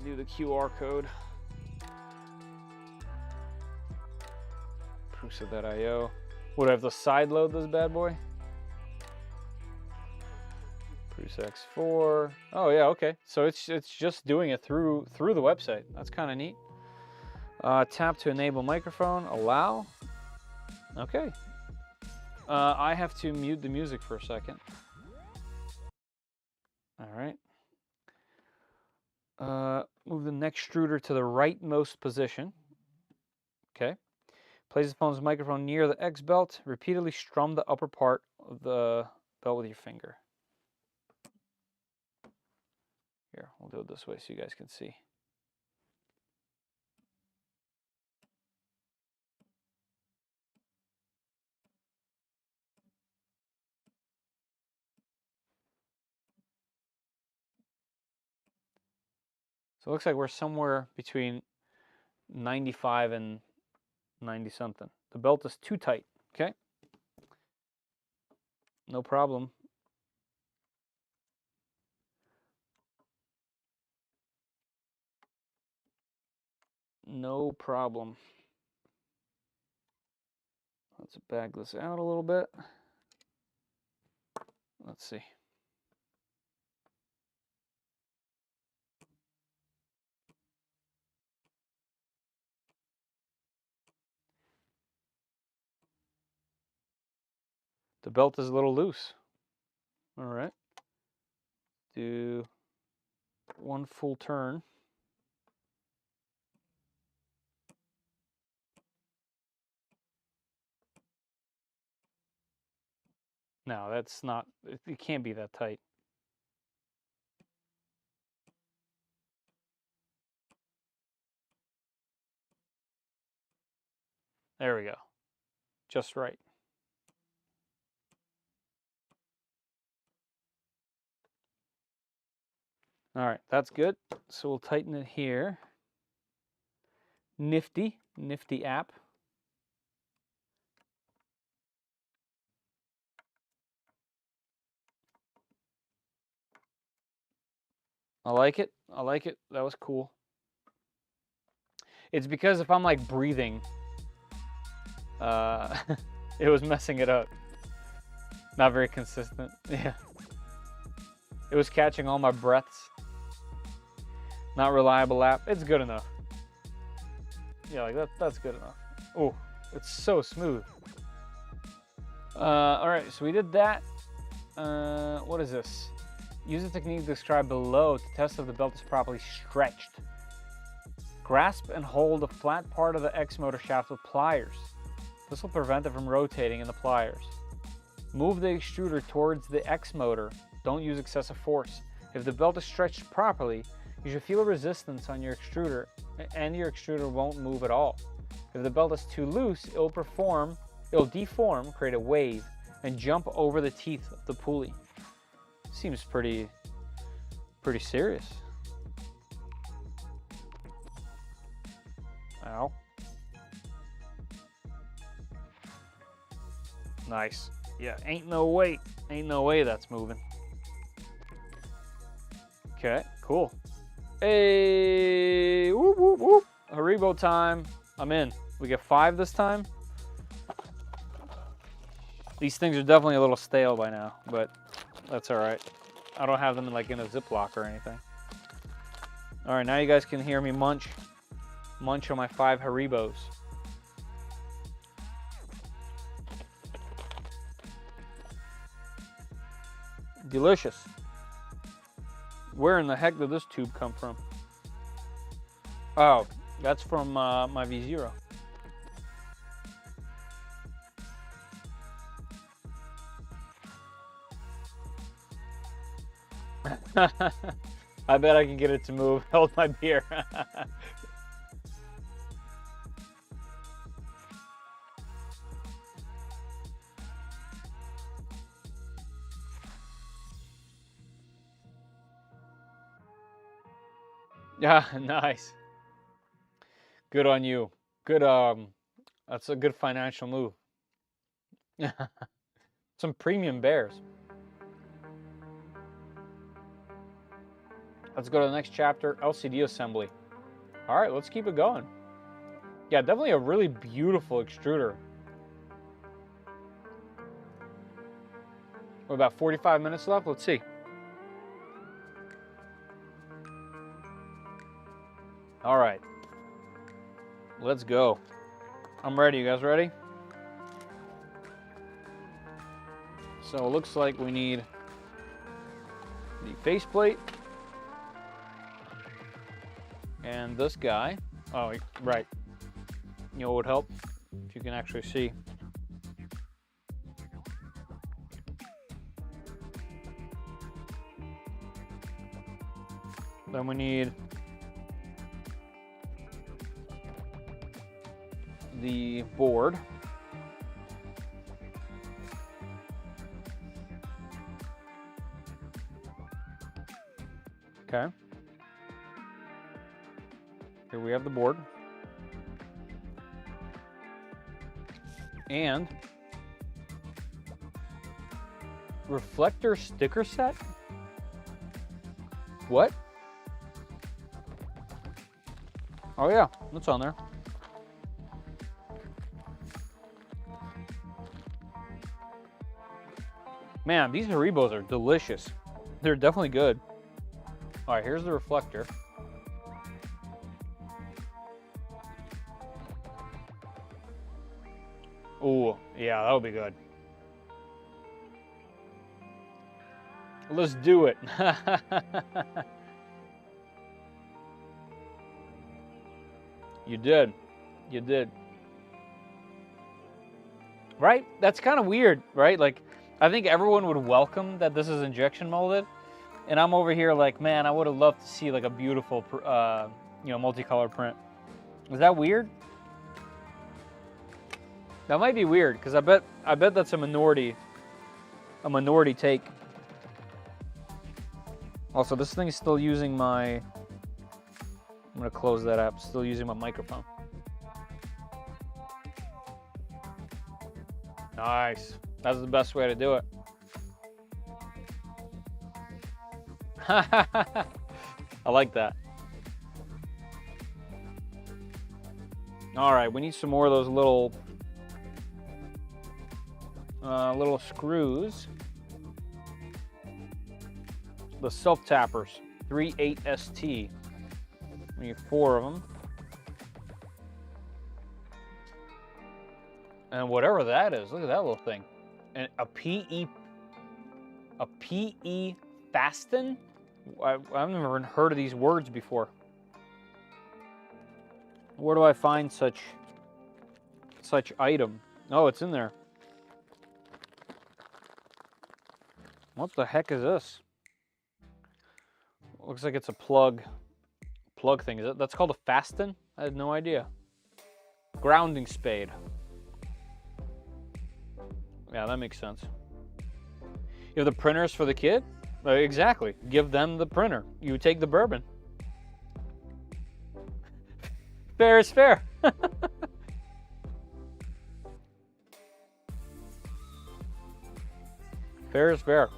A: Do the QR code. Prusa.io. Would I have to side load this bad boy? Prusa X4. Oh yeah, okay. So it's just doing it through the website. That's kind of neat. Tap to enable microphone. Allow. Okay. I have to mute the music for a second. All right. Move the next extruder to the rightmost position. Okay. Place the phone's microphone near the X belt. Repeatedly strum the upper part of the belt with your finger. Here, we'll do it this way so you guys can see. So it looks like we're somewhere between 95 and 90 something. The belt is too tight, okay? No problem. No problem. Let's bag this out a little bit. Let's see. The belt is a little loose. All right. Do one full turn. No, that's not, it can't be that tight. There we go. Just right. All right, that's good. So we'll tighten it here. Nifty app. I like it. I like it. That was cool. It's because if I'm like breathing, it was messing it up. Not very consistent. Yeah. It was catching all my breaths. Not reliable app. It's good enough. Yeah, like that's good enough. Oh, it's so smooth. All right, so we did that. What is this? Use the technique described below to test if the belt is properly stretched. Grasp and hold the flat part of the X motor shaft with pliers. This will prevent it from rotating in the pliers. Move the extruder towards the X motor. Don't use excessive force. If the belt is stretched properly, you should feel a resistance on your extruder, and your extruder won't move at all. If the belt is too loose, it'll deform, create a wave, and jump over the teeth of the pulley. Seems pretty serious. Ow. Nice. Yeah, ain't no way that's moving. Okay, cool. Hey, whoop, whoop, whoop. Haribo time. I'm in. We get 5 this time. These things are definitely a little stale by now, but that's all right. I don't have them in a Ziploc or anything. All right, now you guys can hear me munch on my 5 Haribos. Delicious. Where in the heck did this tube come from? Oh, that's from my V0. I bet I can get it to move. Hold my beer. Yeah, nice. Good on you. Good, that's a good financial move. Some premium bears. Let's go to the next chapter, LCD assembly. All right, let's keep it going. Yeah, definitely a really beautiful extruder. We're about 45 minutes left. Let's see. All right. Let's go. I'm ready. You guys ready? So it looks like we need the faceplate and this guy. Oh, right. You know what would help? If you can actually see. Then we need the board. Okay. Here we have the board. And reflector sticker set? What? Oh yeah, that's on there. Man, these Haribos are delicious. They're definitely good. All right, here's the reflector. Oh, yeah, that'll be good. Let's do it. You did. You did. Right? That's kind of weird, right? Like, I think everyone would welcome that this is injection molded. And I'm over here like, man, I would have loved to see like a beautiful, you know, multicolored print. Is that weird? That might be weird, because I bet that's a minority take. Also, this thing is still using my, I'm gonna close that app, still using my microphone. Nice, that's the best way to do it. I like that. All right, we need some more of those little screws. The self-tappers, 38ST. We need 4 of them. And whatever that is, look at that little thing. And a PE fasten? I've never heard of these words before. Where do I find such item? Oh, it's in there. What the heck is this? Looks like it's a plug thing. Is it? That's called a fasten? I had no idea. Grounding spade. Yeah, that makes sense. You have the printers for the kid? Exactly. Give them the printer. You take the bourbon. Fair is fair. Fair is fair.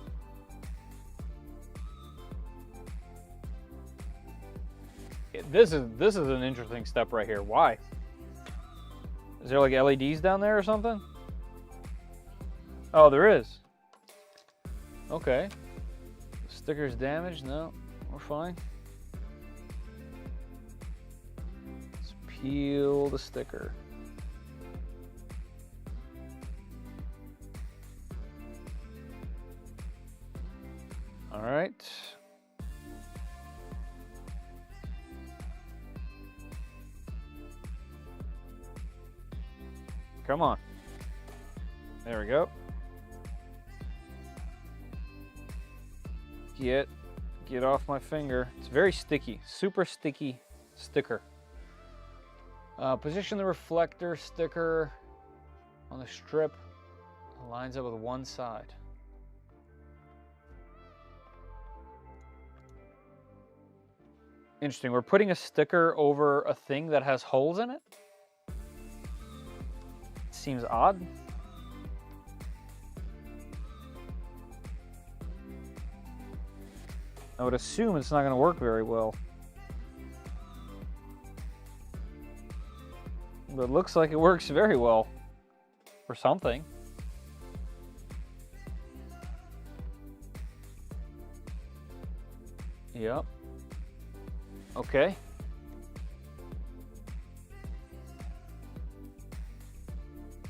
A: This is an interesting step right here. Why? Is there like LEDs down there or something? Oh, there is. Okay. Sticker's damaged? No, we're fine. Let's peel the sticker. All right. Come on. There we go. Get off my finger. It's very sticky, super sticky sticker. Position the reflector sticker on the strip. It lines up with one side. Interesting. We're putting a sticker over a thing that has holes in it. Seems odd. I would assume it's not going to work very well. But it looks like it works very well. For something. Yep. Okay.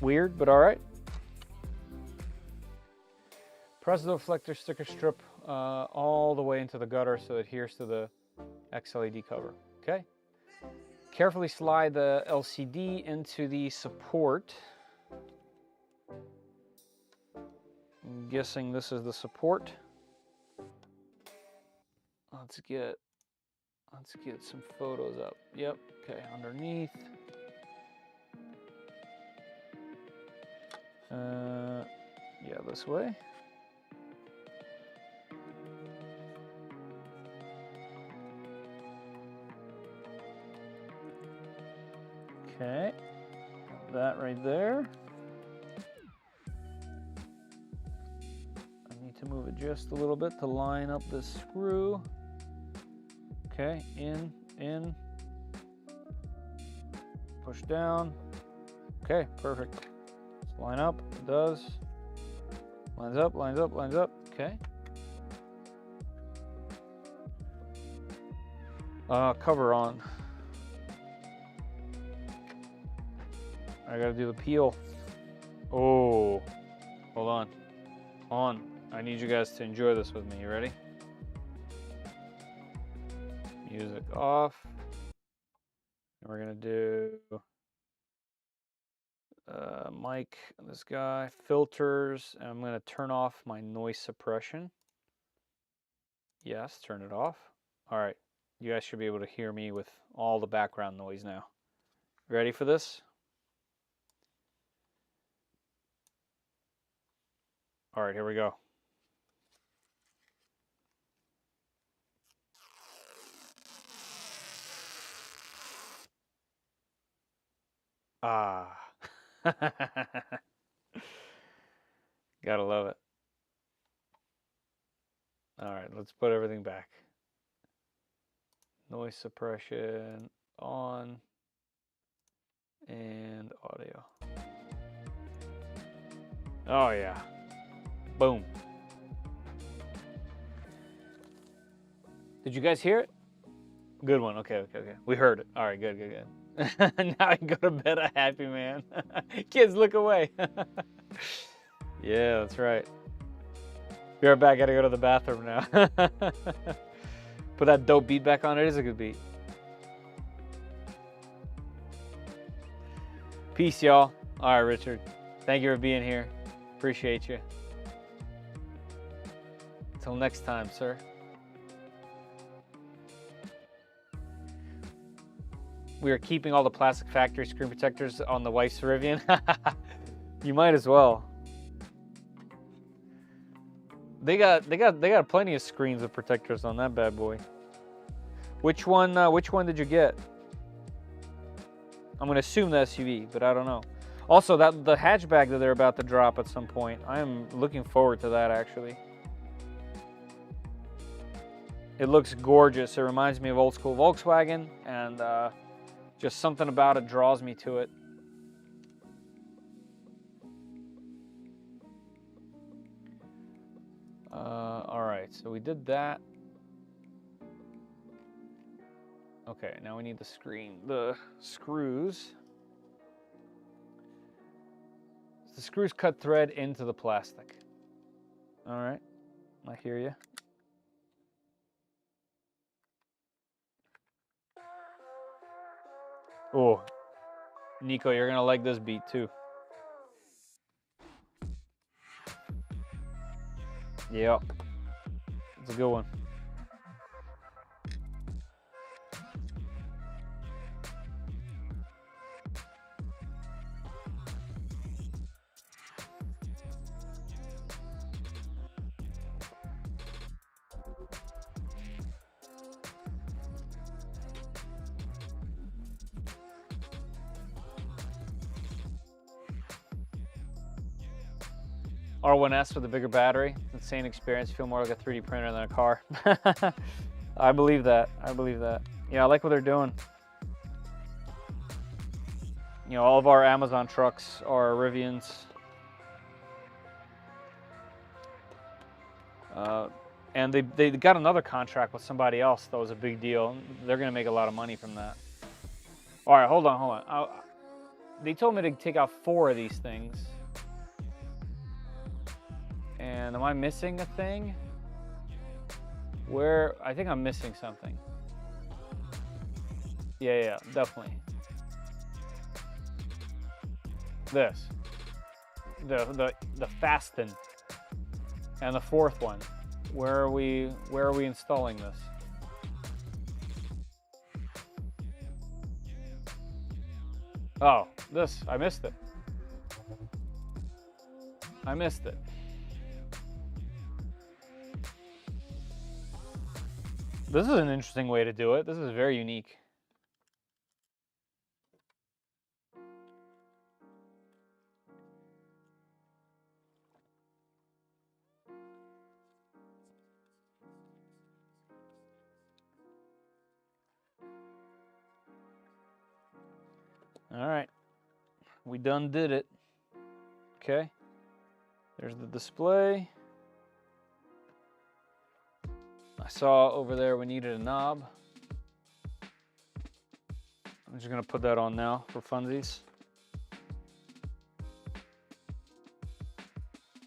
A: Weird, but all right. Press the reflector sticker strip all the way into the gutter so it adheres to the XLED cover. Okay. Carefully slide the LCD into the support. I'm guessing this is the support. Let's get some photos up. Yep. Okay. Underneath. Yeah, this way. Okay, got that right there. I need to move it just a little bit to line up this screw. Okay, in, push down. Okay, perfect. Let's line up, it does. Lines up, lines up, lines up, okay. Cover on. I gotta do the peel. Oh, hold on. On. I need you guys to enjoy this with me. You ready? Music off. And we're gonna do mic, this guy, filters, and I'm gonna turn off my noise suppression. Yes, turn it off. All right, you guys should be able to hear me with all the background noise now. Ready for this? All right, here we go. Ah. Gotta love it. All right, let's put everything back. Noise suppression on and audio. Oh yeah. Boom. Did you guys hear it? Good one. Okay, okay, okay. We heard it. All right, good, good, good. Now I can go to bed a happy man. Kids, look away. Yeah, that's right. Be right back. Gotta go to the bathroom now. Put that dope beat back on. It is a good beat. Peace, y'all. All right, Richard. Thank you for being here. Appreciate you. Until next time, sir. We are keeping all the plastic factory screen protectors on the wife's Rivian. You might as well. They got plenty of screens with protectors on that bad boy. Which one did you get? I'm gonna assume the SUV, but I don't know. Also, the hatchback that they're about to drop at some point, I am looking forward to that actually. It looks gorgeous. It reminds me of old school Volkswagen, and just something about it draws me to it. All right, so we did that. Okay, now we need the screws. The screws cut thread into the plastic. All right, I hear you. Oh, Nico, you're gonna like this beat too. Yep, it's a good one. R1S with a bigger battery. Insane experience. Feel more like a 3D printer than a car. I believe that. I believe that. Yeah, I like what they're doing. You know, all of our Amazon trucks are Rivians. And they got another contract with somebody else that was a big deal. They're going to make a lot of money from that. All right, hold on. They told me to take out 4 of these things. And am I missing a thing? Where? I think I'm missing something. Yeah, definitely. This. The fasten. And the 4th one. Where are we installing this? Oh, this. I missed it. I missed it. This is an interesting way to do it. This is very unique. All right, we done did it. Okay, there's the display. I saw over there we needed a knob. I'm just gonna put that on now for funsies.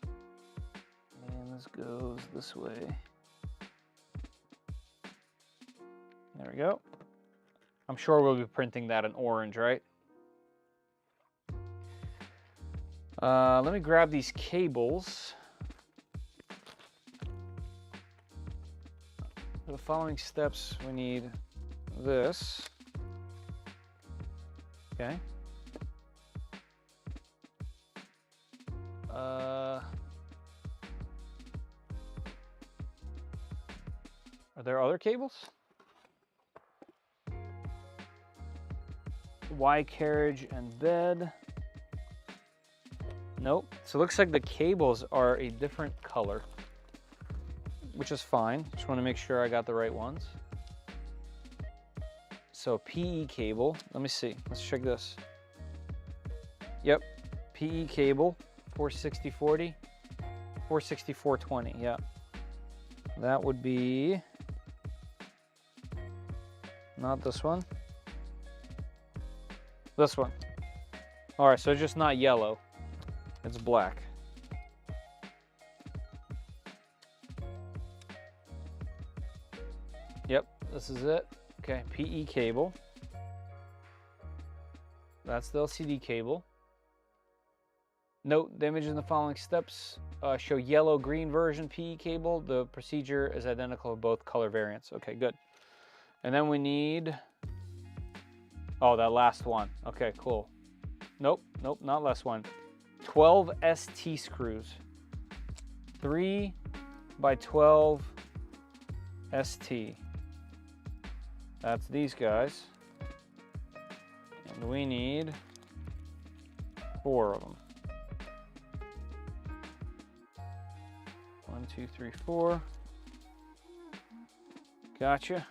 A: And this goes this way. There we go. I'm sure we'll be printing that in orange, right? Let me grab these cables. For the following steps, we need this. Okay. Are there other cables? Y carriage and bed. Nope. So it looks like the cables are a different color, which is fine. Just want to make sure I got the right ones. So PE cable. Let me see. Let's check this. Yep. PE cable. 460/40. 460/420. Yeah. That would be not this one. This one. All right. So it's just not yellow. It's black. Yep, this is it. Okay, PE cable. That's the LCD cable. Note, the images in the following steps show yellow-green version PE cable. The procedure is identical for both color variants. Okay, good. And then we need, oh, that last one. Okay, cool. Nope, not last one. 12 ST screws. 3 by 12 ST. That's these guys. And we need 4 of them. 1, 2, 3, 4. Gotcha.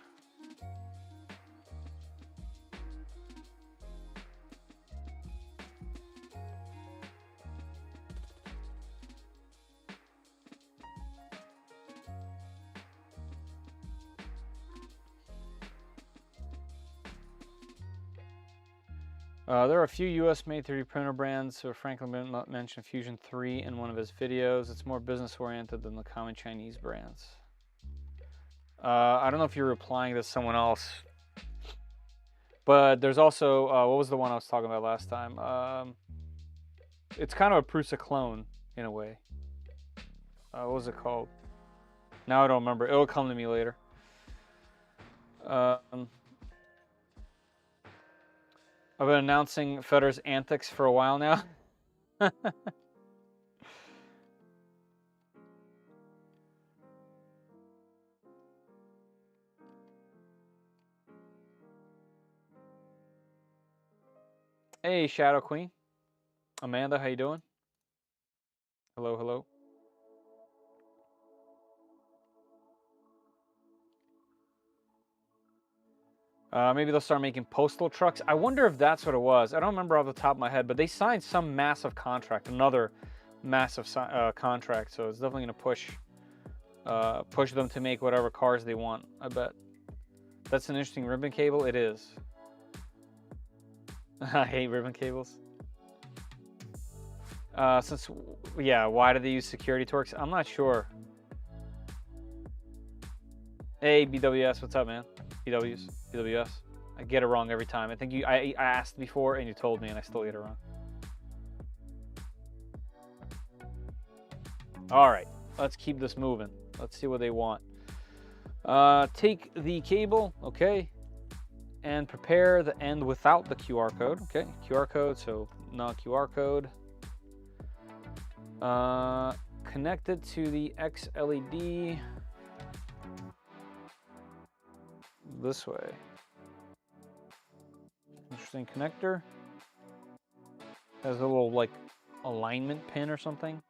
A: There are a few US-made 3D printer brands, so Franklin mentioned Fusion 3 in one of his videos. It's more business-oriented than the common Chinese brands. I don't know if you're replying to someone else, but there's also, what was the one I was talking about last time? It's kind of a Prusa clone, in a way. What was it called? Now I don't remember. It'll come to me later. I've been announcing Federer's antics for a while now. Hey, Shadow Queen. Amanda, how you doing? Hello, hello. Maybe they'll start making postal trucks. I wonder if that's what it was. I don't remember off the top of my head, but they signed some massive contract, another massive contract. So it's definitely going to push push them to make whatever cars they want, I bet. That's an interesting ribbon cable. It is. I hate ribbon cables. Yeah, why do they use security torques? I'm not sure. Hey, BWS, what's up, man? BWS. I get it wrong every time. I think I asked before and you told me and I still get it wrong. All right, let's keep this moving. Let's see what they want. Take the cable, okay, and prepare the end without the QR code, okay? QR code, so not QR code. Connect it to the X LED this way. Interesting connector. Has a little like alignment pin or something.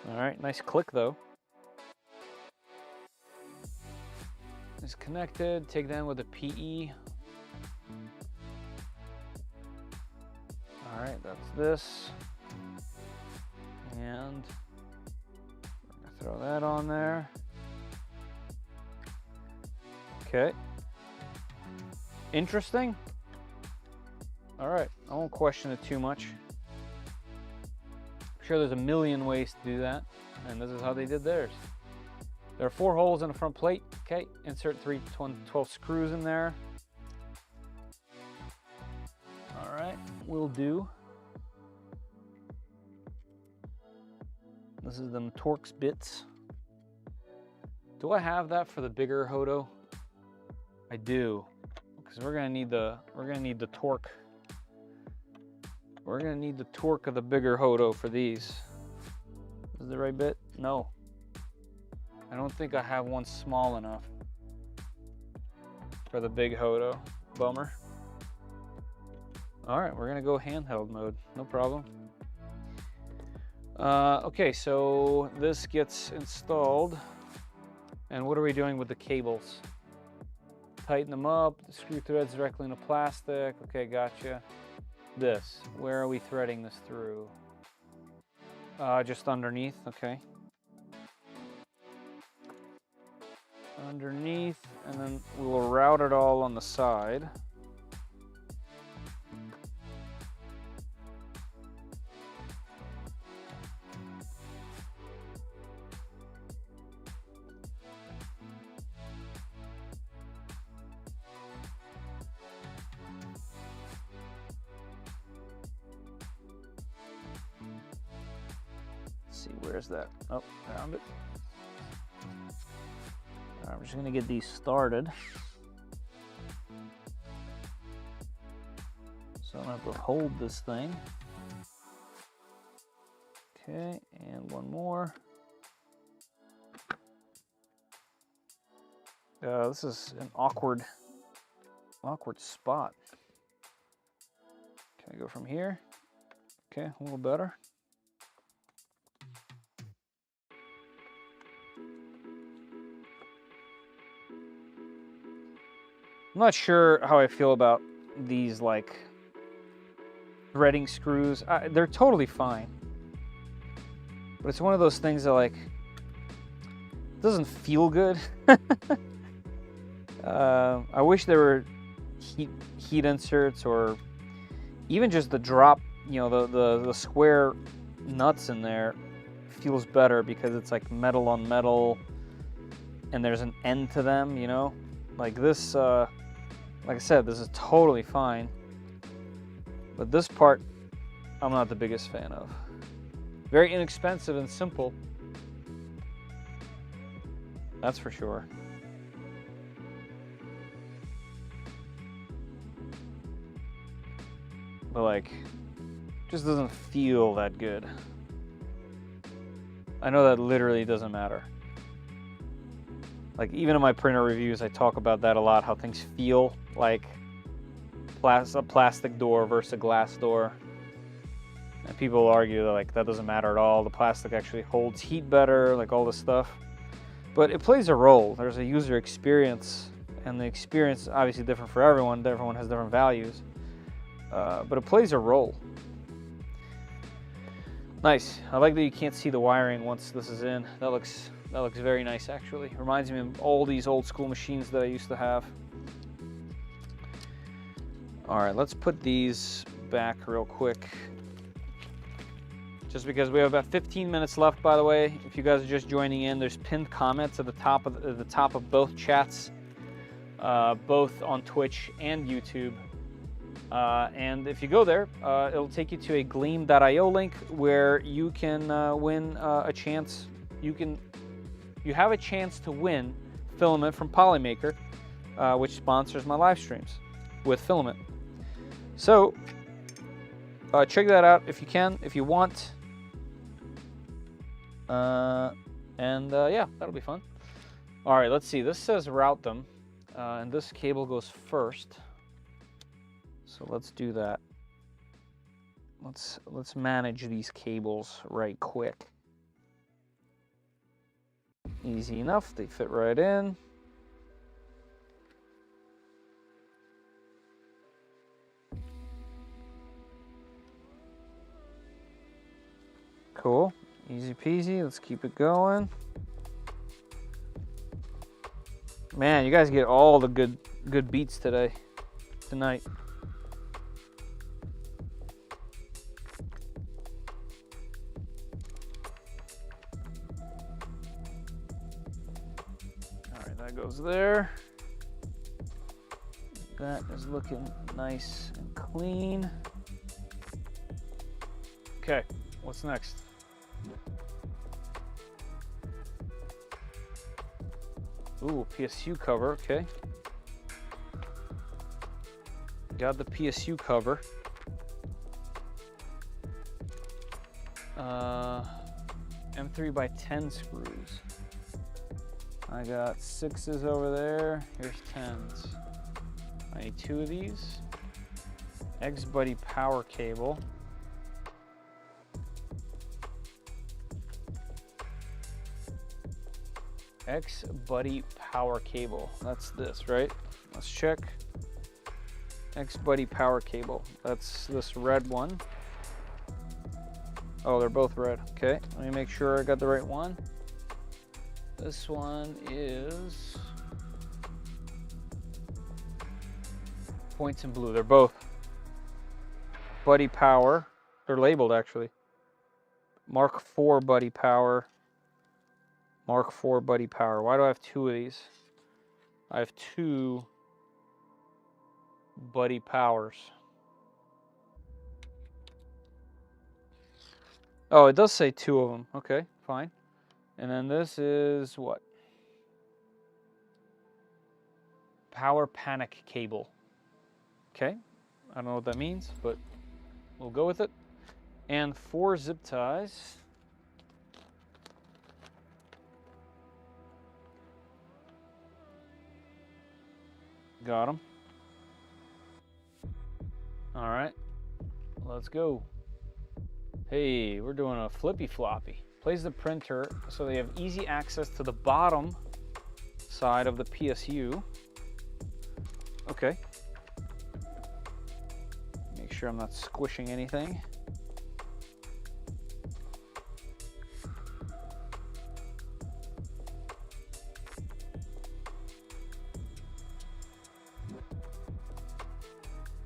A: All right, nice click though. It's connected. Take that with a PE. All right, that's this. And throw that on there. Okay. Interesting. All right, I won't question it too much. I'm sure there's a million ways to do that, and this is how they did theirs. There are 4 holes in the front plate. Okay, insert 12 screws in there. All right, will do. This is them Torx bits. Do I have that for the bigger Hodo? I do, because we're gonna need the torque. We're gonna need the torque of the bigger Hodo for these. Is the right bit? No. I don't think I have one small enough for the big Hodo. Bummer. All right, we're gonna go handheld mode, no problem. Okay, so this gets installed. And what are we doing with the cables? Tighten them up, the screw threads directly into plastic. Okay, gotcha. This, where are we threading this through? Just underneath, okay. Underneath, and then we will route it all on the side. See, where's that? Oh, found it. Right, I'm just gonna get these started. So I'm gonna have to hold this thing. Okay, and one more. This is an awkward spot. Can I go from here? Okay, a little better. I'm not sure how I feel about these like threading screws. They're totally fine, but it's one of those things that like doesn't feel good. I wish there were heat inserts, or even just the drop, you know, the square nuts in there feels better because it's like metal on metal and there's an end to them, you know, like this. Like I said, this is totally fine, but this part I'm not the biggest fan of. Very inexpensive and simple, that's for sure. But like, just doesn't feel that good. I know that literally doesn't matter. Like, even in my printer reviews, I talk about that a lot, how things feel like a plastic door versus a glass door. And people argue that like that doesn't matter at all. The plastic actually holds heat better, like all this stuff. But it plays a role. There's a user experience, and the experience is obviously different for everyone. Everyone has different values. But it plays a role. Nice. I like that you can't see the wiring once this is in. That looks very nice actually. Reminds me of all these old school machines that I used to have. All right, let's put these back real quick. Just because we have about 15 minutes left, by the way. If you guys are just joining in, there's pinned comments at the top of both chats, both on Twitch and YouTube. And if you go there, it'll take you to a gleam.io link where you can win a chance. You have a chance to win filament from Polymaker, which sponsors my live streams with filament. So check that out if you can, if you want. Yeah, that'll be fun. All right, let's see. This says route them, and this cable goes first. So let's do that. Let's manage these cables right quick. Easy enough. They fit right in. Cool. Easy peasy. Let's keep it going. Man, you guys get all the good beats tonight. All right, that goes there. That is looking nice and clean. Okay, what's next? Ooh, PSU cover, okay. Got the PSU cover. M3x10 screws. I got 6s over there. Here's 10s. I need 2 of these. X-Buddy power cable. X-Buddy power cable. That's this, right? Let's check. X-Buddy power cable. That's this red one. Oh, they're both red. Okay, let me make sure I got the right one. This one is points in blue. They're both Buddy power. They're labeled actually. Mark IV Buddy power. Mark IV Buddy power. Why do I have 2 of these? I have 2 Buddy powers. Oh, it does say 2 of them. Okay, fine. And then this is what? Power panic cable. Okay, I don't know what that means, but we'll go with it. And 4 zip ties. Got them. All right, let's go. Hey, we're doing a flippy floppy. Place the printer so they have easy access to the bottom side of the PSU. Okay. Make sure I'm not squishing anything.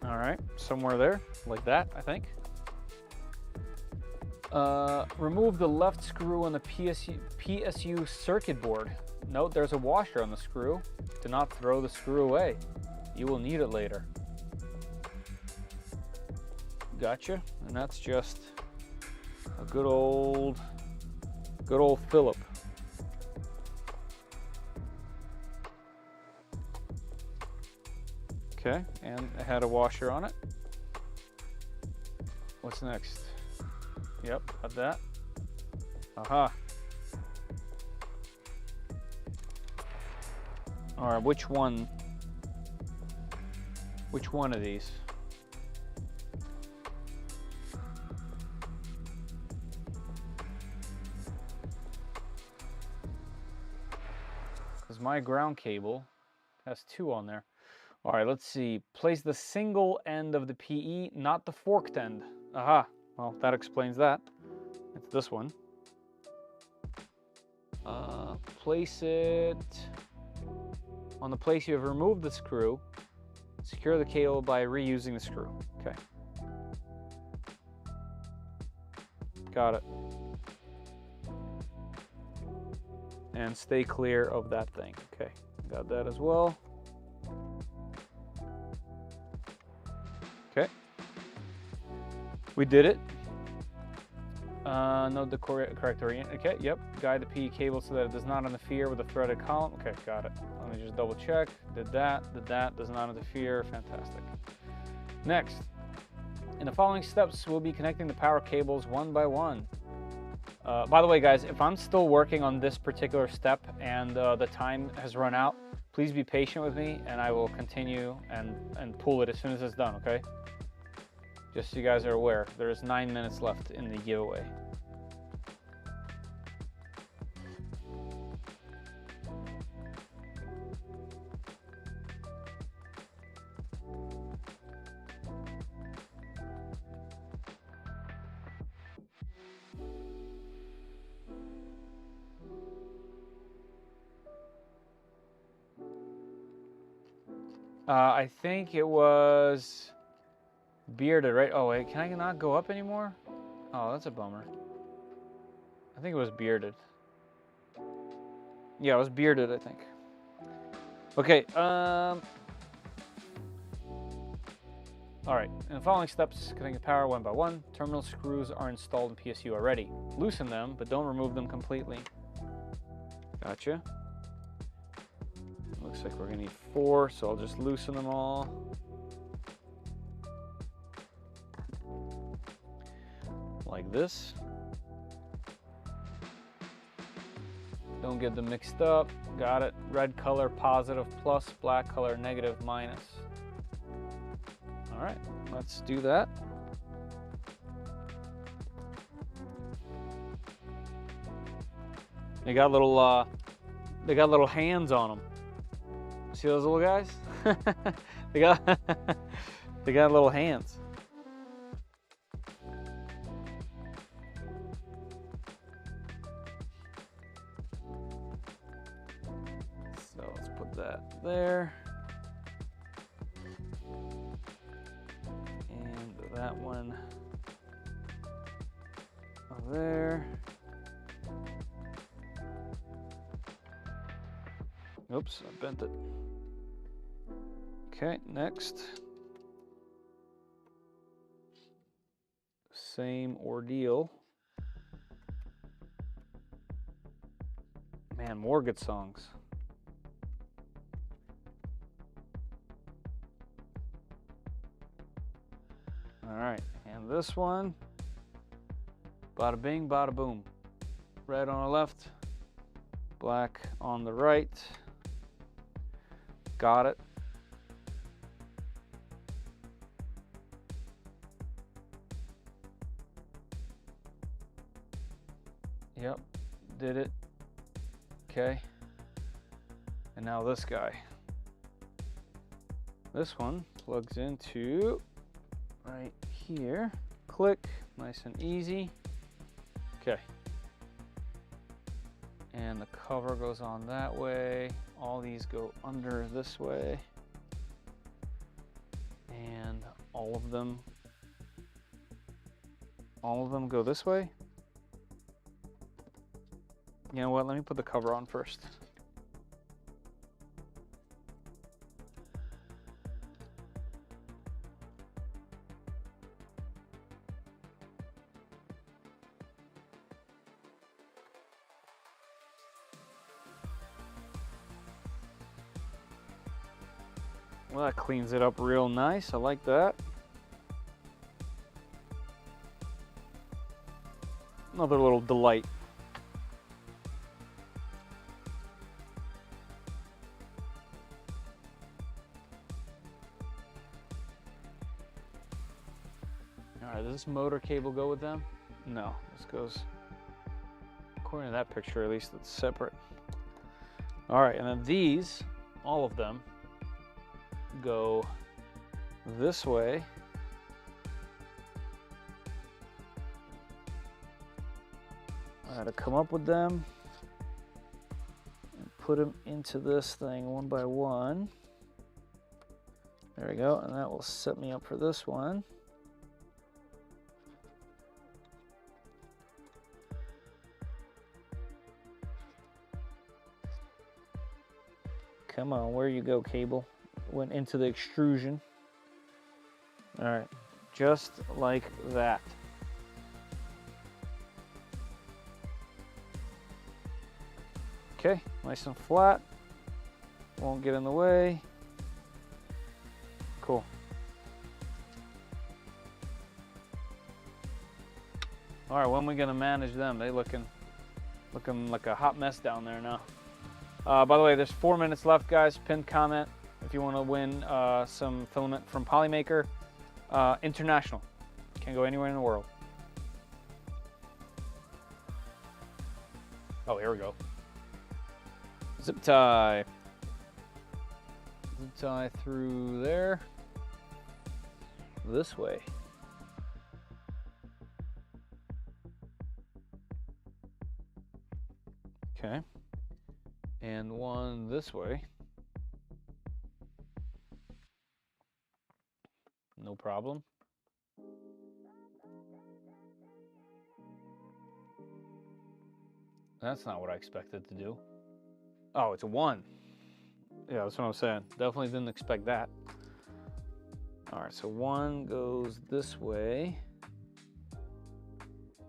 A: All right, somewhere there, like that, I think. Remove the left screw on the PSU circuit board. Note there's a washer on the screw. Do not throw the screw away. You will need it later. Gotcha. And that's just a good old Phillip. Okay, and it had a washer on it. What's next? Yep, got that. Aha. All right, which one of these? Because my ground cable has 2 on there. All right, let's see. Place the single end of the PE, not the forked end. Aha, well, that explains that. It's this one. Place it on the place you have removed the screw. Secure the cable by reusing the screw. Okay. Got it. And stay clear of that thing. Okay, got that as well. Okay. We did it. Note the correct orient. Okay, yep. Guide the PE cable so that it does not interfere with the threaded column. Okay, got it. Let me just double check. Did that, does not interfere. Fantastic. Next, in the following steps, we'll be connecting the power cables one by one. By the way, guys, if I'm still working on this particular step and the time has run out, please be patient with me and I will continue and pull it as soon as it's done, okay? Just so you guys are aware, there's 9 minutes left in the giveaway. I think it was bearded, right? Oh wait, can I not go up anymore? Oh, that's a bummer. I think it was bearded. Yeah, it was bearded, I think. Okay, all right, in the following steps, connecting the power one by one. Terminal screws are installed in PSU already. Loosen them, but don't remove them completely. Gotcha. Looks like we're gonna need 4, so I'll just loosen them all. Like this. Don't get them mixed up. Got it. Red color positive plus, black color negative minus. All right, let's do that. They got little hands on them. See those little guys? they got little hands. So let's put that there. And that one there. Oops, I bent it. Okay, next. Same ordeal. Man, more good songs. All right, and this one, bada bing, bada boom. Red on the left, black on the right. Got it. Yep, did it. Okay. And now this guy. This one plugs into right here. Click, nice and easy. Okay. And the cover goes on that way. All these go under this way. And all of them go this way. You know what, let me put the cover on first. Well, that cleans it up real nice. I like that. Another little delight. All right, does this motor cable go with them? No, this goes, according to that picture at least, it's separate. All right, and then these, all of them, go this way. I had to come up with them and put them into this thing one by one. There we go, and that will set me up for this one. Come on, where you go, cable? Went into the extrusion. All right, just like that. Okay, nice and flat. Won't get in the way. Cool. All right, when are we gonna manage them? They looking like a hot mess down there now. By the way, there's 4 minutes left, guys. Pinned comment if you want to win some filament from Polymaker. International. Can go anywhere in the world. Oh, here we go. Zip tie. Zip tie through there. This way. Okay. And one this way. No problem. That's not what I expected to do. Oh, it's a 1. Yeah, that's what I'm saying. Definitely didn't expect that. All right, so 1 goes this way.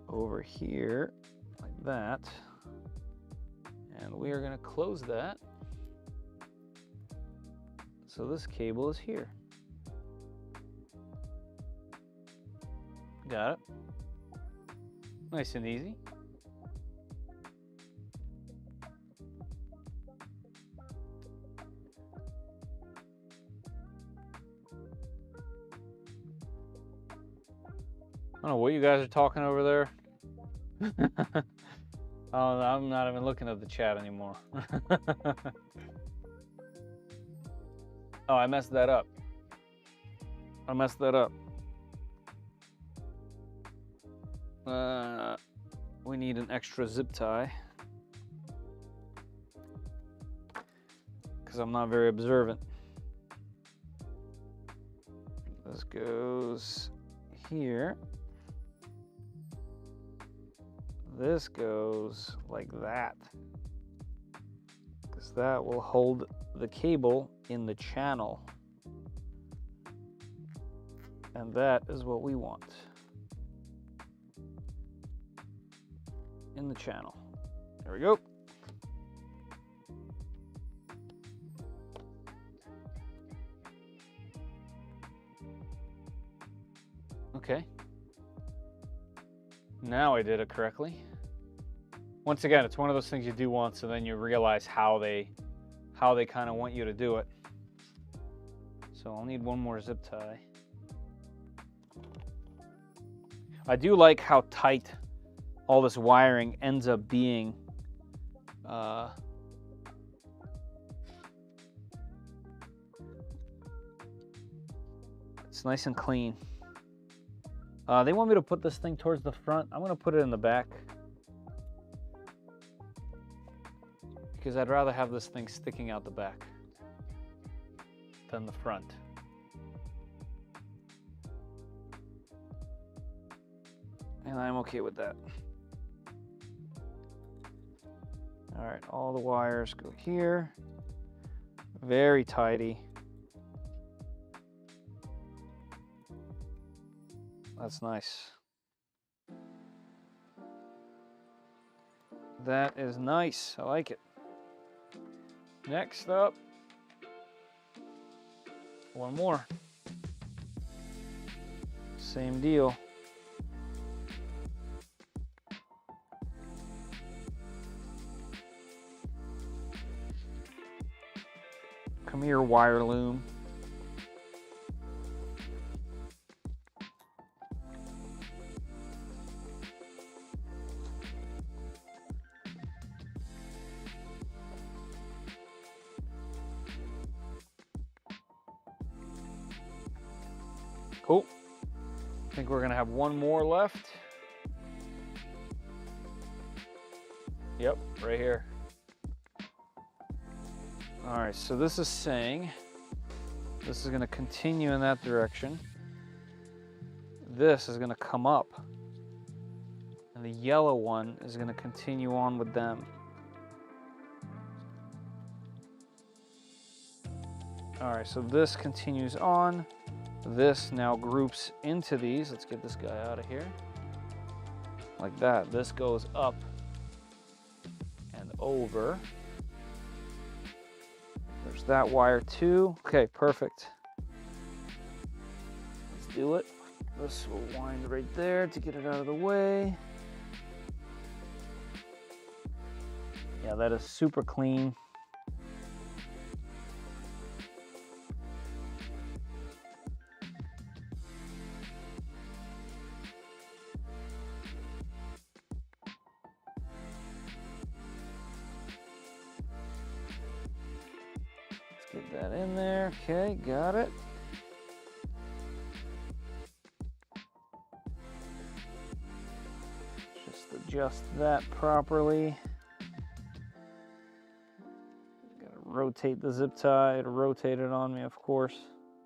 A: Over here, like that. And we are gonna close that. So this cable is here. Got it. Nice and easy. I don't know what you guys are talking over there. Oh, I'm not even looking at the chat anymore. Oh, I messed that up. I messed that up. We need an extra zip tie because I'm not very observant. This goes here. This goes like that, because that will hold the cable in the channel. And that is what we want. In the channel. There we go. Okay. Now I did it correctly. Once again, it's one of those things you do once and then you realize how they kind of want you to do it. So I'll need one more zip tie. I do like how tight all this wiring ends up being. It's nice and clean. They want me to put this thing towards the front. I'm gonna put it in the back because I'd rather have this thing sticking out the back than the front. And I'm okay with that. All right, all the wires go here. Very tidy. That's nice. That is nice. I like it. Next up, one more. Same deal. Come here, wire loom. Cool. I think we're gonna have one more left. Yep, right here. All right, so this is saying this is going to continue in that direction. This is going to come up. And the yellow one is going to continue on with them. All right, so this continues on. This now groups into these. Let's get this guy out of here. Like that. This goes up and over. There's that wire too. Okay, perfect. Let's do it. This will wind right there to get it out of the way. Yeah, that is super clean. Let's get that in there. Okay, got it. Just adjust that properly. Gotta rotate the zip tie. It'll rotate it on me, of course.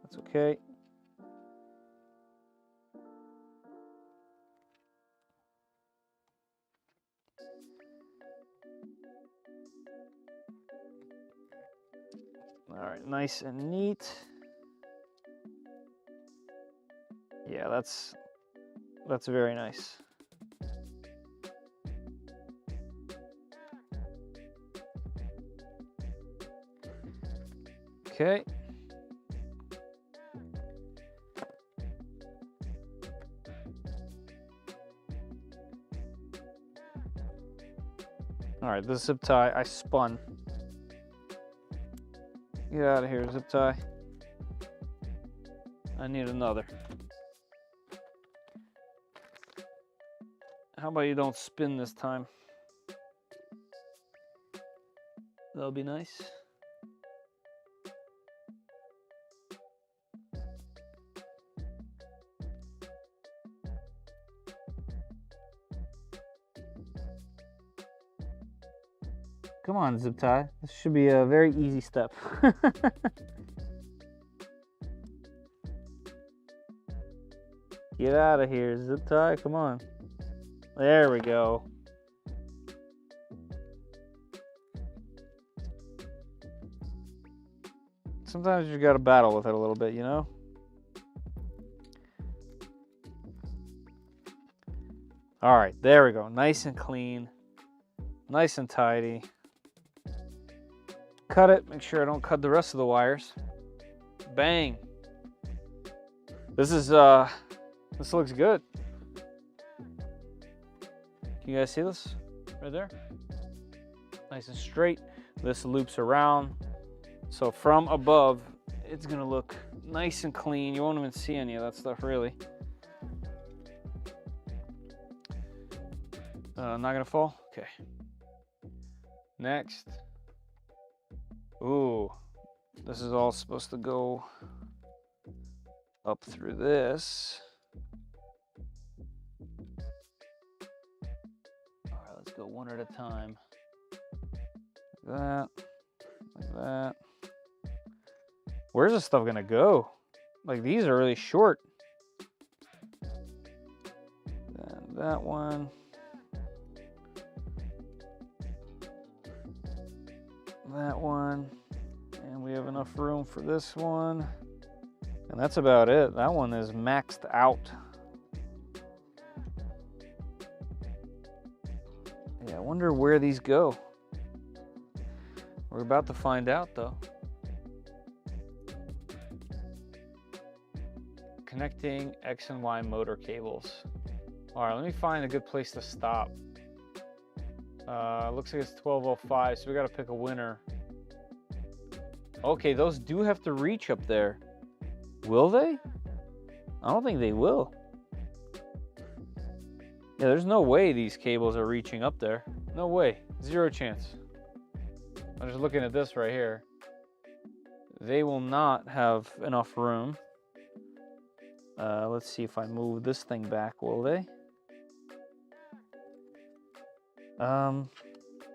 A: That's okay. All right, nice and neat. Yeah, that's very nice. Okay. All right, this zip tie I spun. Get out of here, zip tie. I need another. How about you don't spin this time? That'll be nice. Come on, zip tie. This should be a very easy step. Get out of here, zip tie. Come on. There we go. Sometimes you gotta battle with it a little bit, you know? All right, there we go. Nice and clean. Nice and tidy. Cut it. Make sure I don't cut the rest of the wires. Bang. This looks good. Can you guys see this right there? Nice and straight. This loops around. So from above, it's gonna look nice and clean. You won't even see any of that stuff really. Not gonna fall? Okay. Next. Ooh, this is all supposed to go up through this. All right, let's go one at a time. Like that, like that. Where's this stuff gonna go? Like, these are really short. Then that one. That one. And we have enough room for this one. And that's about it. That one is maxed out. Yeah, I wonder where these go. We're about to find out though. Connecting X and Y motor cables. All right, let me find a good place to stop. Looks like it's 12:05, so we gotta pick a winner. Okay, those do have to reach up there. Will they? I don't think they will. Yeah, there's no way these cables are reaching up there. No way, 0 chance. I'm just looking at this right here. They will not have enough room. Let's see if I move this thing back, will they?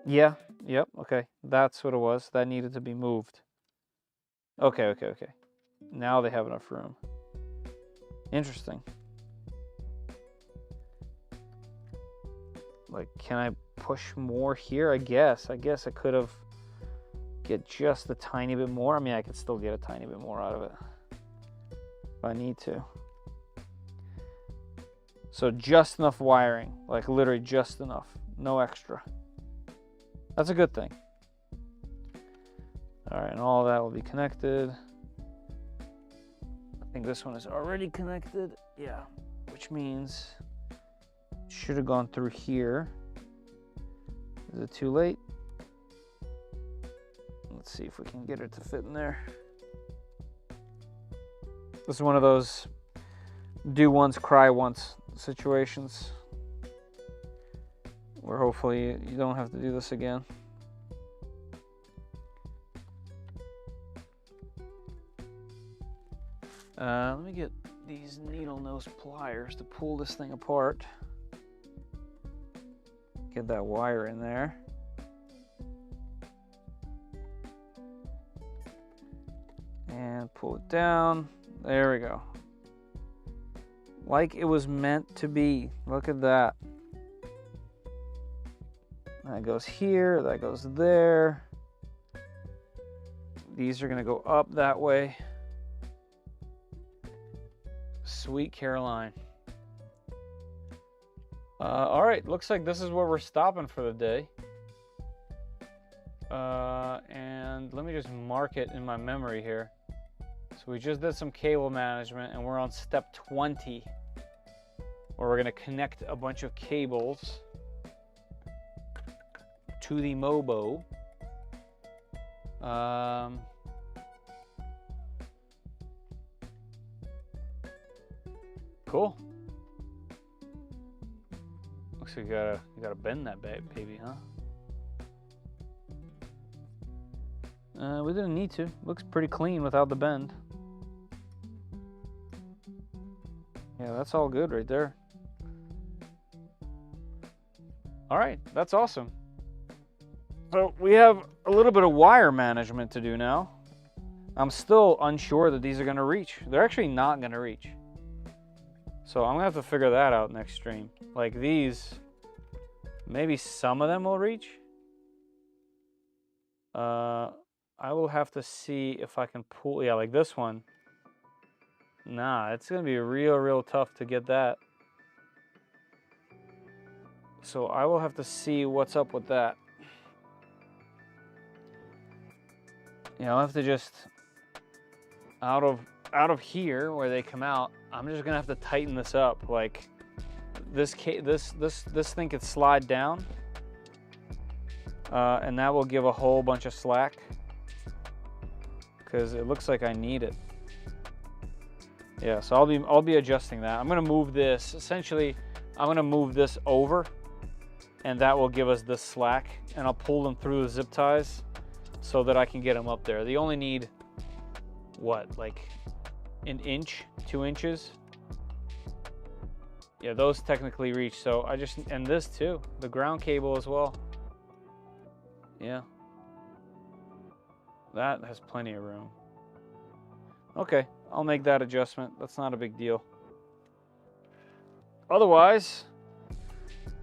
A: Yeah, yep, okay. That's what it was. That needed to be moved. Okay. Now they have enough room. Interesting. Like, can I push more here? I guess I could have get just a tiny bit more. I mean, I could still get a tiny bit more out of it if I need to. So just enough wiring, like literally just enough, no extra. That's a good thing. All right, and all that will be connected. I think this one is already connected. Yeah, which means it should have gone through here. Is it too late? Let's see if we can get it to fit in there. This is one of those do once, cry once situations where hopefully you don't have to do this again. Let me get these needle nose pliers to pull this thing apart. Get that wire in there. And pull it down. There we go. Like it was meant to be. Look at that. That goes here, that goes there. These are gonna go up that way. Sweet Caroline. All right, looks like this is where we're stopping for the day. And let me just mark it in my memory here. So we just did some cable management and we're on step 20, where we're gonna connect a bunch of cables to the Mobo. Cool. Looks like you gotta bend that baby, huh? We didn't need to. Looks pretty clean without the bend. Yeah, that's all good right there. All right, that's awesome. So we have a little bit of wire management to do now. I'm still unsure that these are gonna reach. They're actually not gonna reach. So I'm gonna have to figure that out next stream. Like these, maybe some of them will reach. I will have to see if I can pull, yeah, like this one. Nah, it's gonna be real tough to get that. So I will have to see what's up with that. Yeah, I'll have to just, out of here where they come out, I'm just gonna have to tighten this up. Like this thing could slide down, and that will give a whole bunch of slack because it looks like I need it. Yeah, so I'll be adjusting that. I'm gonna move this. Essentially, I'm gonna move this over, and that will give us this slack, and I'll pull them through the zip ties so that I can get them up there. They only need what, like an inch, 2 inches? Yeah, those technically reach. So I just, and this too, the ground cable as well. Yeah, that has plenty of room. Okay, I'll make that adjustment. That's not a big deal. Otherwise,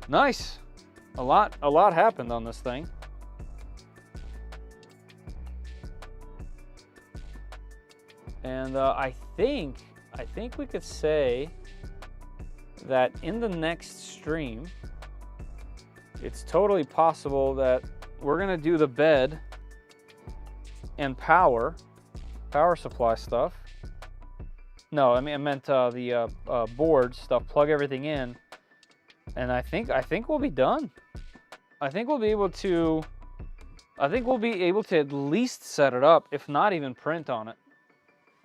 A: nice. A lot happened on this thing. And I think we could say that in the next stream, it's totally possible that we're gonna do the bed and power supply stuff. No, I meant the board stuff. Plug everything in, and I think we'll be done. I think we'll be able to at least set it up, if not even print on it,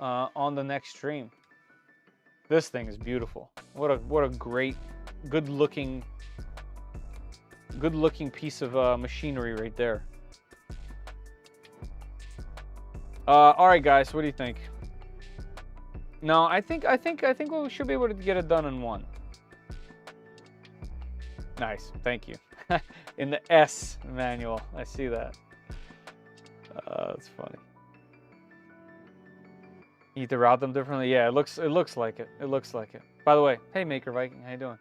A: on the next stream. This thing is beautiful. What a great, good looking piece of machinery right there. All right, guys, what do you think? No, I think we should be able to get it done in one. Nice, thank you. in the S manual. I see that. That's funny. You need to route them differently. Yeah, it looks like it. It looks like it. By the way, hey Maker Viking, how you doing?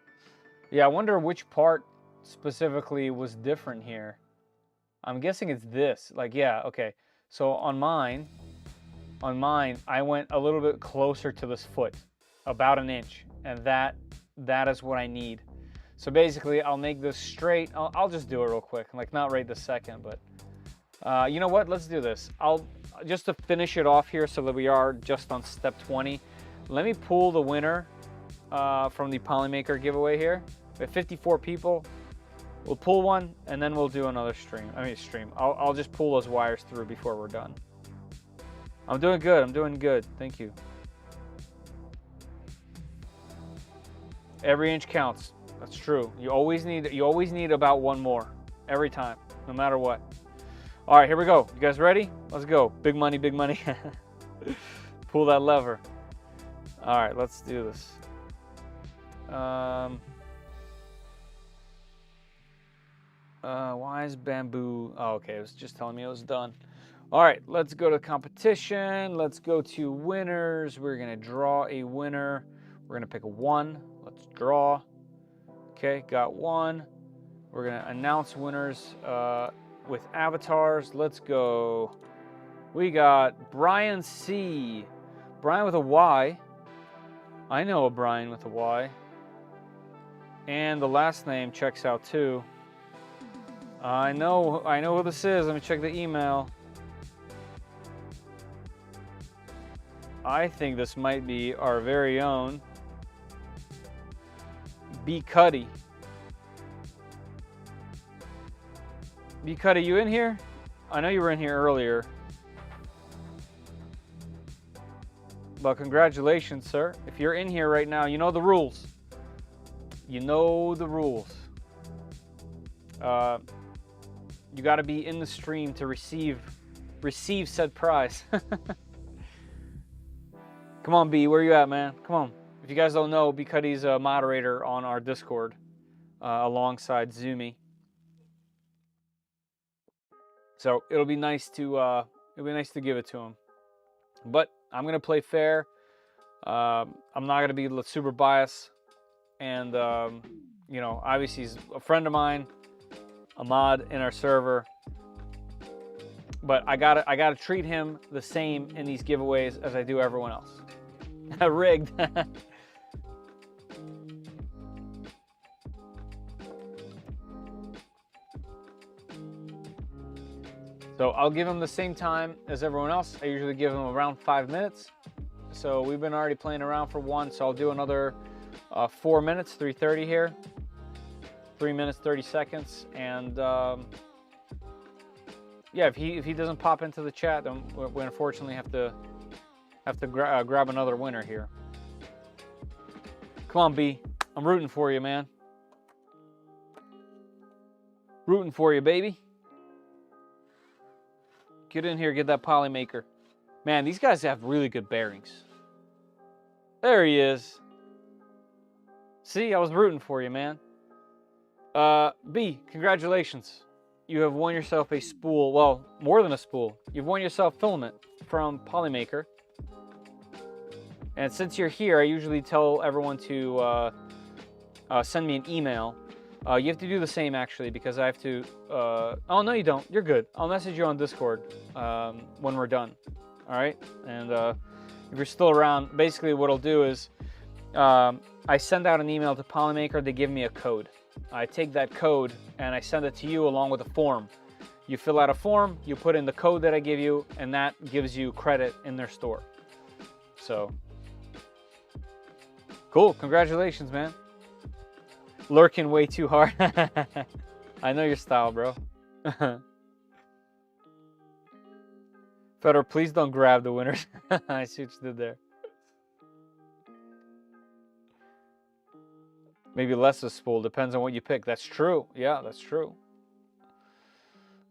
A: Yeah, I wonder which part specifically was different here. I'm guessing it's this. Like, yeah, okay. So on mine, I went a little bit closer to this foot, about an inch, and that is what I need. So basically, I'll make this straight. I'll just do it real quick, like not right this second, but you know what? Let's do this. Just to finish it off here so that we are just on step 20, let me pull the winner from the Polymaker giveaway here. We have 54 people. We'll pull one, and then we'll do another stream. I'll just pull those wires through before we're done. I'm doing good. I'm doing good. Thank you. Every inch counts. That's true. You always need about one more every time, no matter what. All right, here we go. You guys ready? Let's go. Big money, big money. Pull that lever. All right, let's do this. Why is bamboo? Oh, okay, it was just telling me it was done. All right, let's go to competition. Let's go to winners. We're gonna draw a winner. We're gonna pick a 1. Let's draw. Okay, got 1. We're gonna announce winners with avatars. Let's go. We got Brian C. Brian with a Y. I know a Brian with a Y. And the last name checks out too. I know who this is. Let me check the email. I think this might be our very own B Cuddy. B Cuddy, you in here? I know you were in here earlier. But congratulations, sir. If you're in here right now, you know the rules. You know the rules. You got to be in the stream to receive said prize. Come on, B, where you at, man? Come on. If you guys don't know, B Cuddy's a moderator on our Discord alongside Zumi. So it'll be nice to give it to him. But I'm gonna play fair. I'm not gonna be super biased, and you know, obviously he's a friend of mine, a mod in our server. But I gotta treat him the same in these giveaways as I do everyone else. Rigged. So I'll give him the same time as everyone else. I usually give him around 5 minutes. So we've been already playing around for 1, so I'll do another 4 minutes, 3:30 here. 3 minutes, 30 seconds. And yeah, if he doesn't pop into the chat, then we unfortunately have to grab another winner here. Come on, B. I'm rooting for you, man. Rooting for you, baby. Get in here, get that Polymaker. Man, these guys have really good bearings. There he is. See, I was rooting for you, man. B, congratulations. You have won yourself a spool. Well, more than a spool. You've won yourself filament from Polymaker. And since you're here, I usually tell everyone to send me an email. You have to do the same, actually, because I have to... oh, no, you don't. You're good. I'll message you on Discord when we're done. All right? And if you're still around, basically what I'll do is I send out an email to Polymaker. They give me a code. I take that code, and I send it to you along with a form. You fill out a form, you put in the code that I give you, and that gives you credit in their store. So... cool. Congratulations, man. Lurking way too hard. I know your style, bro. Fedor, please don't grab the winners. I see what you did there. Maybe less of a spool. Depends on what you pick. That's true. Yeah, that's true.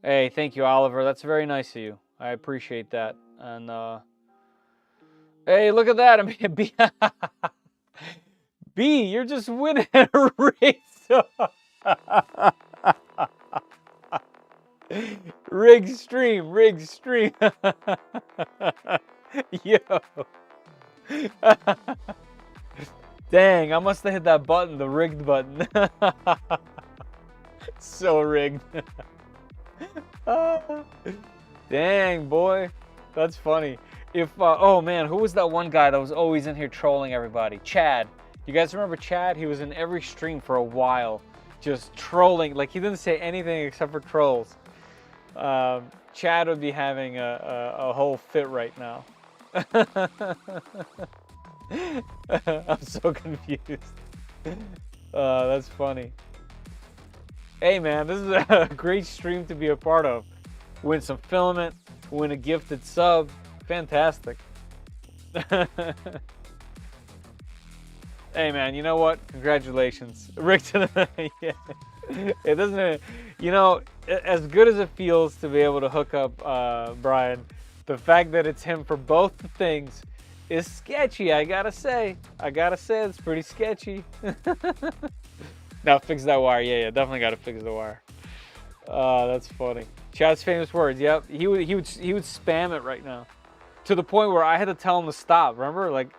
A: Hey, thank you, Oliver. That's very nice of you. I appreciate that. And, hey, look at that. I mean, B, you're just winning a race. Rig stream, rig stream. Yo. Dang, I must have hit that button, the rigged button. So rigged. Dang, boy. That's funny. If, oh man, who was that one guy that was always in here trolling everybody? Chad. You guys remember Chad? He was in every stream for a while, just trolling. Like, he didn't say anything except for trolls. Chad would be having a whole fit right now. I'm so confused. That's funny. Hey man, this is a great stream to be a part of. Win some filament, win a gifted sub. Fantastic. Hey man, you know what? Congratulations. Rick to the yeah. It doesn't, you know, as good as it feels to be able to hook up Brian, the fact that it's him for both the things is sketchy, I gotta say. It's pretty sketchy. Now fix that wire. Yeah, definitely gotta fix the wire. That's funny. Chad's famous words. Yep, he would spam it right now, to the point where I had to tell him to stop. Remember, like,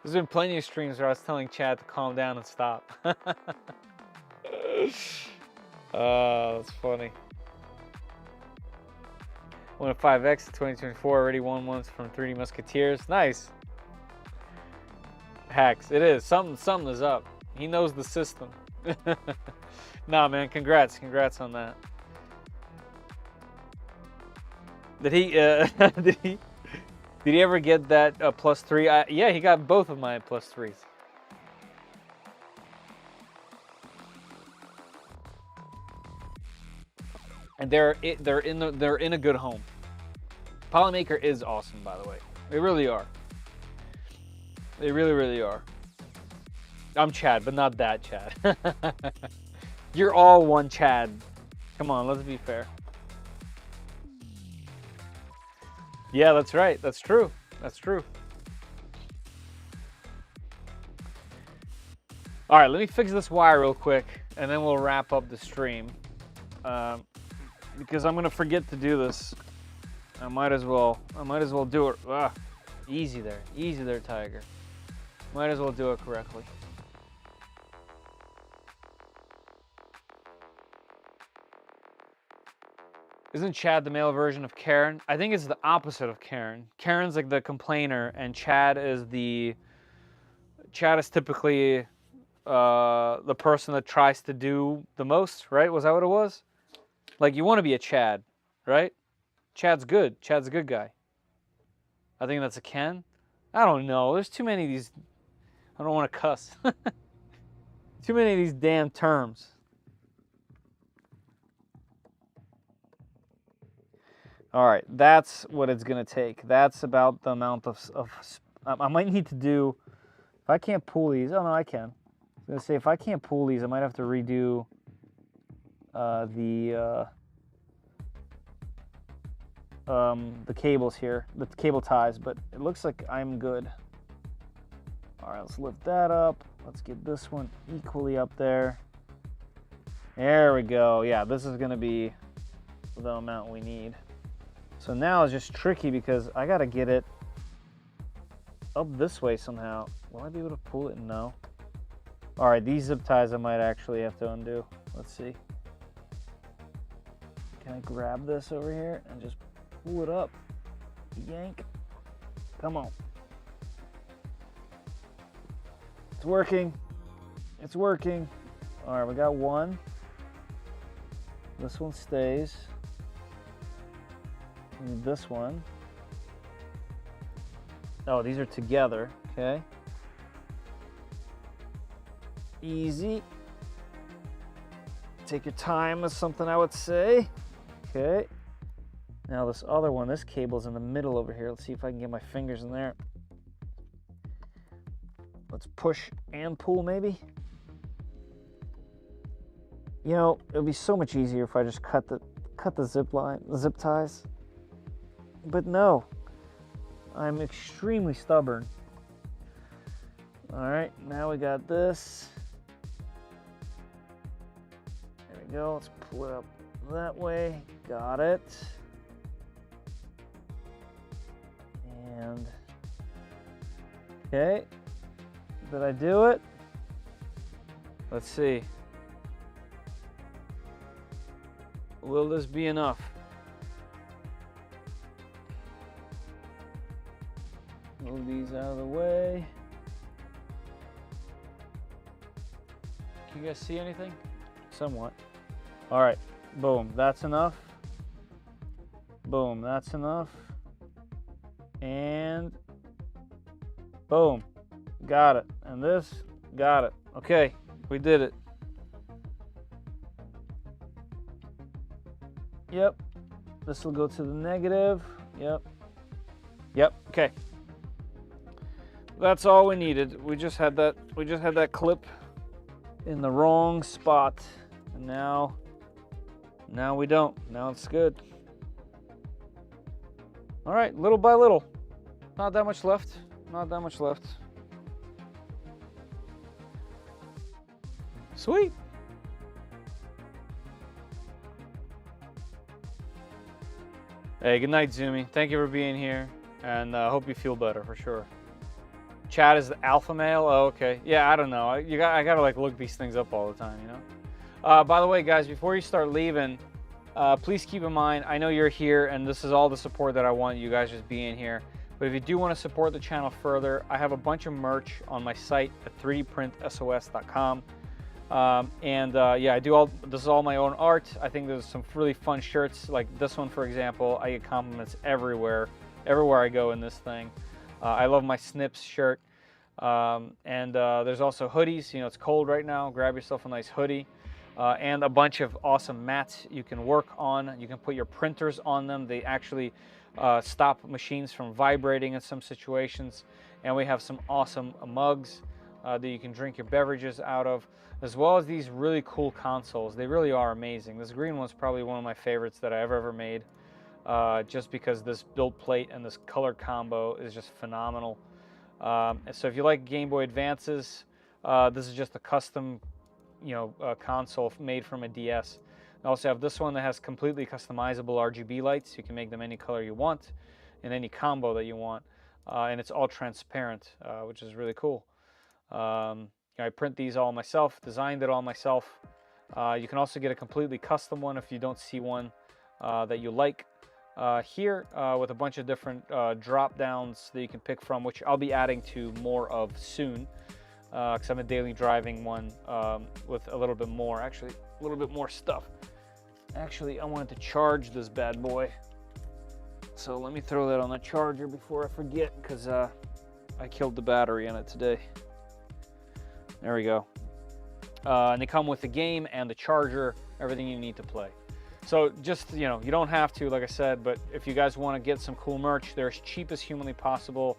A: there's been plenty of streams where I was telling Chad to calm down and stop. That's funny. Won a 5X in 2024. Already won once from 3D Musketeers. Nice. Hacks. It is. Something is up. He knows the system. Nah, man. Congrats on that. Did he? Did he ever get that +3? Yeah, he got both of my +3s. And they're in a good home. Polymaker is awesome, by the way. They really are. They really are. I'm Chad, but not that Chad. You're all one Chad. Come on, let's be fair. Yeah, that's right. That's true. That's true. All right, let me fix this wire real quick, and then we'll wrap up the stream. Because I'm gonna forget to do this. I might as well do it. Easy there, Tiger. Might as well do it correctly. Isn't Chad the male version of Karen? I think it's the opposite of Karen. Karen's like the complainer, and Chad is typically the person that tries to do the most, right? Was that what it was? Like, you want to be a Chad, right? Chad's good. Chad's a good guy. I think that's a Ken. I don't know. There's too many of these. I don't want to cuss. Too many of these damn terms. All right, that's what it's gonna take. That's about the amount of I might need to do, if I can't pull these, oh no, I can. I was gonna say, if I can't pull these, I might have to redo the cables here, the cable ties, but it looks like I'm good. All right, let's lift that up. Let's get this one equally up there. There we go. Yeah, this is gonna be the amount we need. So now it's just tricky because I gotta get it up this way somehow. Will I be able to pull it? No. All right, these zip ties I might actually have to undo. Let's see. Can I grab this over here and just pull it up? Yank. Come on. It's working. It's working. All right, we got one. This one stays. And this one. Oh, these are together. Okay. Easy. Take your time is something I would say. Okay. Now this other one, this cable's in the middle over here. Let's see if I can get my fingers in there. Let's push and pull maybe. You know, it would be so much easier if I just cut the zip ties. But no, I'm extremely stubborn. All right, now we got this. There we go, let's pull it up that way. Got it. And okay, did I do it? Let's see. Will this be enough? Move these out of the way. Can you guys see anything? Somewhat. All right, boom, that's enough. Boom, that's enough. And boom, got it. And this, got it. Okay, we did it. Yep, this will go to the negative. Yep, okay. That's all we needed. We just had that clip in the wrong spot. And now we don't. Now it's good. All right, little by little. Not that much left. Not that much left. Sweet. Hey, good night, Zoomy. Thank you for being here, and hope you feel better for sure. Chad is the alpha male. Oh, okay. Yeah, I don't know. I gotta like look these things up all the time, you know. By the way, guys, before you start leaving, please keep in mind, I know you're here, and this is all the support that I want. You guys just being here. But if you do want to support the channel further, I have a bunch of merch on my site at 3dprintsos.com. Yeah, this is all my own art. I think there's some really fun shirts like this one, for example. I get compliments everywhere I go in this thing. I love my Snips shirt. There's also hoodies. You know, it's cold right now. Grab yourself a nice hoodie. And a bunch of awesome mats you can work on. You can put your printers on them. They actually stop machines from vibrating in some situations. And we have some awesome mugs that you can drink your beverages out of, as well as these really cool consoles. They really are amazing. This green one's probably one of my favorites that I ever made, just because this build plate and this color combo is just phenomenal. So if you like Game Boy Advances, this is just a custom, console made from a DS. I also have this one that has completely customizable RGB lights. You can make them any color you want in any combo that you want, and it's all transparent, which is really cool. I print these all myself, designed it all myself. You can also get a completely custom one if you don't see one that you like here, with a bunch of different drop downs that you can pick from, which I'll be adding to more of soon, because I'm a daily driving one with a little bit more, actually a little bit more stuff. Actually, I wanted to charge this bad boy, so let me throw that on the charger before I forget, because I killed the battery in it today. There we go. And they come with the game and the charger, everything you need to play. So just, you don't have to, like I said, but if you guys want to get some cool merch, they're as cheap as humanly possible.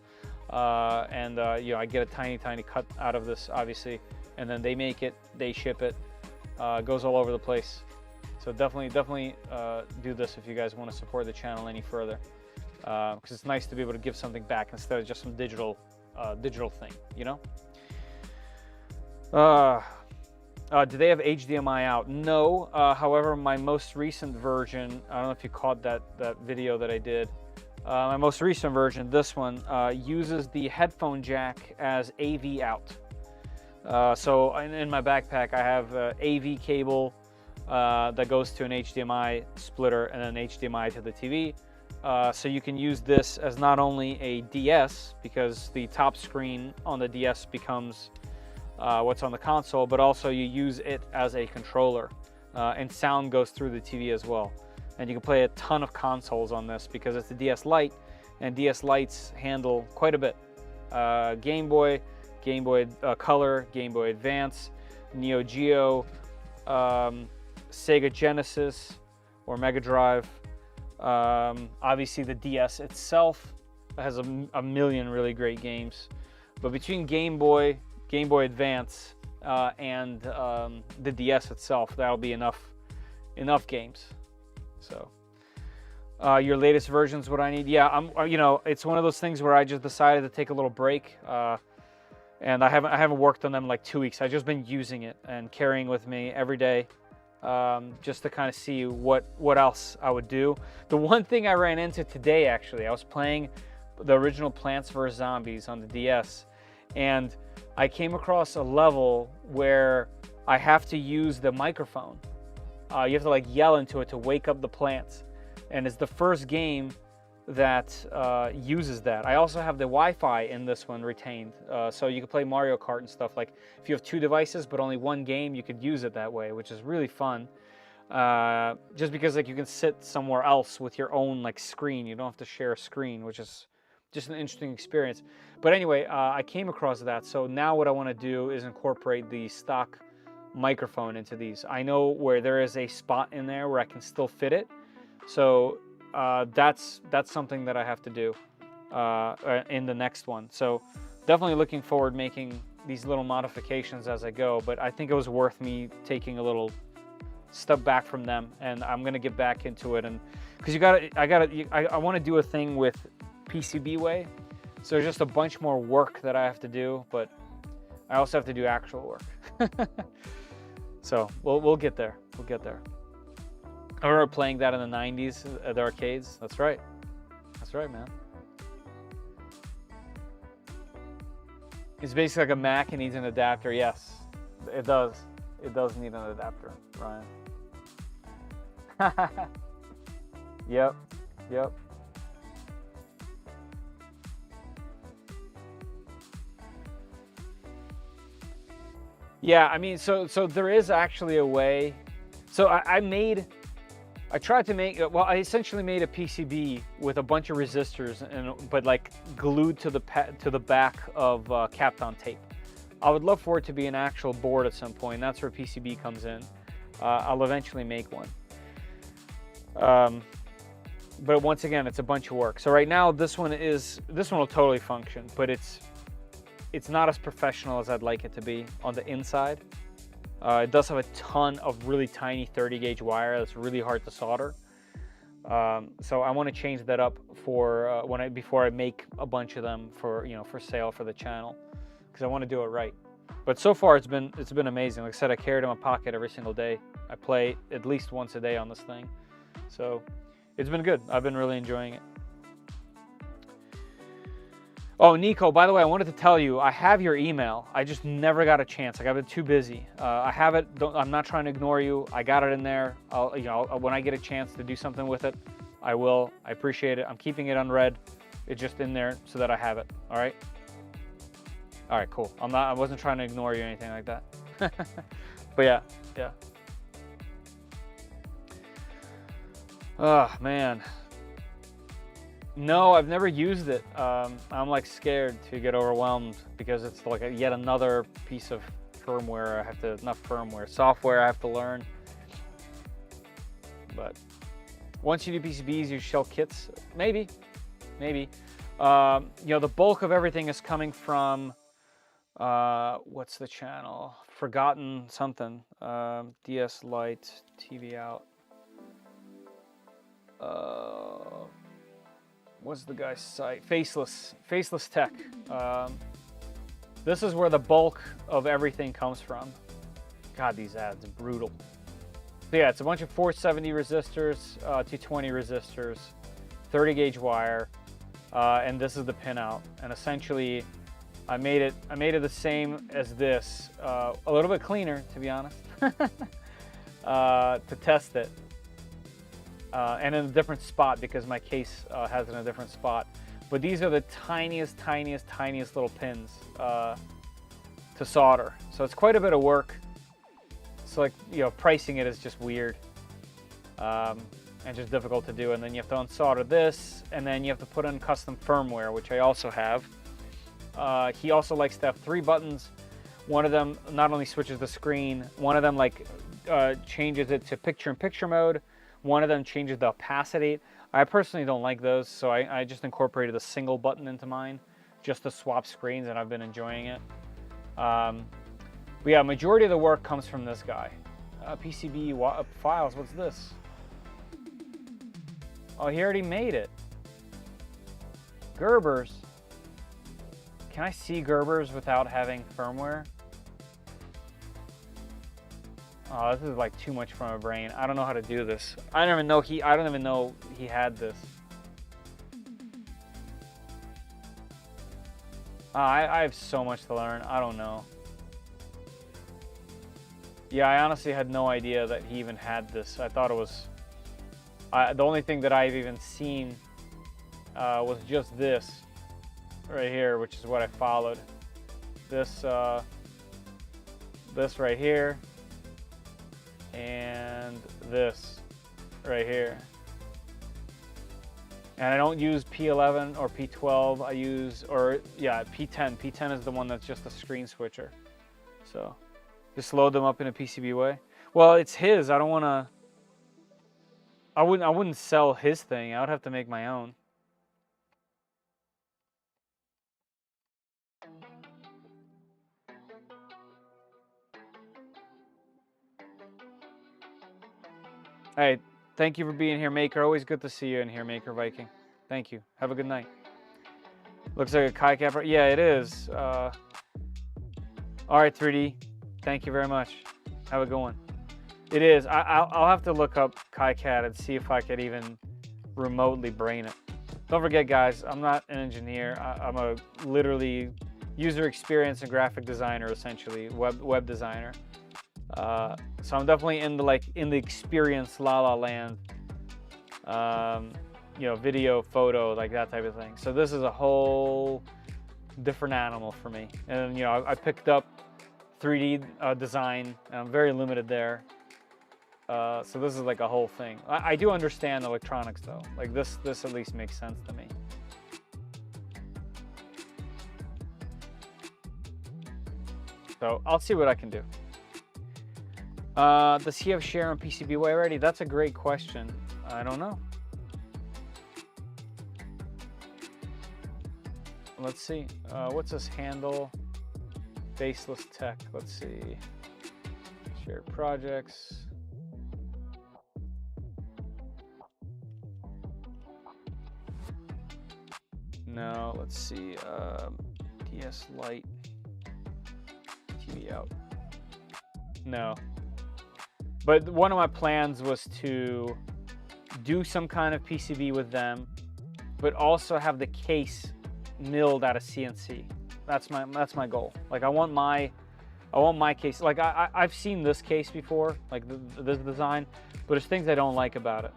A: I get a tiny cut out of this, obviously, and then they make it, they ship it, goes all over the place. So definitely do this if you guys want to support the channel any further, because it's nice to be able to give something back instead of just some digital thing, Do they have HDMI out? No. However, my most recent version, I don't know if you caught that video that I did. My most recent version, this one, uses the headphone jack as AV out. So in my backpack, I have an AV cable that goes to an HDMI splitter and then HDMI to the TV. So you can use this as not only a DS, because the top screen on the DS becomes what's on the console, but also you use it as a controller, and sound goes through the TV as well. And you can play a ton of consoles on this because it's a DS Lite, and DS Lites handle quite a bit. Game Boy Color, Game Boy Advance, Neo Geo, Sega Genesis or Mega Drive. Obviously the DS itself has a million really great games, but between Game Boy Advance and the DS itself, that'll be enough games. So your latest version's what I need. Yeah, it's one of those things where I just decided to take a little break, and I haven't worked on them in like 2 weeks. I've just been using it and carrying with me every day, just to kind of see what else I would do. The one thing I ran into today, actually, I was playing the original Plants vs. Zombies on the DS, and I came across a level where I have to use the microphone. You have to like yell into it to wake up the plants, and it's the first game that uses that. I also have the Wi-Fi in this one retained, so you can play Mario Kart and stuff. Like if you have 2 devices but only 1 game, you could use it that way, which is really fun. Just because like you can sit somewhere else with your own like screen, you don't have to share a screen, which is just an interesting experience. But anyway, I came across that, so now what I want to do is incorporate the stock microphone into these. I know where there is a spot in there where I can still fit it, so that's something that I have to do in the next one. So definitely looking forward to making these little modifications as I go, but I think it was worth me taking a little step back from them, and I'm gonna get back into it. And because I want to do a thing with PCB way, so there's just a bunch more work that I have to do, but I also have to do actual work. So we'll get there. We'll get there. I remember playing that in the 90s at the arcades. That's right. That's right, man. It's basically like a Mac and needs an adapter. Yes, it does. It does need an adapter, Ryan. Yep. Yep. Yeah, I mean, so there is actually a way. So I tried to make, well, I essentially made a PCB with a bunch of resistors, but like glued to the back of Kapton tape. I would love for it to be an actual board at some point. That's where PCB comes in. I'll eventually make one. But once again, it's a bunch of work. So right now, this one will totally function, but it's not as professional as I'd like it to be on the inside. It does have a ton of really tiny 30 gauge wire that's really hard to solder. So I want to change that up for before I make a bunch of them for sale for the channel, because I want to do it right. But so far it's been amazing. Like I said, I carry it in my pocket every single day. I play at least once a day on this thing, so it's been good. I've been really enjoying it. Oh, Nico, by the way, I wanted to tell you, I have your email. I just never got a chance. Like, I've been too busy. I have it. I'm not trying to ignore you. I got it in there. When I get a chance to do something with it, I will. I appreciate it. I'm keeping it unread. It's just in there so that I have it. All right? All right, cool. I wasn't trying to ignore you or anything like that. But yeah. Oh, man. No, I've never used it. I'm like scared to get overwhelmed because it's like yet another piece of firmware software I have to learn. But once you do PCBs, you shell kits, maybe. The bulk of everything is coming from, what's the channel? Forgotten something. DS Lite, TV out. What's the guy's site? Faceless Tech. This is where the bulk of everything comes from. God, these ads are brutal. So yeah, it's a bunch of 470 resistors, 220 resistors, 30 gauge wire, and this is the pinout. And essentially, I made it the same as this, a little bit cleaner, to be honest, to test it. And in a different spot because my case has it in a different spot. But these are the tiniest little pins to solder. So it's quite a bit of work. So like, pricing it is just weird and just difficult to do. And then you have to unsolder this, and then you have to put in custom firmware, which I also have. He also likes to have 3 buttons. One of them not only switches the screen, one of them like changes it to picture-in-picture mode. One of them changes the opacity. I personally don't like those, so I just incorporated a single button into mine just to swap screens, and I've been enjoying it. But yeah, majority of the work comes from this guy. PCB files, what's this? Oh, he already made it. Gerbers. Can I see Gerbers without having firmware? Oh, this is like too much for my brain. I don't know how to do this. I don't even know he had this. I have so much to learn. I don't know. Yeah, I honestly had no idea that he even had this. I thought it was... the only thing that I've even seen was just this right here, which is what I followed. This right here, and this right here. And I don't use P11 or P12. I use, P10. P10 is the one that's just a screen switcher. So just load them up in a PCBWay. Well, it's his. I don't want to. I wouldn't sell his thing. I would have to make my own. Hey, thank you for being here, Maker. Always good to see you in here, Maker Viking. Thank you. Have a good night. Looks like a Kai Cap. Yeah, it is. All right, 3D. Thank you very much. Have a good one. It is. I'll have to look up KiCad and see if I could even remotely brain it. Don't forget, guys, I'm not an engineer. I'm a literally user experience and graphic designer, essentially, web designer. So I'm definitely in the experience la la land. You know, video, photo, like that type of thing. So this is a whole different animal for me. And you know, I picked up 3D design, and I'm very limited there. So this is like a whole thing. I do understand electronics though. Like this at least makes sense to me. So I'll see what I can do. Does he have share on PCBWay already? That's a great question. I don't know. Let's see. What's this handle? Faceless Tech. Let's see. Shared projects. No, let's see. DS Lite. TV out. No. But one of my plans was to do some kind of PCB with them, but also have the case milled out of CNC. That's my goal. Like I want my case. Like I've seen this case before, like this design, but there's things I don't like about it.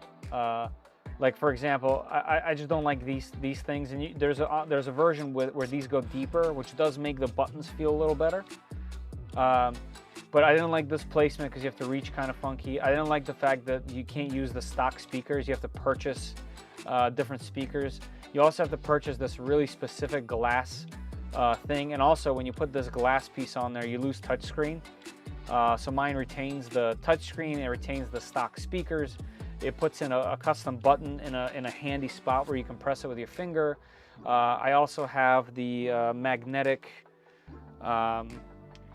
A: Like for example, I just don't like these things. And there's a version where these go deeper, which does make the buttons feel a little better. But I didn't like this placement because you have to reach kind of funky. I didn't like the fact that you can't use the stock speakers. You have to purchase different speakers. You also have to purchase this really specific glass thing. And also when you put this glass piece on there, you lose touchscreen. So mine retains the touchscreen. It retains the stock speakers. It puts in a custom button in a handy spot where you can press it with your finger. I also have the magnetic,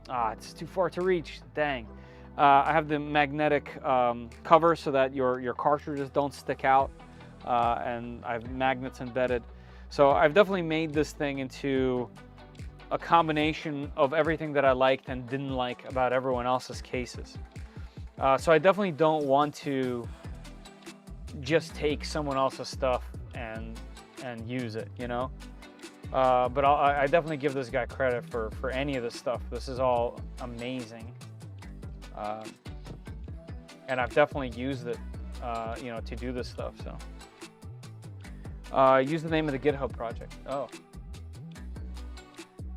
A: it's too far to reach, dang. I have the magnetic cover so that your cartridges don't stick out, and I have magnets embedded. So I've definitely made this thing into a combination of everything that I liked and didn't like about everyone else's cases. So I definitely don't want to just take someone else's stuff and use it, you know. But I definitely give this guy credit for any of this stuff. This is all amazing, and I've definitely used it, you know, to do this stuff. So use the name of the GitHub project. Oh,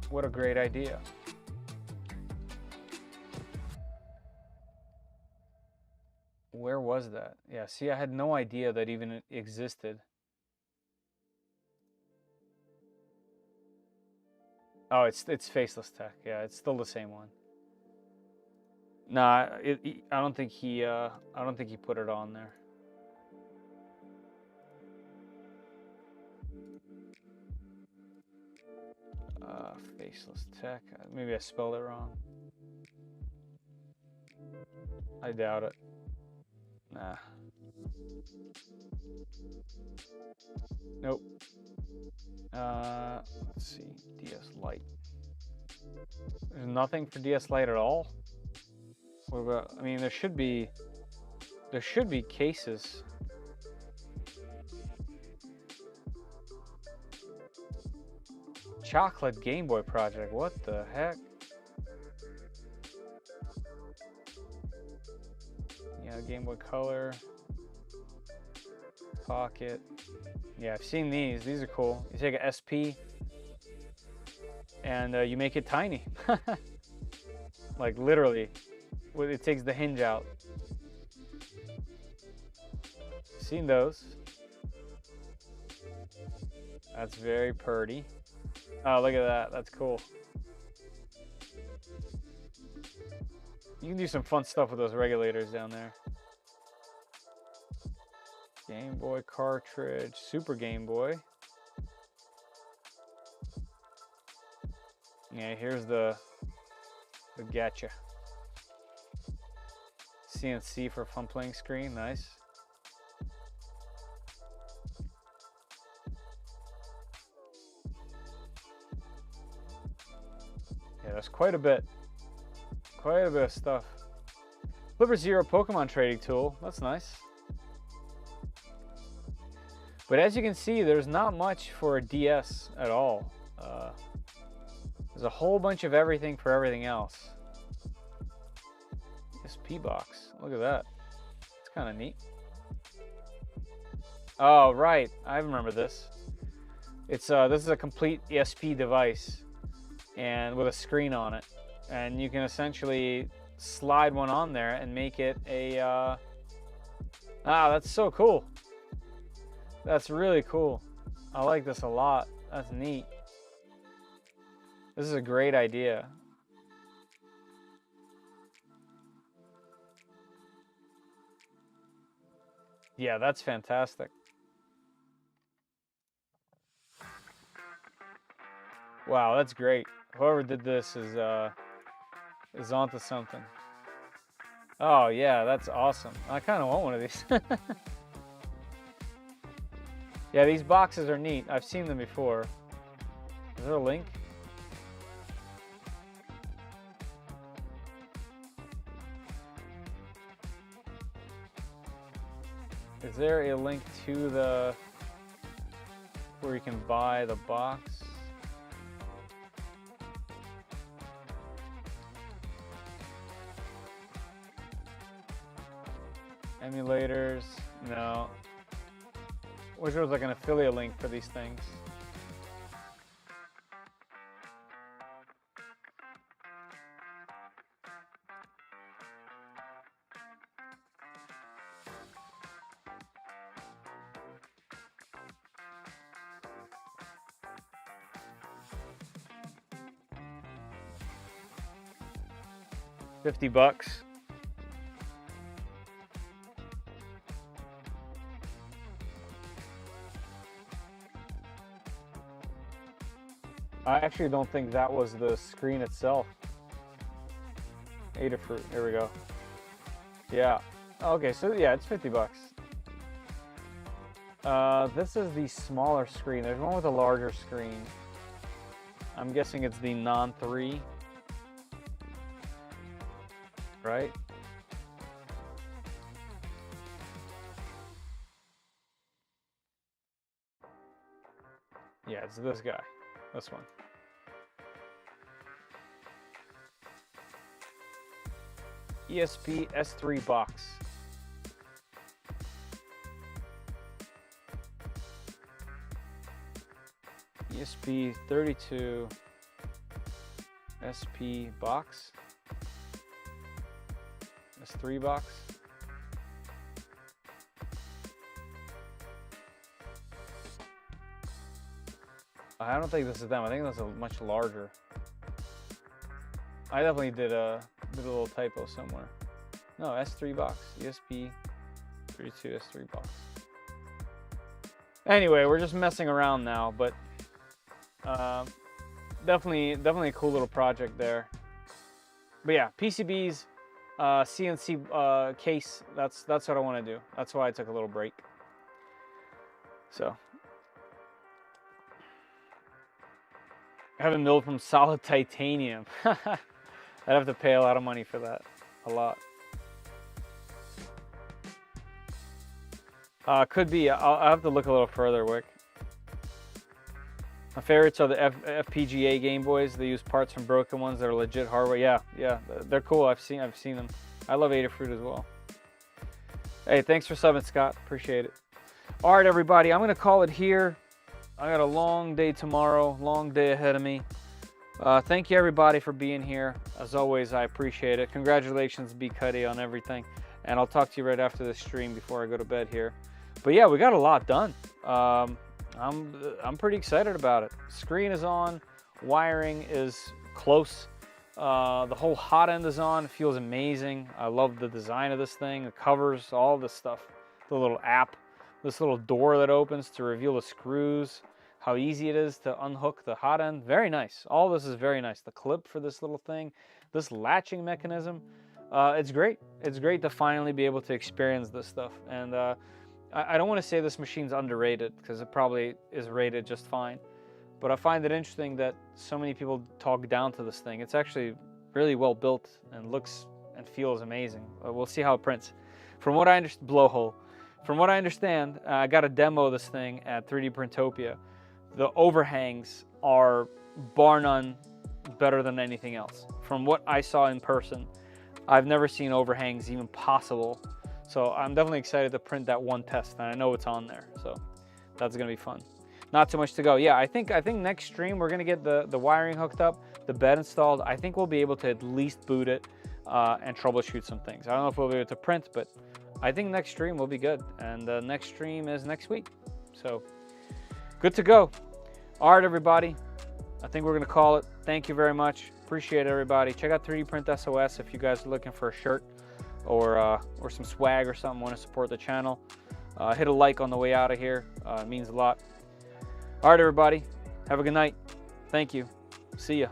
A: what a great idea. Where was that? Yeah, see, I had no idea that even existed. Oh, it's Faceless Tech. Yeah, it's still the same one. Nah, I don't think he put it on there. Faceless Tech. Maybe I spelled it wrong. I doubt it. Nah. Nope. Let's see. DS Lite. There's nothing for DS Lite at all? What about, I mean, there should be cases. Chocolate Game Boy project, what the heck? Yeah, Game Boy Color. Pocket. Yeah, I've seen these. These are cool. You take a SP and you make it tiny. Like literally. It takes the hinge out. Seen those. That's very pretty. Oh, look at that. That's cool. You can do some fun stuff with those regulators down there. Game Boy cartridge, Super Game Boy. Yeah, here's the gacha. CNC for fun playing screen, nice. Yeah, there's quite a bit of stuff. Flipper Zero Pokemon trading tool, that's nice. But as you can see, there's not much for a DS at all. There's a whole bunch of everything for everything else. SP box, look at that. It's kind of neat. Oh, right, I remember this. It's this is a complete ESP device, and with a screen on it, and you can essentially slide one on there and make it a. That's so cool. That's really cool. I like this a lot. That's neat. This is a great idea. Yeah, that's fantastic. Wow, that's great. Whoever did this is onto something. Oh yeah, that's awesome. I kind of want one of these. Yeah, these boxes are neat. I've seen them before. Is there a link? Is there a link to the where you can buy the box? Emulators, no. Wish there was like an affiliate link for these things. $50. I actually don't think that was the screen itself. Adafruit, here we go. Yeah. Okay, so yeah, it's $50. This is the smaller screen. There's one with a larger screen. I'm guessing it's the non-3. Right? Yeah, it's this guy. This one. ESP S3 box. ESP 32 SP box. S3 box. I don't think this is them. I think that's a much larger. I definitely did a little typo somewhere. No, S3 box. ESP 32 S3 box. Anyway, we're just messing around now, but definitely a cool little project there. But yeah, PCBs, CNC case. That's what I want to do. That's why I took a little break. So. I have it milled from solid titanium. I'd have to pay a lot of money for that. a lot. Could be. I'll have to look a little further, Wick. My favorites are the FPGA Game Boys. They use parts from broken ones that are legit hardware. Yeah, they're cool. I've seen them. I love Adafruit as well. Hey, thanks for subbing, Scott. Appreciate it. All right, everybody. I'm gonna call it here. I got a long day tomorrow. Long day ahead of me. Thank you, everybody, for being here. As always, I appreciate it. Congratulations, B. Cuddy, on everything. And I'll talk to you right after the stream before I go to bed here. But yeah, we got a lot done. I'm pretty excited about it. Screen is on, wiring is close. The whole hot end is on. It feels amazing. I love the design of this thing, the covers, all this stuff. The little app, this little door that opens to reveal the screws, how easy it is to unhook the hot end. Very nice. All this is very nice. The clip for this little thing, this latching mechanism, it's great. It's great to finally be able to experience this stuff. And I don't want to say this machine's underrated, because it probably is rated just fine. But I find it interesting that so many people talk down to this thing. It's actually really well built and looks and feels amazing. We'll see how it prints. From what I understand, blowhole. From what I understand, I got a demo of this thing at 3D Printopia. The overhangs are bar none better than anything else. From what I saw in person, I've never seen overhangs even possible. So I'm definitely excited to print that one test, and I know it's on there. So that's gonna be fun. Not too much to go. Yeah, I think next stream we're gonna get the wiring hooked up, the bed installed. I think we'll be able to at least boot it and troubleshoot some things. I don't know if we'll be able to print, but I think next stream will be good. And the next stream is next week. So good to go. All right, everybody. I think we're gonna call it. Thank you very much. Appreciate it, everybody. Check out 3D Print SOS if you guys are looking for a shirt or some swag or something, want to support the channel. Hit a like on the way out of here. It means a lot. All right, everybody. Have a good night. Thank you. See ya.